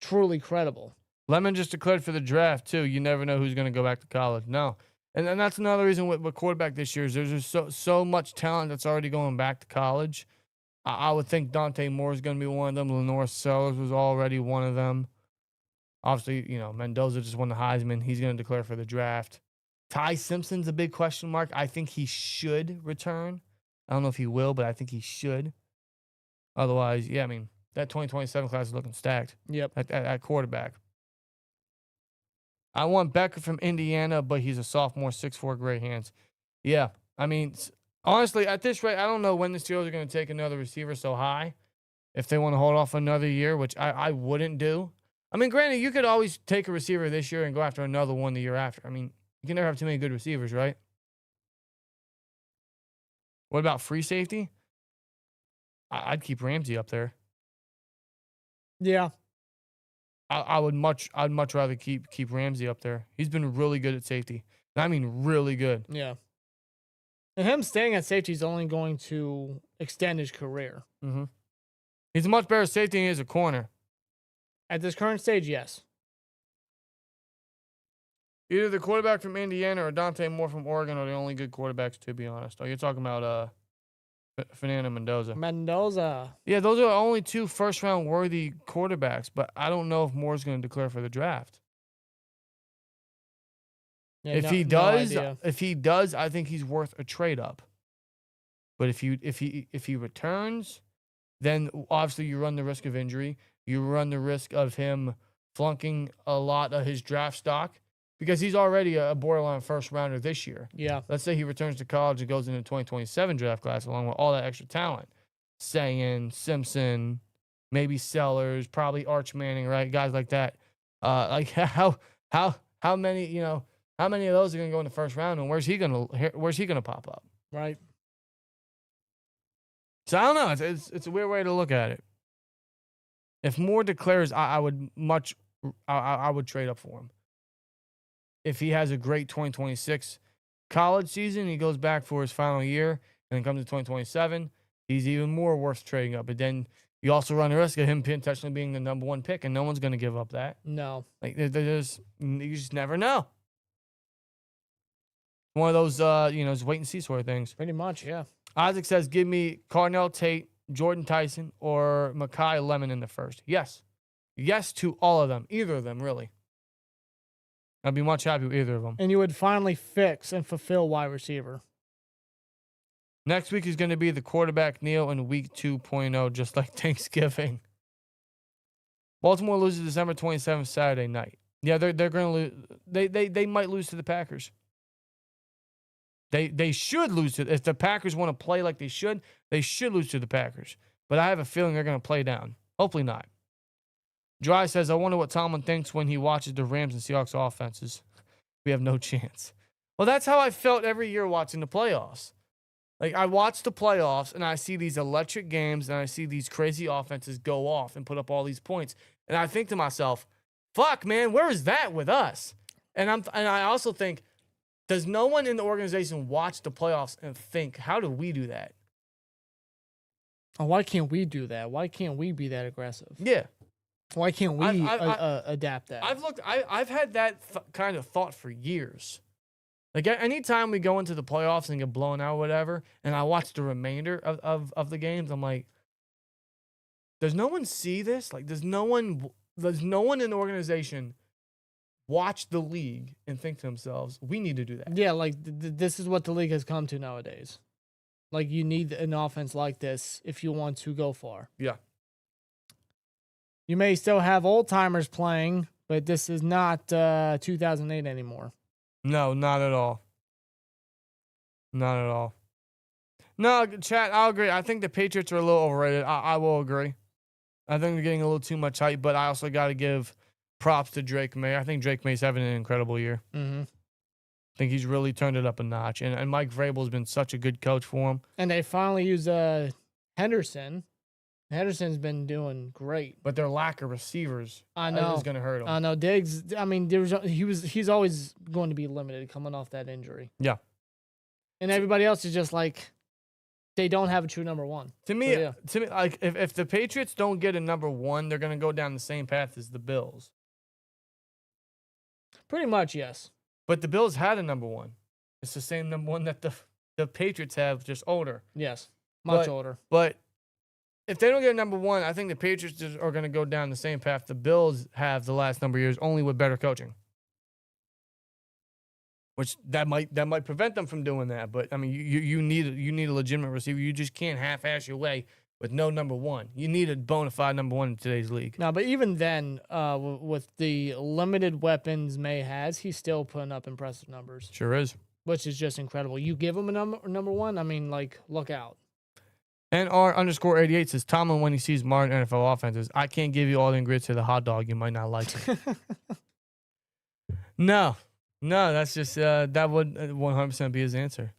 B: truly credible.
C: Lemon just declared for the draft, too. You never know who's going to go back to college. No. And that's another reason with quarterback this year is there's just so much talent that's already going back to college. I would think Dante Moore is going to be one of them. Lenore Sellers was already one of them. Obviously, Mendoza just won the Heisman. He's going to declare for the draft. Ty Simpson's a big question mark. I think he should return. I don't know if he will, but I think he should. Otherwise, yeah, I mean, that 2027 class is looking stacked.
B: Yep.
C: At quarterback. I want Becker from Indiana, but he's a sophomore, 6'4", great hands. Yeah, I mean, honestly, at this rate, I don't know when the Steelers are going to take another receiver so high. If they want to hold off another year, which I wouldn't do. I mean, granted, you could always take a receiver this year and go after another one the year after. I mean, you can never have too many good receivers, right? What about free safety? I'd keep Ramsey up there.
B: Yeah.
C: I'd much rather keep Ramsey up there. He's been really good at safety. I mean, really good.
B: Yeah. And him staying at safety is only going to extend his career.
C: Mm-hmm. He's a much better safety than he is a corner.
B: At this current stage, yes.
C: Either the quarterback from Indiana or Dante Moore from Oregon are the only good quarterbacks, to be honest. Oh, you're talking about Fernando Mendoza.
B: Mendoza.
C: Yeah, those are the only 2 first-round worthy quarterbacks, but I don't know if Moore's going to declare for the draft.
B: Yeah,
C: if he does, I think he's worth a trade up. But if he returns, then obviously you run the risk of injury. You run the risk of him flunking a lot of his draft stock because he's already a borderline first rounder this year. Yeah. Let's say he returns to college and goes into the 2027 draft class along with all that extra talent. Sayan, Simpson, maybe Sellers, probably Arch Manning, right? Guys like that. Like how many, how many of those are going to go in the first round and where's he going to pop up?
B: Right.
C: So I don't know. It's a weird way to look at it. If Moore declares, I would trade up for him. If he has a great 2026 college season, he goes back for his final year, and then comes to 2027, he's even more worth trading up. But then You also run the risk of him potentially being the number 1 pick, and no one's going to give up that.
B: No.
C: Like, you just never know. One of those, just wait and see sort of things.
B: Pretty much, yeah.
C: Isaac says, give me Carnell Tate, Jordan Tyson, or Makai Lemon in the first. Yes. Yes to all of them. Either of them, really. I'd be much happy with either of them.
B: And you would finally fix and fulfill wide receiver.
C: Next week is going to be the quarterback kneel in week 2.0, just like Thanksgiving. Baltimore loses December 27th, Saturday night. Yeah, they're going to lose. They might lose to the Packers. They should lose to, if the Packers want to play like they should lose to the Packers. But I have a feeling they're going to play down. Hopefully not. Dry says, I wonder what Tomlin thinks when he watches the Rams and Seahawks offenses. We have no chance. Well, that's how I felt every year watching the playoffs. Like, I watch the playoffs, and I see these electric games, and I see these crazy offenses go off and put up all these points. And I think to myself, fuck, man, where is that with us? And I also think, does no one in the organization watch the playoffs and think, how do we do that?
B: Oh, why can't we do that? Why can't we be that aggressive?
C: Yeah.
B: Why can't we adapt that?
C: I've had that kind of thought for years. Like, anytime we go into the playoffs and get blown out or whatever, and I watch the remainder of the games, I'm like, does no one see this? Like, does no one in the organization watch the league and think to themselves, we need to do that?
B: Yeah, like, this is what the league has come to nowadays. Like, you need an offense like this if you want to go far.
C: Yeah.
B: You may still have old-timers playing, but this is not 2008 anymore.
C: No, not at all. Not at all. No, chat, I'll agree. I think the Patriots are a little overrated. I will agree. I think they're getting a little too much hype, but I also got to give props to Drake May. I think Drake May's having an incredible year.
B: Mm-hmm.
C: I think he's really turned it up a notch. And Mike Vrabel's been such a good coach for him.
B: And they finally used Henderson. Henderson's been doing great.
C: But their lack of receivers
B: I know
C: is going to hurt him.
B: I know. Diggs, I mean, he's always going to be limited coming off that injury.
C: Yeah.
B: And everybody else is just like, they don't have a true number one.
C: To me, like, if the Patriots don't get a number one, they're going to go down the same path as the Bills.
B: Pretty much, yes.
C: But the Bills had a number one. It's the same number one that the Patriots have, just older.
B: Yes, much older.
C: But if they don't get a number one, I think the Patriots are going to go down the same path the Bills have the last number of years, only with better coaching. Which that might prevent them from doing that. But I mean, you need a legitimate receiver. You just can't half-ass your way with no number one. You need a bona fide number one in today's league.
B: No, but even then, with the limited weapons May has, he's still putting up impressive numbers.
C: Sure is.
B: Which is just incredible. You give him a number one, I mean, like, look out.
C: And R_88 says, Tomlin, when he sees modern NFL offenses, I can't give you all the ingredients to the hot dog. You might not like it. No, that's just, that would 100% be his answer.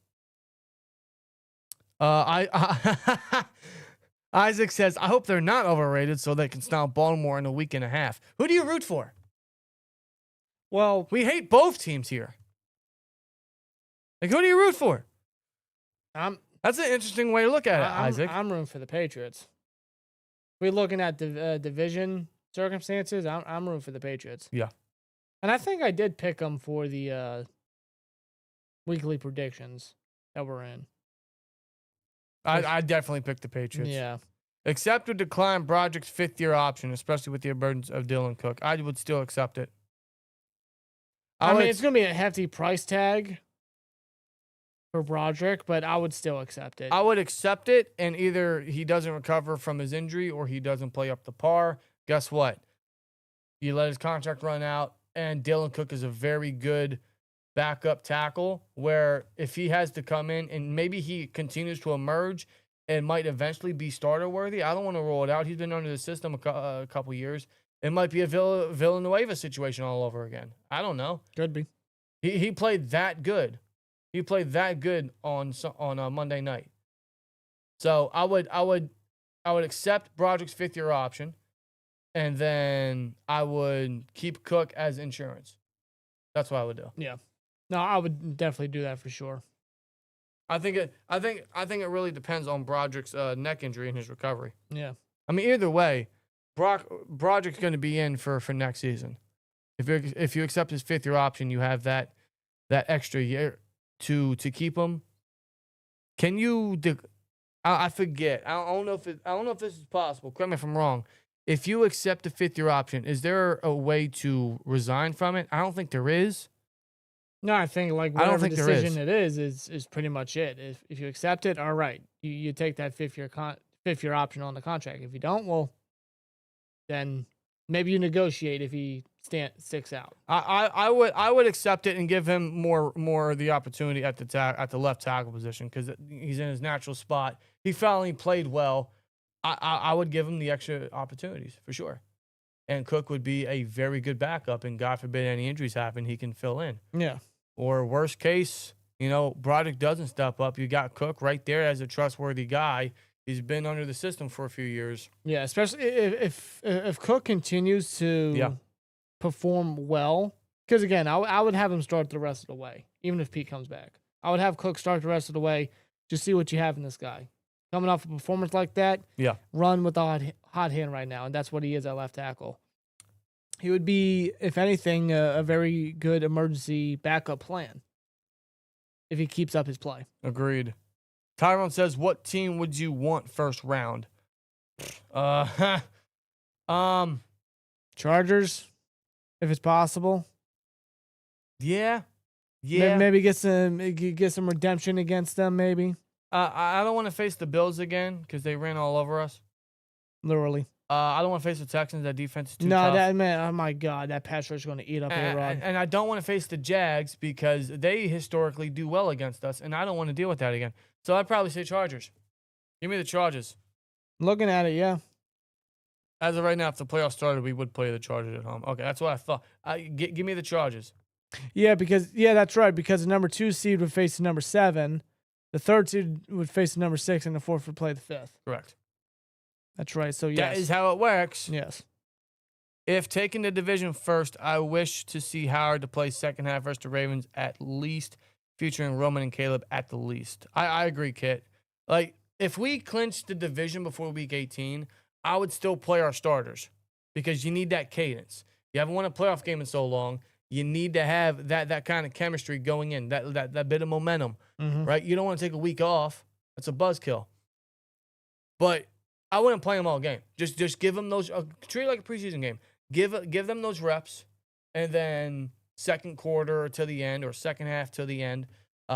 C: Isaac says, I hope they're not overrated so they can stomp Baltimore in a week and a half. Who do you root for?
B: Well,
C: we hate both teams here. Like, who do you root for? That's an interesting way to look at it, Isaac.
B: I'm rooting for the Patriots. We're looking at the division circumstances. I'm rooting for the Patriots.
C: Yeah.
B: And I think I did pick them for the weekly predictions that we're in.
C: I definitely picked the Patriots.
B: Yeah.
C: Accept or decline Broderick's fifth-year option, especially with the emergence of Dylan Cook. I would still accept it.
B: I mean, it's going to be a hefty price tag for Broderick, but I would still accept it.
C: I would accept it, and either he doesn't recover from his injury or he doesn't play up to par. Guess what? You let his contract run out, and Dylan Cook is a very good backup tackle where if he has to come in and maybe he continues to emerge and might eventually be starter worthy, I don't want to rule it out. He's been under the system a couple years. It might be a Villanueva situation all over again. I don't know.
B: Could be.
C: He played that good. He played that good on Monday night. So I would accept Broderick's fifth-year option, and then I would keep Cook as insurance. That's what I would do.
B: Yeah. No, I would definitely do that for sure.
C: I think it really depends on Broderick's neck injury and his recovery.
B: Yeah.
C: I mean, either way, Broderick's going to be in for next season. If you accept his 5th-year option, you have that extra year to keep him. Can you? I forget. I don't know if this is possible. Correct me if I'm wrong. If you accept the 5th-year option, is there a way to resign from it? I don't think there is.
B: No, I think like
C: I don't
B: whatever
C: think there
B: decision it is pretty much it. If you accept it, all right, you take that 5th-year option on the contract. If you don't, well, then maybe you negotiate if he sticks out.
C: I would accept it and give him more the opportunity at the left tackle position because he's in his natural spot. He finally played well. I would give him the extra opportunities for sure. And Cook would be a very good backup, and God forbid any injuries happen, he can fill in.
B: Yeah.
C: Or worst case, Broderick doesn't step up. You got Cook right there as a trustworthy guy. He's been under the system for a few years.
B: Yeah, especially if Cook continues to perform well. Because, again, I would have him start the rest of the way, even if Pete comes back. I would have Cook start the rest of the way, just see what you have in this guy. Coming off a performance like that, run with the hot hand right now, and that's what he is at left tackle. He would be, if anything, a very good emergency backup plan if he keeps up his play.
C: Agreed. Tyrone says, what team would you want first round?
B: Chargers, if it's possible.
C: Yeah.
B: Maybe get some redemption against them, maybe.
C: I don't want to face the Bills again because they ran all over us.
B: Literally.
C: I don't want to face the Texans. That defense is too tough.
B: Oh my God, that pass rush is going to eat up A-Rod.
C: And I don't want to face the Jags because they historically do well against us, and I don't want to deal with that again. So I'd probably say Chargers. Give me the Chargers.
B: Looking at it, yeah.
C: As of right now, if the playoffs started, we would play the Chargers at home. Okay, that's what I thought. Give me the Chargers.
B: Yeah, that's right. Because the number 2 seed would face the number 7, the 3rd seed would face the number 6, and the 4th would play the 5th.
C: Correct.
B: That's right. So yes,
C: that is how it works.
B: Yes.
C: If taking the division first, I wish to see Howard to play second half versus the Ravens at least, featuring Roman and Caleb at the least. I agree, Kit. Like, if we clinched the division before week 18, I would still play our starters because you need that cadence. You haven't won a playoff game in so long. You need to have that kind of chemistry going in, that bit of momentum, right? You don't want to take a week off. That's a buzzkill. But I wouldn't play them all game. Just give them those. Treat it like a preseason game. Give them those reps, and then second quarter to the end or second half to the end,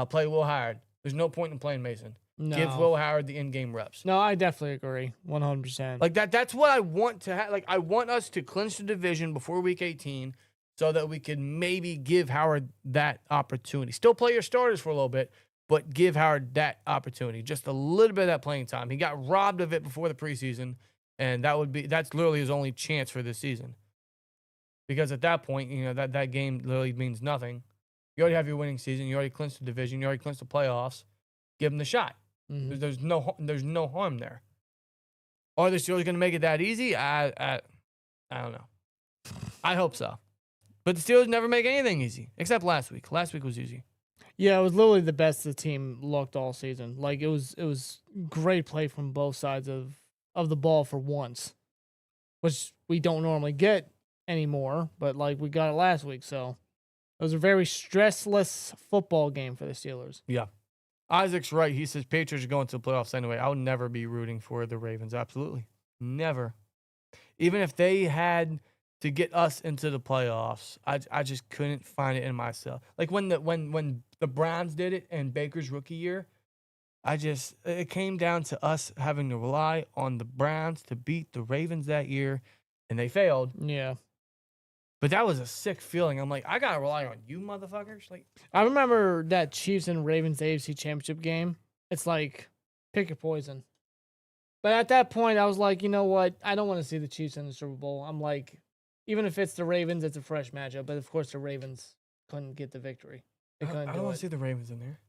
C: play Will Howard. There's no point in playing Mason.
B: No.
C: Give Will Howard the in-game reps.
B: No, I definitely agree, 100%.
C: Like that's what I want to have. Like I want us to clinch the division before week 18, so that we could maybe give Howard that opportunity. Still play your starters for a little bit, but give Howard that opportunity, just a little bit of that playing time. He got robbed of it before the preseason, and that's literally his only chance for this season. Because at that point, that game literally means nothing. You already have your winning season. You already clinched the division. You already clinched the playoffs. Give him the shot.
B: Mm-hmm.
C: There's no harm there. Are the Steelers going to make it that easy? I don't know. I hope so. But the Steelers never make anything easy, except last week. Last week was easy.
B: Yeah, it was literally the best the team looked all season. Like it was great play from both sides of the ball for once, which we don't normally get anymore. But like we got it last week, so it was a very stressless football game for the Steelers.
C: Yeah, Isaac's right. He says Patriots are going to the playoffs anyway. I would never be rooting for the Ravens. Absolutely, never. Even if they had to get us into the playoffs, I just couldn't find it in myself. Like when the Browns did it in Baker's rookie year, it came down to us having to rely on the Browns to beat the Ravens that year, and they failed.
B: Yeah.
C: But that was a sick feeling. I'm like, I gotta rely on you motherfuckers. Like,
B: I remember that Chiefs and Ravens AFC Championship game. It's like, pick your poison. But at that point, I was like, you know what? I don't want to see the Chiefs in the Super Bowl. I'm like, even if it's the Ravens, it's a fresh matchup. But of course, the Ravens couldn't get the victory. They couldn't
C: I
B: do
C: don't want
B: it.
C: to see the Ravens in there.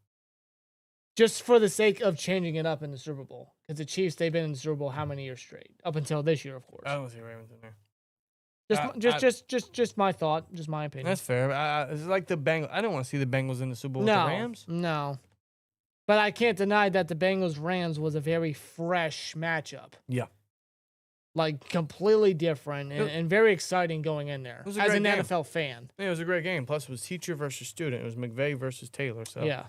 B: Just for the sake of changing it up in the Super Bowl. Because the Chiefs, they've been in the Super Bowl how many years straight? Up until this year, of course.
C: I don't want to see Ravens in there.
B: Just my thought, just my opinion.
C: That's fair. It's like the Bengals. I don't want to see the Bengals in the Super Bowl with the Rams.
B: No. But I can't deny that the Bengals-Rams was a very fresh matchup.
C: Yeah.
B: Like, completely different and very exciting going in there
C: was a
B: as
C: great
B: an
C: game.
B: NFL fan.
C: Yeah, it was a great game. Plus, it was teacher versus student. It was McVay versus Taylor. So
B: Yeah.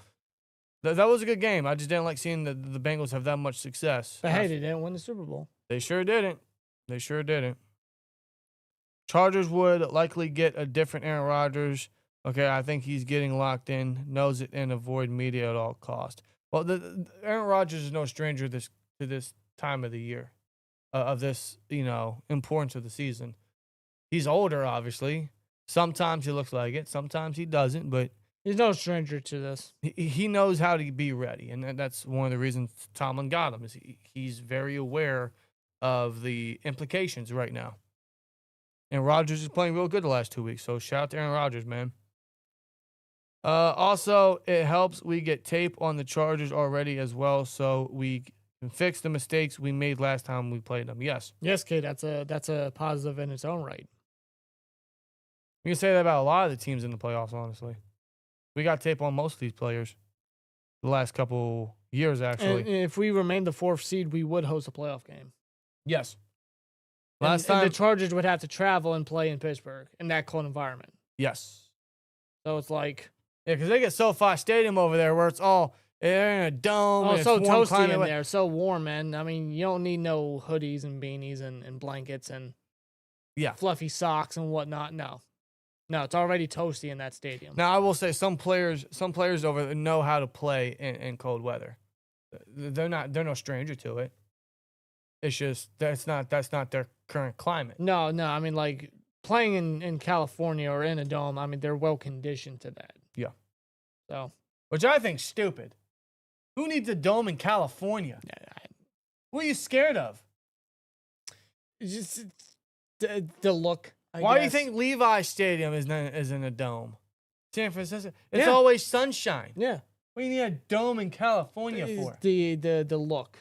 C: that was a good game. I just didn't like seeing the Bengals have that much success.
B: But hey, they didn't win the Super Bowl.
C: They sure didn't. They sure didn't. Chargers would likely get a different Aaron Rodgers. Okay, I think he's getting locked in, knows it, and avoid media at all cost. Well, Aaron Rodgers is no stranger to this time of the year, of this, importance of the season. He's older, obviously. Sometimes he looks like it. Sometimes he doesn't, but
B: he's no stranger to this.
C: He knows how to be ready, and that's one of the reasons Tomlin got him. Is he's very aware of the implications right now. And Rodgers is playing real good the last 2 weeks, so shout out to Aaron Rodgers, man. Also, it helps we get tape on the Chargers already as well, so we can fix the mistakes we made last time we played them. Yes,
B: Kid, that's a positive in its own right.
C: You can say that about a lot of the teams in the playoffs, honestly. We got tape on most of these players the last couple years, actually.
B: And if we remain the 4th seed, we would host a playoff game.
C: Yes.
B: Last time, the Chargers would have to travel and play in Pittsburgh in that cold environment.
C: Yes.
B: So it's like...
C: Yeah, because they get SoFi Stadium over there where it's all in a dome.
B: Oh,
C: and
B: it's so toasty in
C: there.
B: there. So warm, man. I mean, you don't need no hoodies and beanies and blankets and fluffy socks and whatnot. No, it's already toasty in that stadium.
C: Now, I will say some players over there know how to play in cold weather. They're no stranger to it. It's just that's not their current climate.
B: No. I mean, like playing in California or in a dome. I mean, they're well conditioned to that.
C: Yeah.
B: So,
C: which I think's stupid. Who needs a dome in California? What are you scared of?
B: Just the look.
C: Why do you think Levi Stadium isn't a dome? San Francisco. It's always sunshine.
B: Yeah.
C: What do you need a dome in California for?
B: The look.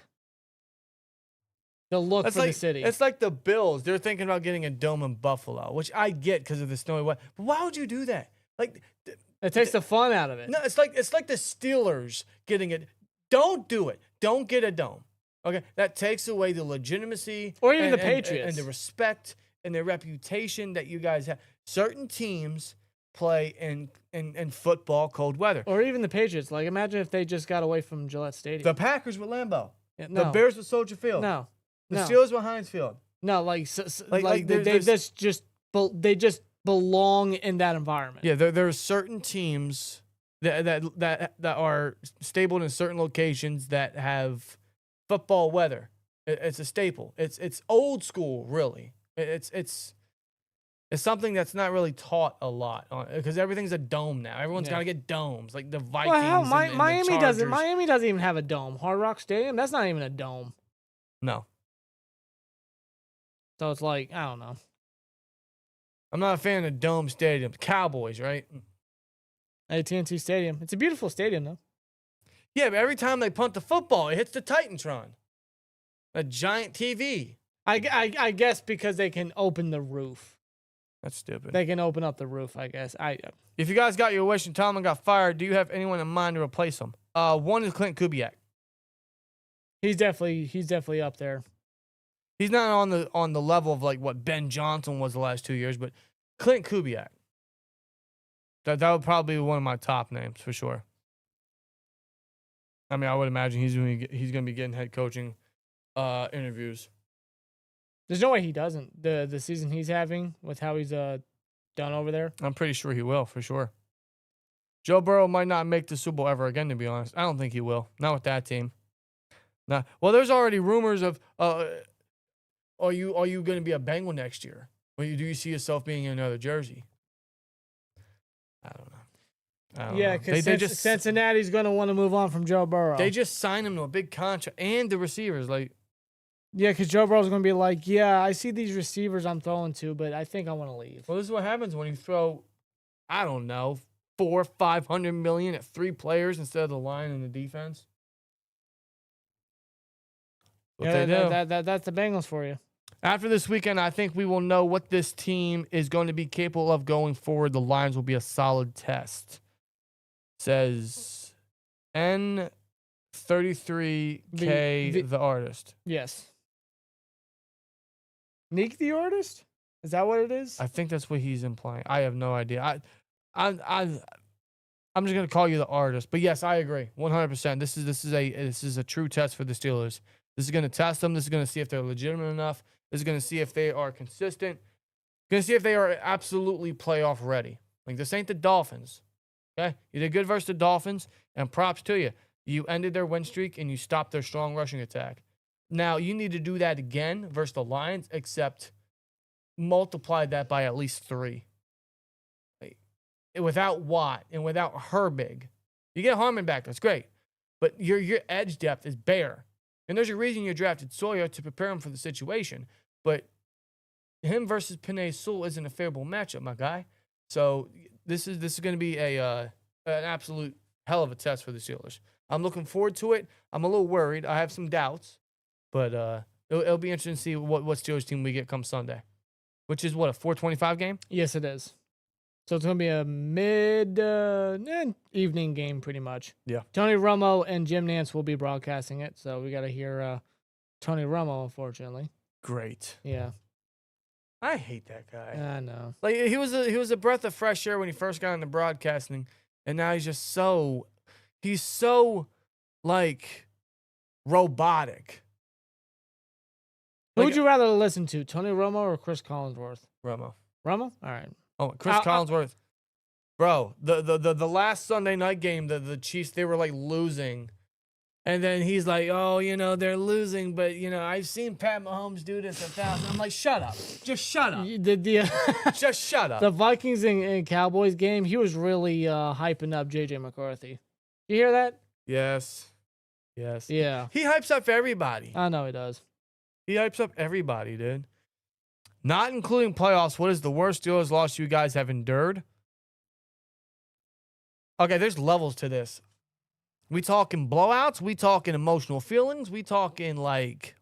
B: The look for the city.
C: It's like the Bills. They're thinking about getting a dome in Buffalo, which I get because of the snowy weather. But why would you do that? Like,
B: it takes the fun out of it.
C: No, it's like the Steelers getting it. Don't do it. Don't get a dome. Okay, that takes away the legitimacy,
B: or even the Patriots,
C: and the respect and the reputation that you guys have. Certain teams play in football cold weather,
B: or even the Patriots. Like, imagine if they just got away from Gillette Stadium.
C: The Packers with Lambeau.
B: Yeah, no.
C: The Bears with Soldier Field.
B: No.
C: The Steelers with Heinz Field.
B: No, they just belong in that environment.
C: Yeah, there are certain teams that are stable in certain locations that have football weather. It's a staple. It's old school, really. It's something that's not really taught a lot because everything's a dome now. Everyone's got to get domes, like the Vikings.
B: Well, Miami
C: the
B: doesn't. Miami doesn't even have a dome. Hard Rock Stadium, that's not even a dome.
C: No.
B: So it's like, I don't know.
C: I'm not a fan of dome stadiums. Cowboys, right?
B: AT&T Stadium. It's a beautiful stadium, though.
C: Yeah, but every time they punt the football, it hits the Titantron. A giant TV.
B: I guess because they can open the roof.
C: That's stupid.
B: They can open up the roof, I guess.
C: If you guys got your wish and Tomlin got fired, do you have anyone in mind to replace him? One is Clint Kubiak.
B: He's definitely up there.
C: He's not on the level of like what Ben Johnson was the last 2 years, but Clint Kubiak. That would probably be one of my top names for sure. I mean, I would imagine he's going to be getting head coaching interviews.
B: There's no way he doesn't. The season he's having with how he's done over there.
C: I'm pretty sure he will for sure. Joe Burrow might not make the Super Bowl ever again, to be honest. I don't think he will. Not with that team. Nah. Well, there's already rumors of are you going to be a Bengal next year? Or do you see yourself being in another jersey? I don't know.
B: Yeah, because Cincinnati's going to want to move on from Joe Burrow.
C: They just signed him to a big contract, and the receivers
B: Yeah, because Joe Burrow's going to be like, yeah, I see these receivers I'm throwing to, but I think I want to leave.
C: Well, this is what happens when you throw, I don't know, $400-500 million at 3 players instead of the line and the defense.
B: That's the Bengals for you.
C: After this weekend, I think we will know what this team is going to be capable of going forward. The Lions will be a solid test. Says N33K, the artist.
B: Yes. Nick the artist? Is that what it is?
C: I think that's what he's implying. I have no idea. I'm just gonna call you the artist, but yes, I agree 100%. This is a true test for the Steelers. This is gonna test them. This is gonna see if they're legitimate enough. This is gonna see if they are consistent. Gonna see if they are absolutely playoff ready. Like, this ain't the Dolphins. Okay, you did good versus the Dolphins, and props to you. You ended their win streak and you stopped their strong rushing attack. Now you need to do that again versus the Lions, except multiply that by at least 3. Without Watt and without Herbig. You get Harmon back, that's great. But your edge depth is bare. And there's a reason you drafted Sawyer, to prepare him for the situation. But him versus Penei Sewell isn't a favorable matchup, my guy. So this is going to be an absolute hell of a test for the Steelers. I'm looking forward to it. I'm a little worried. I have some doubts. But it'll be interesting to see what Steelers team we get come Sunday. Which is what, a 4:25 game?
B: Yes, it is. So it's going to be a mid-evening game, pretty much.
C: Yeah.
B: Tony Romo and Jim Nantz will be broadcasting it, so we got to hear Tony Romo, unfortunately.
C: Great.
B: Yeah.
C: I hate that guy.
B: I know.
C: Like, he was a breath of fresh air when he first got into broadcasting, and now he's so like robotic.
B: Who would you rather listen to, Tony Romo or Chris Collinsworth?
C: Romo.
B: Romo? All right.
C: Oh, Chris Collinsworth. Bro, the last Sunday night game, the Chiefs, they were like losing. And then he's like, oh, they're losing, but, I've seen Pat Mahomes do this 1,000. I'm like, shut up. Just shut up. Just shut up.
B: The Vikings and Cowboys game, he was really hyping up J.J. McCarthy. You hear that?
C: Yes. Yes.
B: Yeah.
C: He hypes up everybody.
B: I know he does.
C: He hypes up everybody, dude. Not including playoffs, what is the worst Steelers loss you guys have endured? Okay, there's levels to this. We talking blowouts? We talking emotional feelings? We talking like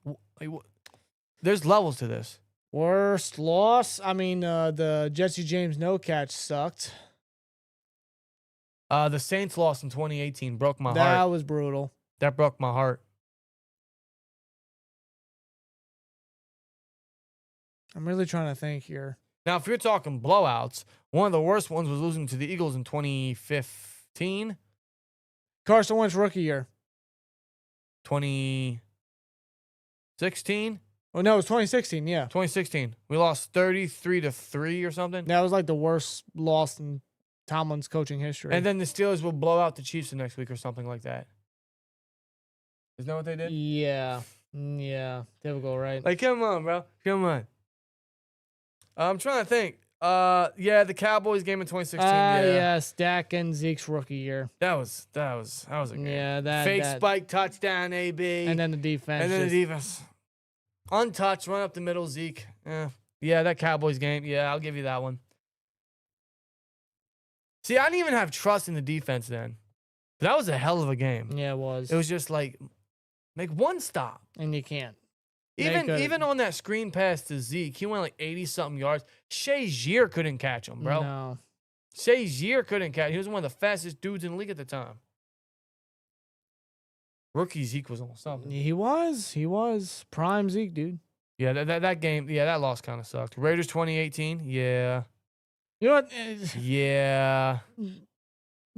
C: there's levels to this.
B: Worst loss? I mean, the Jesse James no catch sucked.
C: The Saints lost in 2018 broke my heart.
B: That was brutal.
C: That broke my heart.
B: I'm really trying to think here.
C: Now, if you're talking blowouts, one of the worst ones was losing to the Eagles in 2015.
B: Carson Wentz rookie year.
C: 2016?
B: Oh, no, it was 2016, yeah.
C: 2016. We lost 33-3 or something.
B: That was like the worst loss in Tomlin's coaching history.
C: And then the Steelers will blow out the Chiefs the next week or something like that. Isn't that what they did?
B: Yeah. Yeah. Typical, right?
C: Like, come on, bro. Come on. I'm trying to think. Yeah, the Cowboys game in 2016.
B: Yeah, Dak and Zeke's rookie year.
C: That was a game.
B: Yeah, that
C: fake spike touchdown, AB.
B: And then the defense.
C: And then the defense. Untouched, run up the middle, Zeke. Yeah, that Cowboys game. Yeah, I'll give you that one. See, I didn't even have trust in the defense then. But that was a hell of a game.
B: Yeah, it was.
C: It was just like, make one stop.
B: And you can't.
C: Even on that screen pass to Zeke, he went like 80-something yards. Shazier couldn't catch him, bro.
B: No.
C: Shazier couldn't catch him. He was one of the fastest dudes in the league at the time. Rookie Zeke was on something.
B: He was. Prime Zeke, dude.
C: Yeah, that game, that loss kind of sucked. Raiders 2018, yeah.
B: You know what?
C: Yeah.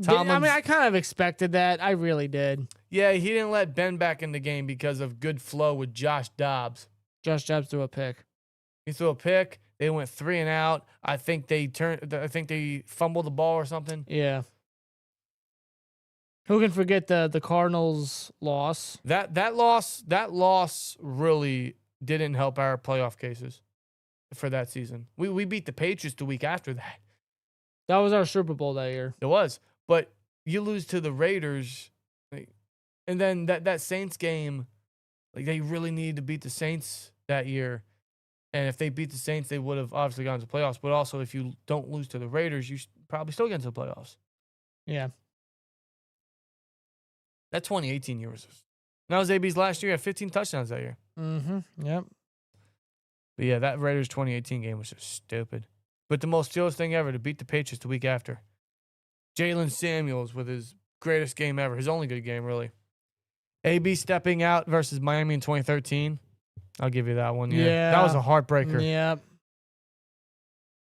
B: I kind of expected that. I really did.
C: Yeah, he didn't let Ben back in the game because of good flow with Josh Dobbs.
B: Josh Dobbs threw a pick.
C: He threw a pick. They went 3 and out. I think they fumbled the ball or something.
B: Yeah. Who can forget the Cardinals loss?
C: That loss really didn't help our playoff cases for that season. We beat the Patriots the week after that.
B: That was our Super Bowl that year.
C: It was. But you lose to the Raiders, and then that Saints game, like, they really needed to beat the Saints that year. And if they beat the Saints, they would have obviously gone to the playoffs. But also, if you don't lose to the Raiders, you probably still get into the playoffs.
B: Yeah.
C: That 2018 year was... That was AB's last year. He had 15 touchdowns that year.
B: Mm-hmm. Yep.
C: But yeah, that Raiders 2018 game was just stupid. But the most Steelers thing ever, to beat the Patriots the week after. Jalen Samuels with his greatest game ever. His only good game, really. AB stepping out versus Miami in 2013. I'll give you that one. Yeah. That was a heartbreaker.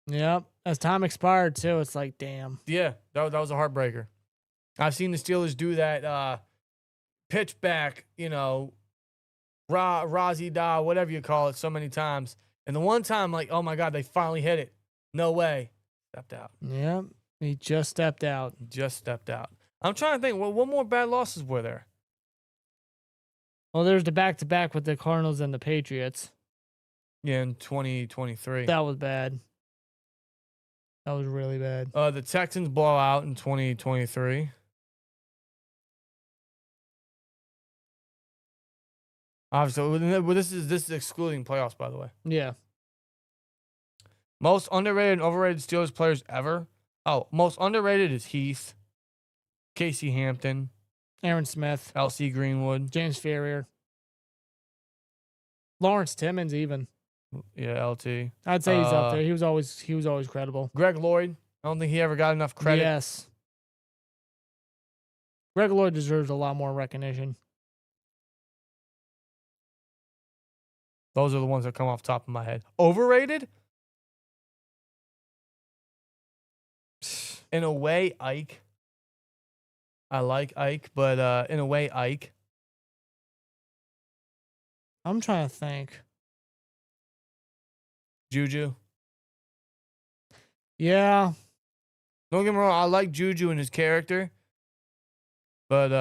B: Yep. As time expired, too, it's like, damn.
C: Yeah, that was a heartbreaker. I've seen the Steelers do that pitch back, Rozzy Da, whatever you call it, so many times. And the one time, like, oh my God, they finally hit it. No way. Stepped out.
B: Yep. He just stepped out.
C: I'm trying to think, what more bad losses were there?
B: Well, there's the back-to-back with the Cardinals and the Patriots.
C: Yeah, in 2023.
B: That was bad. That was really bad.
C: The Texans blowout in 2023. Obviously, this is excluding playoffs, by the way.
B: Yeah.
C: Most underrated and overrated Steelers players ever. Oh, most underrated is Heath, Casey Hampton,
B: Aaron Smith,
C: L.C. Greenwood,
B: James Ferrier, Lawrence Timmons, even.
C: Yeah, LT.
B: I'd say he's up there. He was always credible.
C: Greg Lloyd. I don't think he ever got enough credit.
B: Yes. Greg Lloyd deserves a lot more recognition.
C: Those are the ones that come off the top of my head. Overrated? In a way, Ike. I like Ike, but in a way, Ike.
B: I'm trying to think.
C: Juju.
B: Yeah.
C: Don't get me wrong, I like Juju and his character, but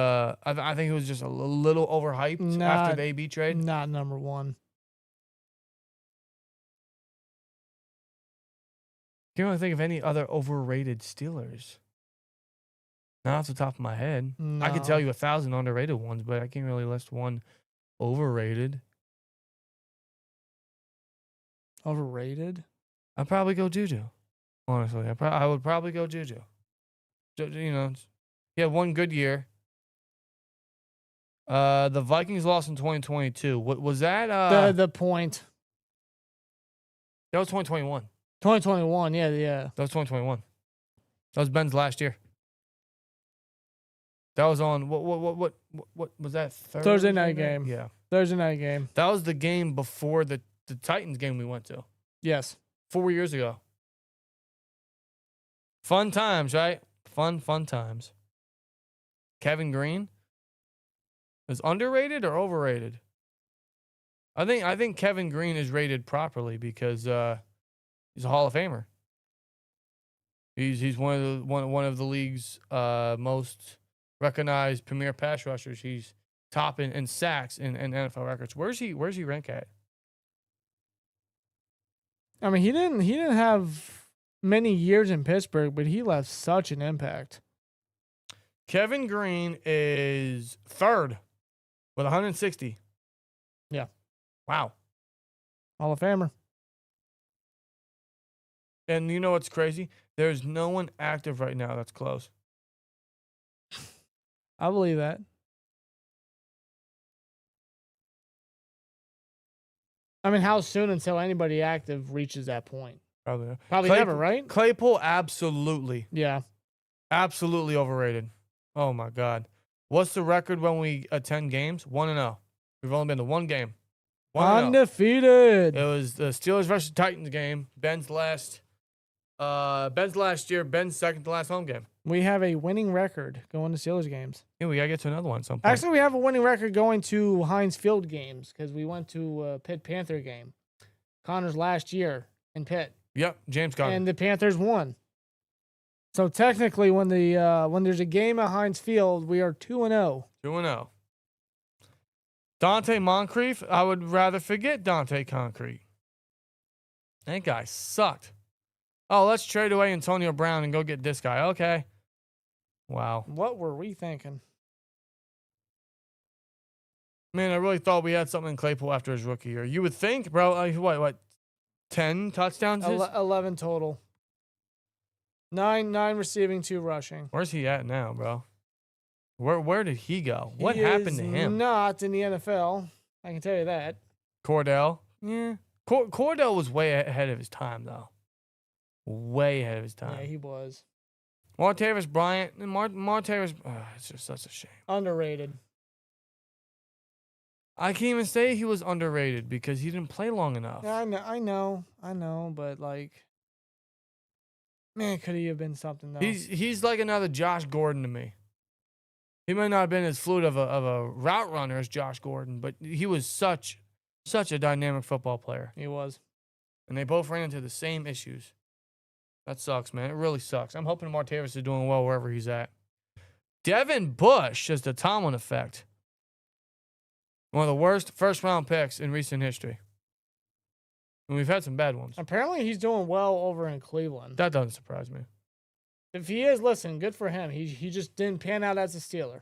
C: I think it was just a little overhyped after the AB trade.
B: Not number one.
C: Can't really think of any other overrated Steelers. Not off the top of my head.
B: No.
C: I could tell you 1,000 underrated ones, but I can't really list one overrated.
B: Overrated?
C: I'd probably go Juju. Honestly, I would probably go Juju. He had one good year. The Vikings lost in 2022. What was that?
B: The point.
C: That was 2021.
B: 2021, yeah.
C: That was 2021. That was Ben's last year. That was on what was that?
B: Thursday night game.
C: Yeah.
B: Thursday night game.
C: That was the game before the Titans game we went to.
B: Yes.
C: 4 years ago. Fun times, right? Fun times. Kevin Green is underrated or overrated? I think Kevin Green is rated properly because he's a Hall of Famer. He's one of the league's most recognized premier pass rushers. He's top in sacks in NFL records. Where's he rank at?
B: I mean, he didn't have many years in Pittsburgh, but he left such an impact.
C: Kevin Green is third with 160.
B: Yeah.
C: Wow.
B: Hall of Famer.
C: And you know what's crazy? There's no one active right now that's close.
B: I believe that. I mean, how soon until anybody active reaches that point? Probably never, right?
C: Claypool, absolutely.
B: Yeah.
C: Absolutely overrated. Oh, my God. What's the record when we attend games? 1-0. We've only been to one game. 1-0.
B: Undefeated.
C: It was the Steelers versus Titans game. Ben's last year. Ben's second to last home game.
B: We have a winning record going to Steelers games.
C: Yeah, we got to get to another one at some point.
B: Actually, we have a winning record going to Heinz Field games because we went to a Pitt Panther game. Connor's last year in Pitt.
C: Yep, James Conner.
B: And the Panthers won. So technically, when there's a game at Heinz Field, we are 2-0.
C: 2-0. Dante Moncrief, I would rather forget Dante Concrete. That guy sucked. Oh, let's trade away Antonio Brown and go get this guy. Okay. Wow.
B: What were we thinking?
C: Man, I really thought we had something in Claypool after his rookie year. You would think, bro, what, 10 touchdowns?
B: 11 total. 9 receiving, 2 rushing.
C: Where's he at now, bro? Where did he go? What happened to him?
B: Not in the NFL. I can tell you that.
C: Cordell? Yeah. Cordell was way ahead of his time, though. Way ahead of his time.
B: Yeah, he was.
C: Martavis Bryant. Martavis, it's just such a shame.
B: Underrated.
C: I can't even say he was underrated because he didn't play long enough.
B: Yeah, I know, but like, man, could he have been something though?
C: He's like another Josh Gordon to me. He might not have been as fluid of a route runner as Josh Gordon, but he was such a dynamic football player.
B: He was.
C: And they both ran into the same issues. That sucks, man. It really sucks. I'm hoping Martavis is doing well wherever he's at. Devin Bush has the Tomlin effect. One of the worst first-round picks in recent history. And we've had some bad ones.
B: Apparently, he's doing well over in Cleveland.
C: That doesn't surprise me.
B: If he is, listen, good for him. He just didn't pan out as a Steeler.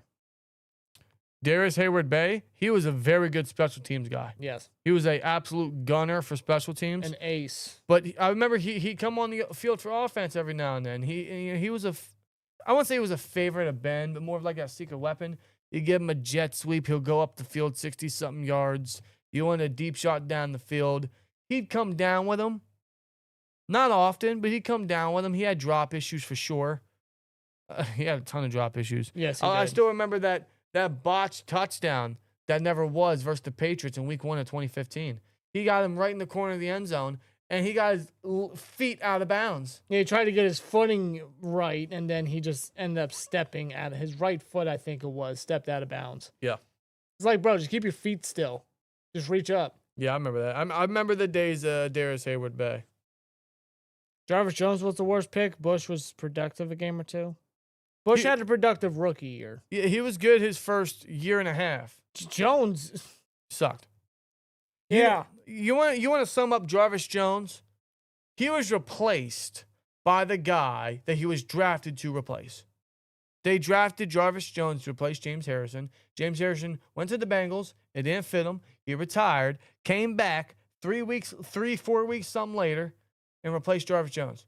C: Darius Hayward-Bay, he was a very good special teams guy.
B: Yes.
C: He was an absolute gunner for special teams.
B: An ace.
C: But I remember he'd come on the field for offense every now and then. He was I wouldn't say he was a favorite of Ben, but more of like a secret weapon. You give him a jet sweep, he'll go up the field 60-something yards. You want a deep shot down the field, he'd come down with him. Not often, but he'd come down with him. He had drop issues for sure. He had a ton of drop issues.
B: Yes, he did.
C: I still remember that botched touchdown that never was versus the Patriots in Week 1 of 2015. He got him right in the corner of the end zone, and he got his feet out of bounds.
B: Yeah, he tried to get his footing right, and then he just ended up stepping out of his right foot, I think it was, stepped out of bounds.
C: Yeah.
B: It's like, bro, just keep your feet still. Just reach up.
C: Yeah, I remember that. I remember the days Darius Hayward-Bay.
B: Jarvis Jones was the worst pick. Bush was productive a game or two. Bush had a productive rookie year.
C: Yeah, he was good his first year and a half.
B: Jones
C: Sucked.
B: Yeah.
C: You want to sum up Jarvis Jones? He was replaced by the guy that he was drafted to replace. They drafted Jarvis Jones to replace James Harrison. James Harrison went to the Bengals. It didn't fit him. He retired, came back 4 weeks, something later, and replaced Jarvis Jones.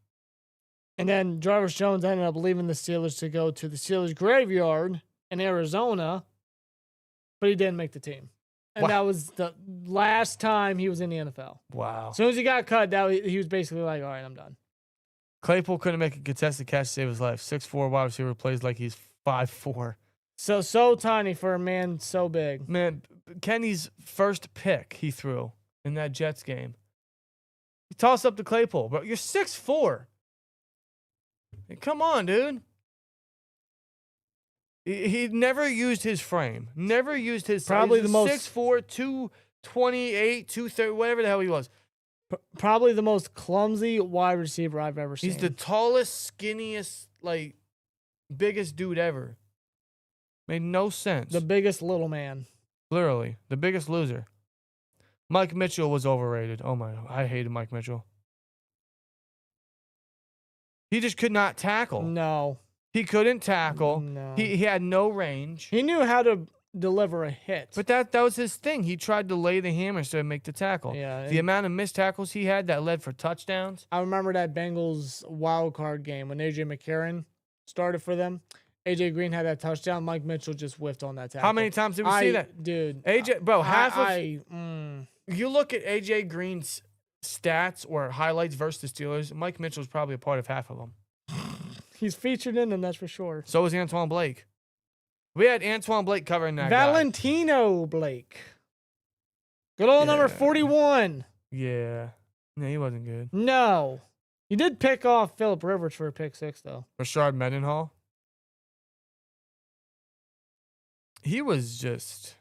B: And then Jarvis Jones ended up leaving the Steelers to go to the Steelers graveyard in Arizona, but he didn't make the team. And that was the last time he was in the NFL.
C: Wow.
B: As soon as he got cut, he was basically like, all right, I'm done.
C: Claypool couldn't make a contested catch to save his life. 6'4" wide receiver plays like he's 5'4".
B: So tiny for a man so big.
C: Man, Kenny's first pick he threw in that Jets game. He tossed up to Claypool, bro. You're 6'4". Hey, come on, dude. He never used his frame. Never used his
B: probably
C: size.
B: The most
C: 6'4", 228, 230, whatever the hell he was.
B: Probably the most clumsy wide receiver I've ever seen.
C: He's the tallest, skinniest, like biggest dude ever. Made no sense.
B: The biggest little man.
C: Literally, the biggest loser. Mike Mitchell was overrated. Oh my, I hated Mike Mitchell. He just could not tackle.
B: No.
C: He couldn't tackle.
B: No.
C: He had no range.
B: He knew how to deliver a hit.
C: But that was his thing. He tried to lay the hammer instead of make the tackle.
B: Yeah.
C: The amount of missed tackles he had that led for touchdowns.
B: I remember that Bengals wild card game when A.J. McCarron started for them. A.J. Green had that touchdown. Mike Mitchell just whiffed on that tackle.
C: How many times did we see that?
B: Dude.
C: AJ, bro, you look at A.J. Green's stats or highlights versus the Steelers, Mike Mitchell's probably a part of half of them.
B: He's featured in them, that's for sure.
C: So was Antoine Blake. We had Antoine Blake covering that
B: Valentino Blake. Good old number 41.
C: Yeah. No, he wasn't good.
B: No. He did pick off Phillip Rivers for a pick six, though.
C: Rashard Mendenhall. He was just...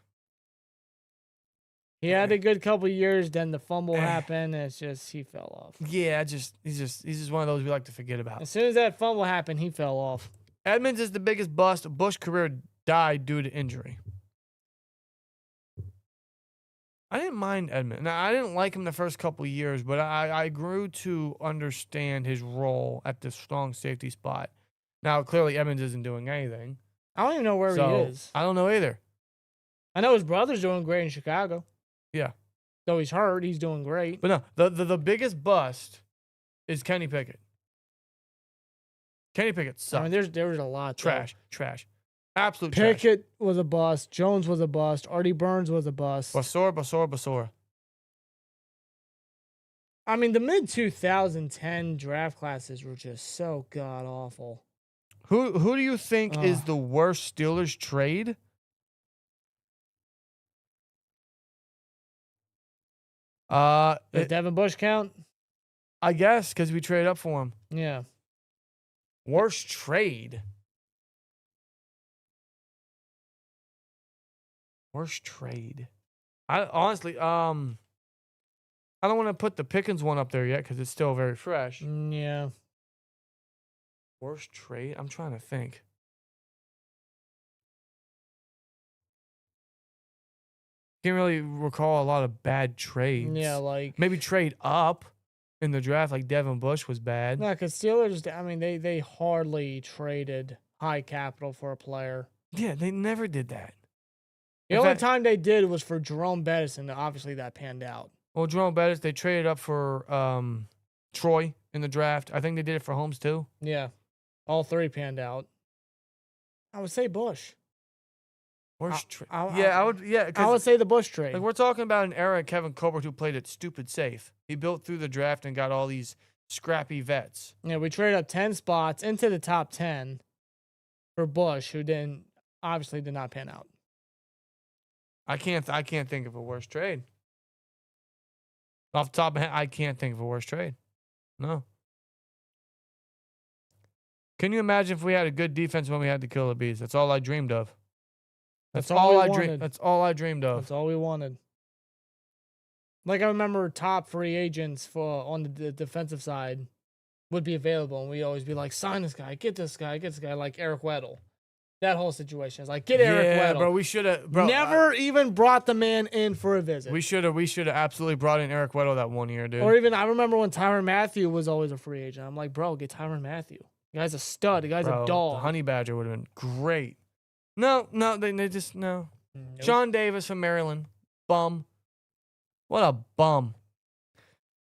B: He had a good couple years, then the fumble happened, and it's just, he fell off.
C: Yeah, he's just one of those we like to forget about.
B: As soon as that fumble happened, he fell off.
C: Edmonds is the biggest bust. Bush's career died due to injury. I didn't mind Edmonds. Now, I didn't like him the first couple of years, but I grew to understand his role at the strong safety spot. Now, clearly, Edmonds isn't doing anything.
B: I don't even know where he is.
C: I don't know either.
B: I know his brother's doing great in Chicago.
C: Yeah.
B: Though he's hurt, he's doing great.
C: But no, the biggest bust is Kenny Pickett. Kenny Pickett sucked.
B: I mean, there was a lot.
C: Trash. Absolute
B: Pickett
C: trash.
B: was a bust. Jones was a bust. Artie Burns was a bust.
C: Basura.
B: I mean, the mid-2010 draft classes were just so god-awful.
C: Who do you think is the worst Steelers trade?
B: Does Devin Bush count?
C: I guess because we traded up for him.
B: Yeah.
C: Worst trade. Worst trade. I honestly, I don't want to put the Pickens one up there yet because it's still very fresh.
B: Yeah.
C: Worst trade? I'm trying to think. Can't really recall a lot of bad trades.
B: Yeah, like
C: maybe trade up in the draft, like Devin Bush was bad.
B: no, because Steelers. I mean, they hardly traded high capital for a player.
C: Yeah, they never did that.
B: The only time they did was for Jerome Bettis, and obviously that panned out.
C: Well, Jerome Bettis, they traded up for Troy in the draft. I think they did it for Holmes too.
B: Yeah, all three panned out. I would say Bush.
C: Worst trade.
B: I
C: would. Yeah,
B: I would say the Bush trade.
C: like we're talking about an era of Kevin Colbert who played it stupid safe. He built through the draft and got all these scrappy vets.
B: Yeah, we traded up 10 spots into the top 10 for Bush, who obviously did not pan out.
C: I can't think of a worse trade. Off the top of my head, I can't think of a worse trade. No. Can you imagine if we had a good defense when we had the Killer Bees? That's all I dreamed of. That's all I dreamed. That's all I dreamed of.
B: That's all we wanted. Like I remember top free agents on the defensive side would be available, and we always be like, sign this guy, get this guy, like Eric Weddle. That whole situation is like, get Eric Weddle.
C: Bro, we should have
B: never even brought the man in for a visit.
C: We should have absolutely brought in Eric Weddle that one year, dude.
B: Or even I remember when Tyrann Mathieu was always a free agent. I'm like, bro, get Tyrann Mathieu. The guy's a stud. The guy's a dog.
C: The Honey Badger would have been great. No, they just no.
B: Nope.
C: Sean Davis from Maryland, bum. What a bum.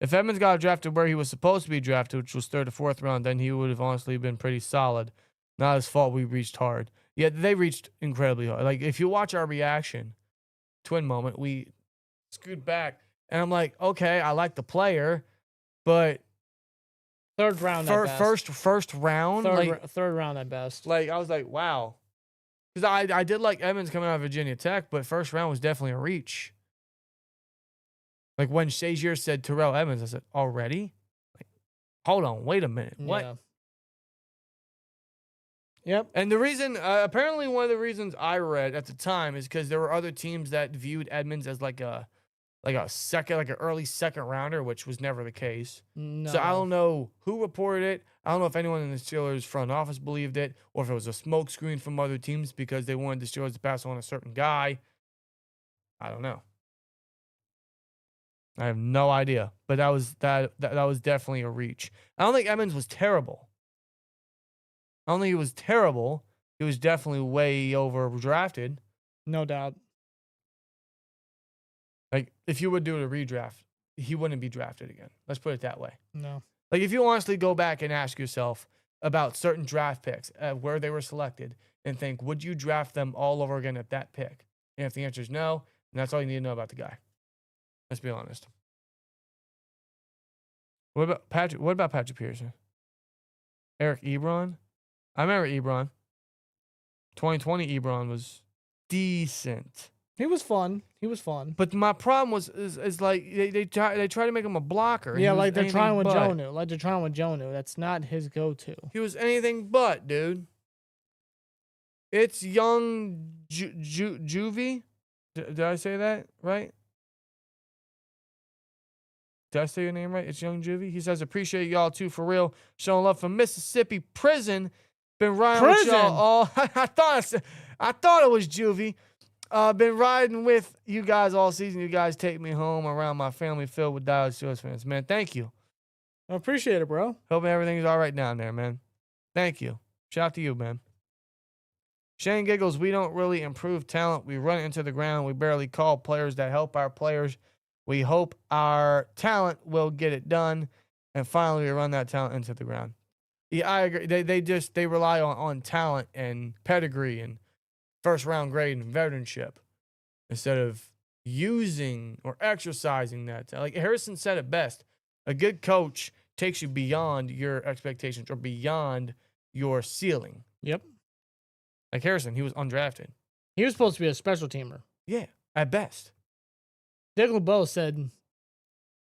C: If Edmonds got drafted where he was supposed to be drafted, which was 3rd or 4th round, then he would have honestly been pretty solid. Not his fault we reached hard. Yeah, they reached incredibly hard. Like, if you watch our reaction, twin moment, we scoot back. And I'm like, okay, I like the player, but
B: 3rd round at best.
C: First round?
B: Third round at best.
C: Like, I was like, wow. Because I did like Edmonds coming out of Virginia Tech, but first round was definitely a reach. Like, when Shazier said Terrell Edmonds, I said, already? Like, hold on, wait a minute. What?
B: Yeah. Yep.
C: And the reason, apparently one of the reasons I read at the time is because there were other teams that viewed Edmonds as like an early second rounder, which was never the case.
B: No.
C: So I don't know who reported it. I don't know if anyone in the Steelers front office believed it, or if it was a smokescreen from other teams because they wanted the Steelers to pass on a certain guy. I don't know. I have no idea. But that was definitely a reach. I don't think Edmonds was terrible. I don't think he was terrible. He was definitely way overdrafted.
B: No doubt.
C: Like, if you would do a redraft, he wouldn't be drafted again. Let's put it that way.
B: No.
C: Like, if you honestly go back and ask yourself about certain draft picks, where they were selected, and think, would you draft them all over again at that pick? And if the answer is no, then that's all you need to know about the guy. Let's be honest. What about Patrick Peterson? Eric Ebron? I remember Ebron. 2020 Ebron was decent.
B: He was fun.
C: But my problem is like they try to make him a blocker.
B: Yeah, like they're trying with Jonnu. That's not his go-to.
C: He was anything but, dude. It's young Juvie. Did I say that right? Did I say your name right? It's young Juvie. He says, appreciate y'all too, for real. Showing love from Mississippi prison. Been riding with y'all all. I thought it was Juvie. Been riding with you guys all season. You guys take me home around my family filled with diehard Steelers fans. Man, thank you.
B: I appreciate it, bro.
C: Hope everything's all right down there, man. Thank you. Shout out to you, man. Shane giggles, we don't really improve talent. We run it into the ground. We barely call players that help our players. We hope our talent will get it done. And finally, we run that talent into the ground. Yeah, I agree. They rely on talent and pedigree and first round grade and veteranship instead of using or exercising that. Like Harrison said it best, a good coach takes you beyond your expectations or beyond your ceiling.
B: Yep.
C: Like Harrison, he was undrafted.
B: He was supposed to be a special teamer.
C: Yeah, at best.
B: Dick LeBeau said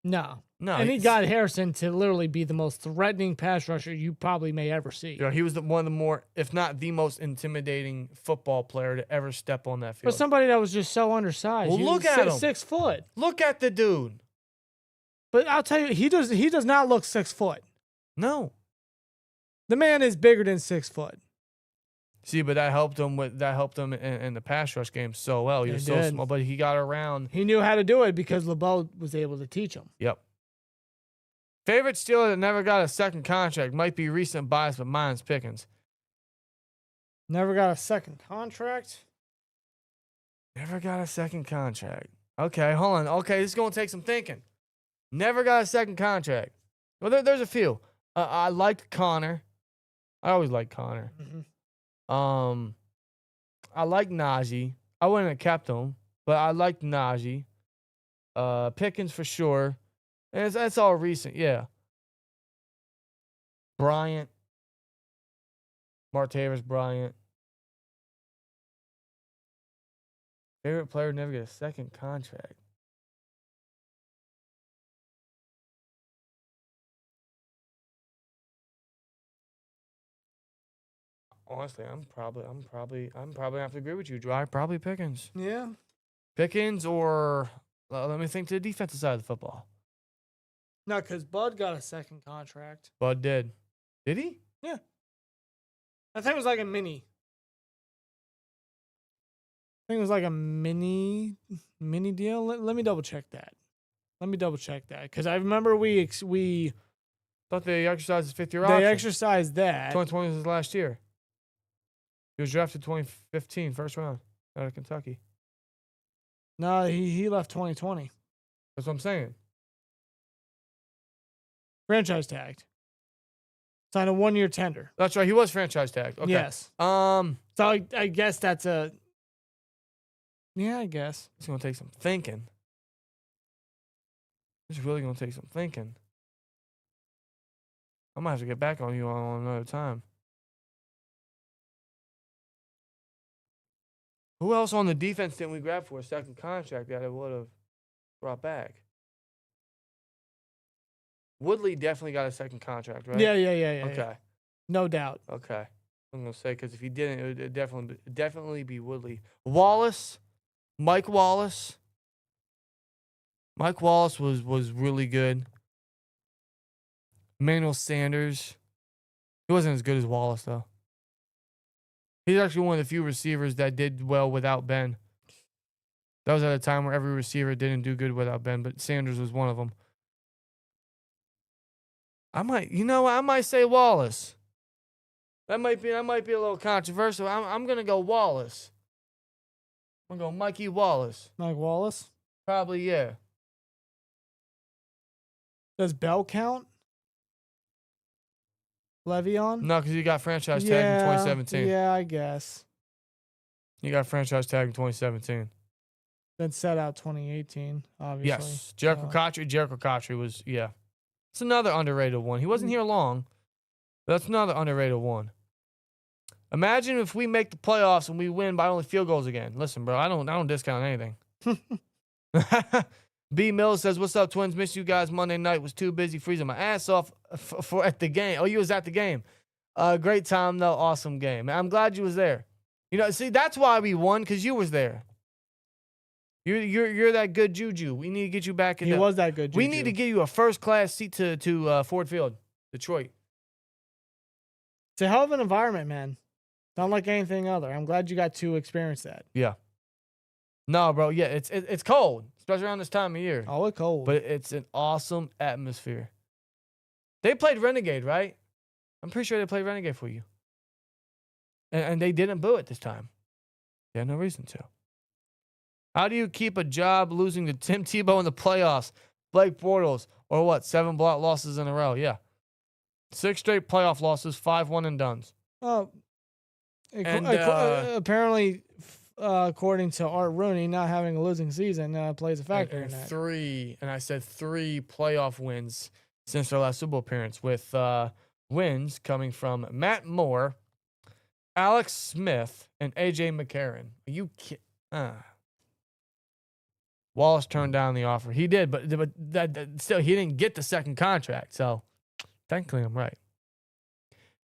B: No.
C: No,
B: And he
C: he's-
B: got Harrison to literally be the most threatening pass rusher you probably may ever see.
C: You know, he was one of the more, if not the most intimidating football player to ever step on that field.
B: For somebody that was just so undersized.
C: Well,
B: He
C: look
B: was
C: at him.
B: 6 foot.
C: Look at the dude.
B: But I'll tell you, he does not look 6 foot.
C: No.
B: The man is bigger than 6 foot.
C: See, but that helped him in the pass rush game so well. He was so
B: did.
C: small, but he got around.
B: He knew how to do it because LeBeau was able to teach him.
C: Yep. Favorite Steeler that never got a second contract might be recent bias, but mine's Pickens.
B: Never got a second contract.
C: Never got a second contract. Okay, hold on. Okay, this is going to take some thinking. Never got a second contract. Well, there's a few. I liked Connor. I always liked Connor.
B: Mm-hmm.
C: I like Najee. I wouldn't have kept him, but I liked Najee. Pickens for sure. And that's all recent, yeah. Bryant. Martavis Bryant. Favorite player never get a second contract. Honestly, I'm probably gonna have to agree with you, Dry. Probably Pickens.
B: Yeah.
C: Pickens or let me think to the defensive side of the football.
B: No, because Bud got a second contract.
C: Bud did. Did he?
B: Yeah. I think it was like a mini. I think it was like a mini deal. Let me double check that. Because I remember we
C: Thought they exercised his 5th-year
B: they
C: option.
B: exercised that.
C: 2020 was his last year. He was drafted 2015, first round out of Kentucky.
B: No, he left 2020.
C: That's what I'm saying.
B: Franchise tagged. Signed a 1-year tender.
C: That's right. He was franchise tagged. Okay.
B: Yes. So I guess that's a. Yeah, I guess.
C: It's gonna take some thinking. It's really gonna take some thinking. I might have to get back on you on another time. Who else on the defense didn't we grab for a second contract that it would have brought back? Woodley definitely got a second contract, right?
B: Yeah.
C: Okay.
B: Yeah. No doubt.
C: Okay. I'm gonna say because if he didn't, it would definitely be Woodley. Wallace, Mike Wallace. Mike Wallace was really good. Emmanuel Sanders. He wasn't as good as Wallace though. He's actually one of the few receivers that did well without Ben. That was at a time where every receiver didn't do good without Ben, but Sanders was one of them. I might say Wallace. That might be a little controversial. I'm gonna go Wallace. I'm gonna go Mikey Wallace.
B: Mike Wallace.
C: Probably, yeah.
B: Does Bell count? Le'Veon?
C: No, because he got franchise tag in 2017.
B: Yeah, I guess.
C: He got franchise tag in 2017.
B: Then set out 2018, obviously.
C: Yes. Jericho Cotchery was, yeah. It's another underrated one. He wasn't here long, but that's another underrated one. Imagine if we make the playoffs and we win by only field goals again. Listen, bro, I don't discount anything. B Mills says, "What's up, Twins? Miss you guys. Monday night was too busy freezing my ass off for at the game. Oh, you was at the game. Great time though. Awesome game. I'm glad you was there. You know, see, that's why we won because you was there. You're that good juju. We need to get you back in.
B: He was that good juju.
C: We need to give you a first class seat to Ford Field, Detroit.
B: It's a hell of an environment, man. Not like anything other. I'm glad you got to experience that.
C: Yeah. No, bro. Yeah, it's cold, especially around this time of year.
B: Oh, it's cold.
C: But it's an awesome atmosphere. They played Renegade, right? I'm pretty sure they played Renegade for you. And they didn't boo it this time. They had no reason to. How do you keep a job losing to Tim Tebow in the playoffs, Blake Bortles, or what, 7 block losses in a row? Yeah. 6 straight playoff losses, 5 one-and-dones.
B: Oh, apparently, according to Art Rooney, not having a losing season plays a factor in that.
C: 3 playoff wins since their last Super Bowl appearance, with wins coming from Matt Moore, Alex Smith, and A.J. McCarron. Are you kidding? Wallace turned down the offer. He did, but that still, he didn't get the second contract. So, technically, I'm right.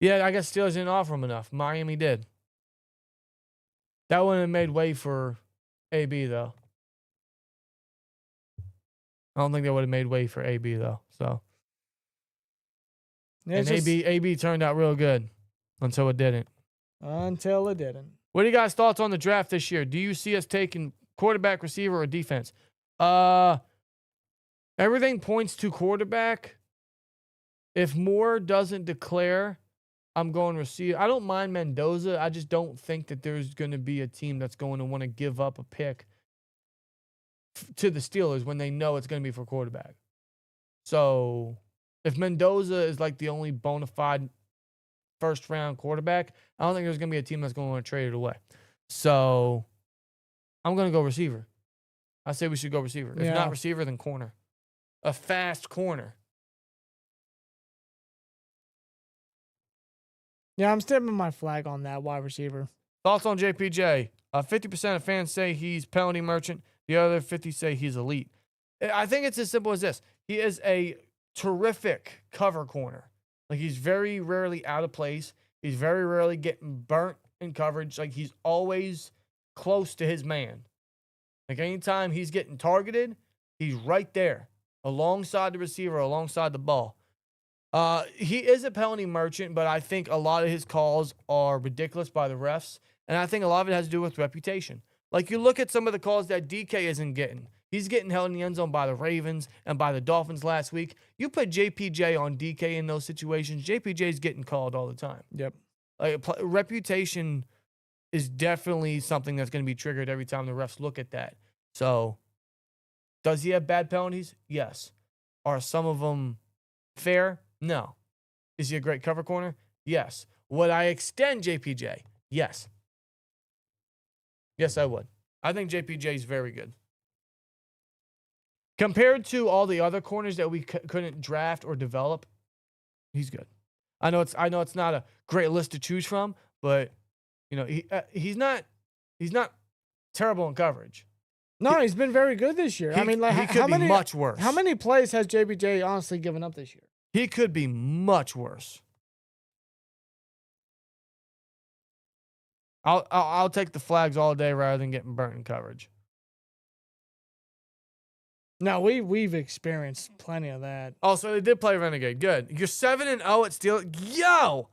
C: Yeah, I guess Steelers didn't offer him enough. Miami did. That wouldn't have made way for AB, though. I don't think they would have made way for AB, though. So, and AB turned out real good until it didn't.
B: Until it didn't.
C: What are you guys' thoughts on the draft this year? Do you see us taking quarterback, receiver, or defense? Everything points to quarterback. If Moore doesn't declare, I'm going receiver. I don't mind Mendoza. I just don't think that there's going to be a team that's going to want to give up a pick to the Steelers when they know it's going to be for quarterback. So if Mendoza is like the only bona fide first-round quarterback, I don't think there's going to be a team that's going to want to trade it away. So I'm going to go receiver. I say we should go receiver. If not receiver, then corner. A fast corner.
B: Yeah, I'm stepping my flag on that wide receiver.
C: Thoughts on JPJ? 50% of fans say he's penalty merchant. The other 50 say he's elite. I think it's as simple as this. He is a terrific cover corner. Like, he's very rarely out of place. He's very rarely getting burnt in coverage. Like, he's always close to his man. Like, anytime he's getting targeted, he's right there alongside the receiver, alongside the ball. He is a penalty merchant, but I think a lot of his calls are ridiculous by the refs, and I think a lot of it has to do with reputation. Like, you look at some of the calls that DK isn't getting. He's getting held in the end zone by the Ravens and by the Dolphins last week. You put JPJ on DK in those situations, JPJ's getting called all the time.
B: Yep.
C: Like, reputation is definitely something that's going to be triggered every time the refs look at that. So, does he have bad penalties? Yes. Are some of them fair? No. Is he a great cover corner? Yes. Would I extend JPJ? Yes. Yes, I would. I think JPJ is very good. Compared to all the other corners that we couldn't draft or develop, he's good. I know it's not a great list to choose from, but you know, he's not terrible in coverage.
B: No, he's been very good this year. I mean, like,
C: he could be much worse.
B: How many plays has JPJ honestly given up this year?
C: He could be much worse. I'll take the flags all day rather than getting burnt in coverage.
B: No, we've experienced plenty of that.
C: Oh, so they did play Renegade. Good. You're 7-0 at Steelers. Yo!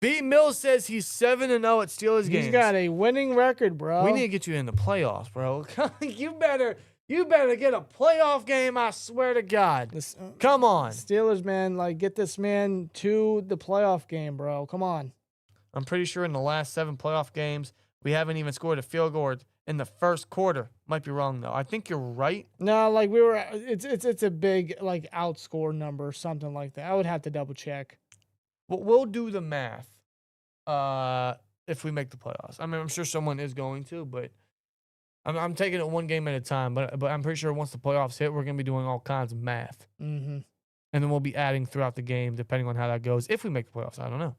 C: B. Mills says he's 7-0 at Steelers games.
B: He's got a winning record, bro.
C: We need to get you in the playoffs, bro. You better get a playoff game, I swear to God. Come on.
B: Steelers, man, like, get this man to the playoff game, bro. Come on.
C: I'm pretty sure in the last 7 playoff games, we haven't even scored a field goal in the first quarter. Might be wrong, though. I think you're right.
B: No, like, it's a big, like, outscore number, something like that. I would have to double check.
C: Well, we'll do the math if we make the playoffs. I mean, I'm sure someone is going to, but I'm taking it one game at a time. But I'm pretty sure once the playoffs hit, we're going to be doing all kinds of math.
B: Mm-hmm.
C: And then we'll be adding throughout the game, depending on how that goes. If we make the playoffs, I don't know.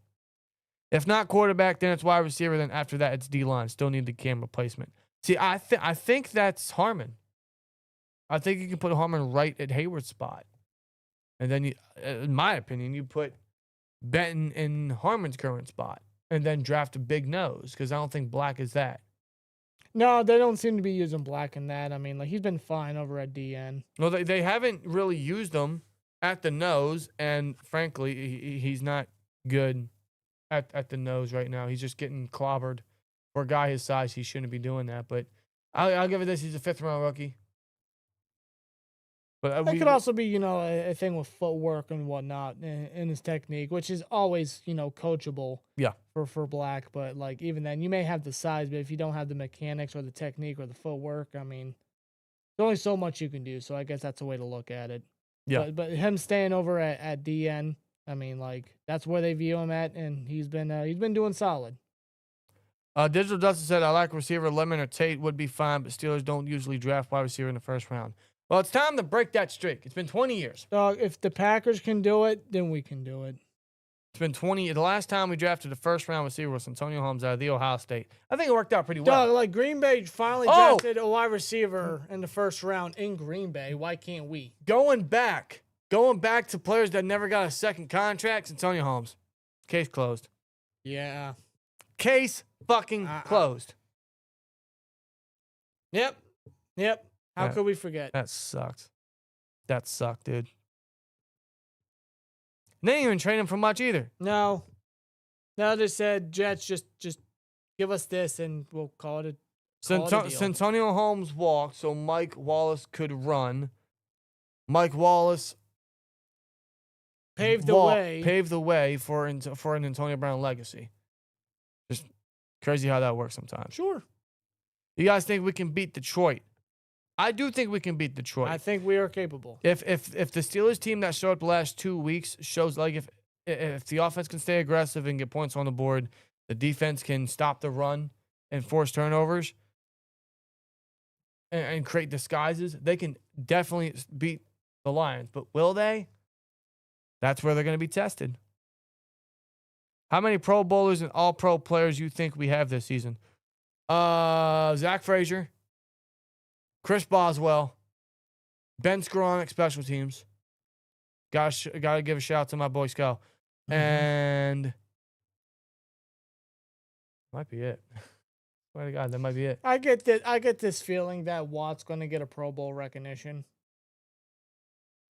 C: If not quarterback, then it's wide receiver. Then after that, it's D-line. Still need the cam replacement. See, I think that's Harmon. I think you can put Harmon right at Hayward's spot. And then, in my opinion, you put Benton in Harmon's current spot. And then draft a big nose, because I don't think Black is that.
B: No, they don't seem to be using Black in that. I mean, like, he's been fine over at DN.
C: Well, they haven't really used him at the nose, and frankly, he's not good at the nose right now. He's just getting clobbered. For a guy his size, he shouldn't be doing that. But I'll give it this. He's a 5th-round rookie. But
B: that could also be, you know, a thing with footwork and whatnot and his technique, which is always, you know, coachable.
C: Yeah.
B: For Black, but like even then, you may have the size, but if you don't have the mechanics or the technique or the footwork, I mean, there's only so much you can do. So I guess that's a way to look at it.
C: Yeah.
B: But him staying over at DN, I mean, like that's where they view him at, and he's been doing solid.
C: Digital Dustin said, I like receiver Lemon or Tate would be fine, but Steelers don't usually draft wide receiver in the first round. Well, it's time to break that streak. It's been 20 years.
B: If the Packers can do it, then we can do it.
C: It's been 20. The last time we drafted the first round receiver was Antonio Holmes out of the Ohio State. I think it worked out pretty well.
B: Dog, like Green Bay finally drafted a wide receiver in the first round in Green Bay. Why can't we?
C: Going back to players that never got a second contract, Antonio Holmes. Case closed.
B: Yeah.
C: Case fucking closed.
B: Yep. How could we forget?
C: That sucked. That sucked, dude. They didn't even train him for much either.
B: No. They said, Jets, just give us this and we'll call it a deal.
C: Santonio Holmes walked so Mike Wallace could run. Mike Wallace
B: paved the way
C: for an Antonio Brown legacy. Just crazy how that works sometimes.
B: Sure.
C: You guys think we can beat Detroit? I do think we can beat Detroit.
B: I think we are capable.
C: If the Steelers team that showed up the last 2 weeks shows, like, if the offense can stay aggressive and get points on the board, the defense can stop the run and force turnovers and create disguises, they can definitely beat the Lions. But will they? That's where they're going to be tested. How many Pro Bowlers and All-Pro players you think we have this season? Zach Frazier, Chris Boswell, Ben Skoranek, special teams. Gotta give a shout out to my boy Sco. And might be it. Swear to God, that might be it.
B: I get this feeling that Watt's going to get a Pro Bowl recognition.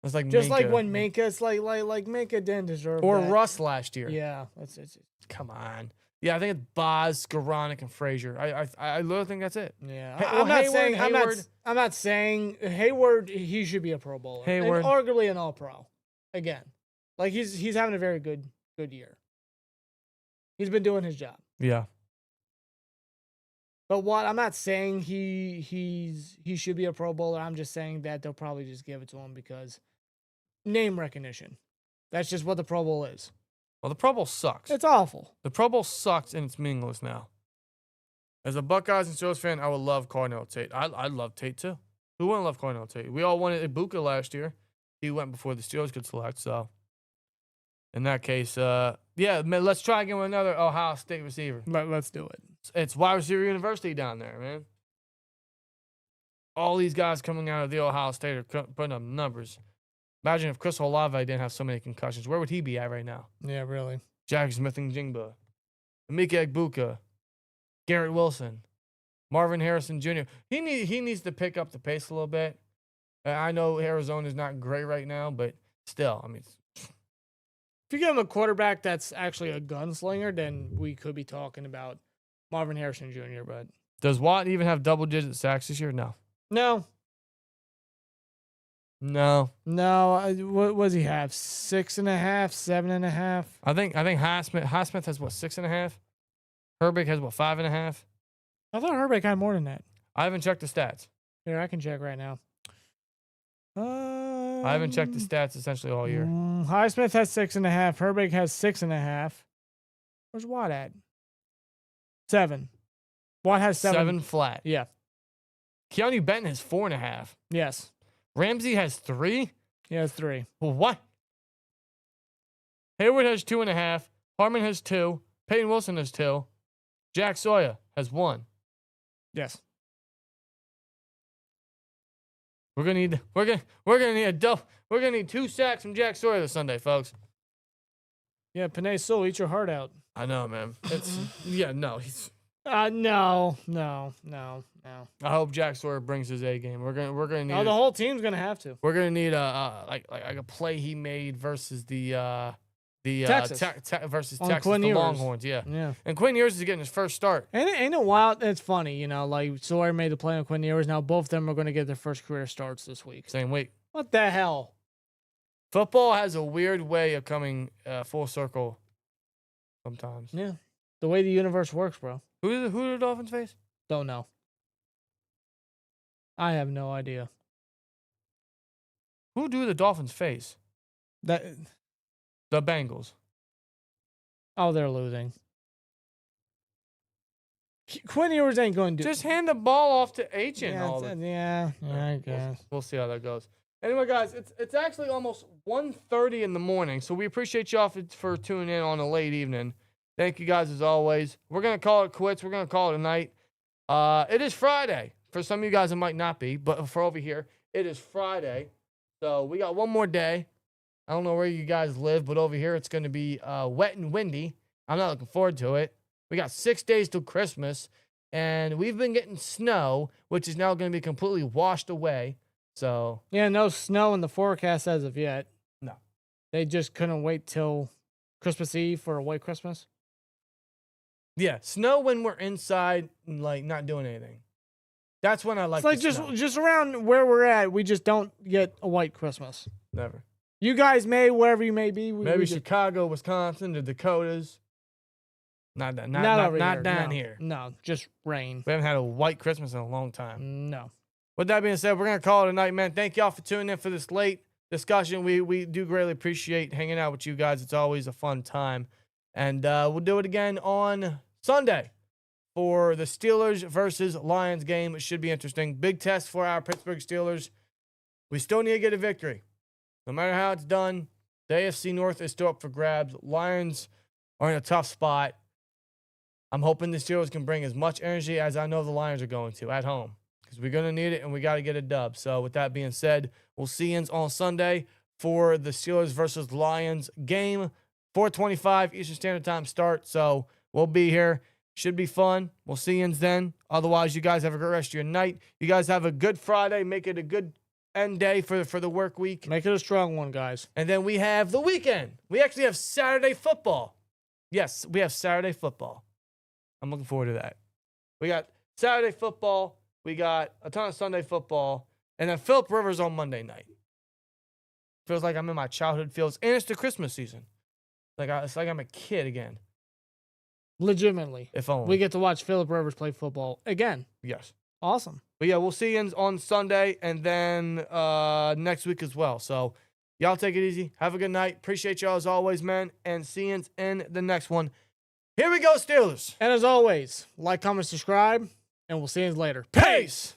C: It's like
B: just
C: Minka.
B: like when Minka, it's like Minka didn't deserve
C: or
B: that.
C: Russ last year.
B: Yeah,
C: Come on. Yeah, I think it's Boz, Skoranek, and Frazier. I literally think that's it.
B: Yeah,
C: Hayward.
B: I'm not saying Hayward. He should be a Pro Bowler.
C: Hayward,
B: and arguably an All Pro. Again, like he's having a very good year. He's been doing his job.
C: Yeah.
B: But what I'm not saying he should be a Pro Bowler. I'm just saying that they'll probably just give it to him because name recognition. That's just what the Pro Bowl is.
C: Well, the Pro Bowl sucks.
B: It's awful.
C: The Pro Bowl sucks and it's meaningless now. As a Buckeyes and Steelers fan, I would love Cornell Tate. I love Tate too. Who wouldn't love Cornell Tate? We all wanted Ibuka last year. He went before the Steelers could select. So, in that case, yeah, man, let's try again with another Ohio State receiver.
B: Let's do it.
C: It's wide receiver university down there, man. All these guys coming out of the Ohio State are putting up numbers. Imagine if Chris Olave didn't have so many concussions. Where would he be at right now?
B: Yeah, really.
C: Jack Smith-Njigba, Emeka Egbuka, Garrett Wilson, Marvin Harrison Jr. He needs to pick up the pace a little bit. I know Arizona's not great right now, but still, I mean.
B: If you give him a quarterback that's actually a gunslinger, then we could be talking about Marvin Harrison Jr., but.
C: Does Watt even have double-digit sacks this year? No.
B: No. What does he have? 6.5, 7.5?
C: I think Highsmith has what, 6.5? Herbig has what, 5.5?
B: I thought Herbig had more than that.
C: I haven't checked the stats.
B: Here, I can check right now.
C: I haven't checked the stats essentially all year.
B: Highsmith has 6.5. Herbig has 6.5. Where's Watt at? 7. Watt has 7.
C: 7 flat.
B: Yeah.
C: Keanu Benton has 4.5.
B: Yes.
C: Ramsey has 3?
B: He has 3.
C: Well, what? Hayward has 2.5. Harmon has 2. Peyton Wilson has 2. Jack Sawyer has 1.
B: Yes.
C: We're gonna need 2 sacks from Jack Sawyer this Sunday, folks.
B: Yeah, Panay Sewell, eat your heart out.
C: I know, man. It's he's.
B: No.
C: I hope Jack Sawyer brings his A game. We're gonna need.
B: Oh, the whole team's gonna have to.
C: We're gonna need a play he made versus the
B: Texas.
C: Versus
B: On
C: Texas,
B: Quinn
C: the
B: Ewers.
C: Longhorns. Yeah.
B: Yeah.
C: And Quinn Ewers is getting his first start.
B: Ain't it wild? It's funny, like Sawyer made the play on Quinn Ewers. Now both of them are going to get their first career starts this week.
C: Same week.
B: What the hell?
C: Football has a weird way of coming full circle sometimes.
B: Yeah. The way the universe works, bro.
C: Who do the Dolphins face?
B: Don't know. I have no idea.
C: Who do the Dolphins face?
B: The
C: Bengals.
B: Oh, they're losing. Quinn Ewers ain't going to
C: just hand the ball off to H and all.
B: Yeah, I guess.
C: We'll see how that goes. Anyway, guys, it's actually almost 1:30 in the morning, so we appreciate y'all for tuning in on a late evening. Thank you guys as always. We're going to call it quits. We're going to call it a night. It is Friday. For some of you guys, it might not be, but for over here, it is Friday. So we got one more day. I don't know where you guys live, but over here, it's going to be wet and windy. I'm not looking forward to it. We got 6 days till Christmas, and we've been getting snow, which is now going to be completely washed away. So
B: Yeah, no snow in the forecast as of yet.
C: No.
B: They just couldn't wait till Christmas Eve for a white Christmas.
C: yeah, snow when we're inside, like not doing anything. That's when I like.
B: It's like
C: the snow.
B: just around where we're at, we just don't get a white Christmas.
C: Never.
B: You guys may, wherever you may be.
C: Maybe
B: we just,
C: Chicago, Wisconsin, the Dakotas. Not
B: over
C: down
B: no,
C: here.
B: No, just rain.
C: We haven't had a white Christmas in a long time.
B: No.
C: With that being said, we're gonna call it a night, man. Thank y'all for tuning in for this late discussion. We do greatly appreciate hanging out with you guys. It's always a fun time, and we'll do it again on Sunday for the Steelers versus Lions game. It should be interesting. Big test for our Pittsburgh Steelers. We still need to get a victory. No matter how it's done, the AFC North is still up for grabs. Lions are in a tough spot. I'm hoping the Steelers can bring as much energy as I know the Lions are going to at home, because we're going to need it and we got to get a dub. So with that being said, we'll see you on Sunday for the Steelers versus Lions game. 4:25 Eastern Standard Time start. So we'll be here. Should be fun. We'll see you then. Otherwise, you guys have a great rest of your night. You guys have a good Friday. Make it a good end day for the work week.
B: Make it a strong one, guys.
C: And then we have the weekend. We actually have Saturday football. Yes, we have Saturday football. I'm looking forward to that. We got Saturday football. We got a ton of Sunday football. And then Phillip Rivers on Monday night. Feels like I'm in my childhood fields. And it's the Christmas season. It's like I'm a kid again.
B: Legitimately.
C: If only.
B: We get to watch Phillip Rivers play football again.
C: Yes.
B: Awesome.
C: But yeah, we'll see you on Sunday and then next week as well. So y'all take it easy. Have a good night. Appreciate y'all as always, man. And see you in the next one. Here we go, Steelers.
B: And as always, like, comment, subscribe, and we'll see you later.
C: Peace.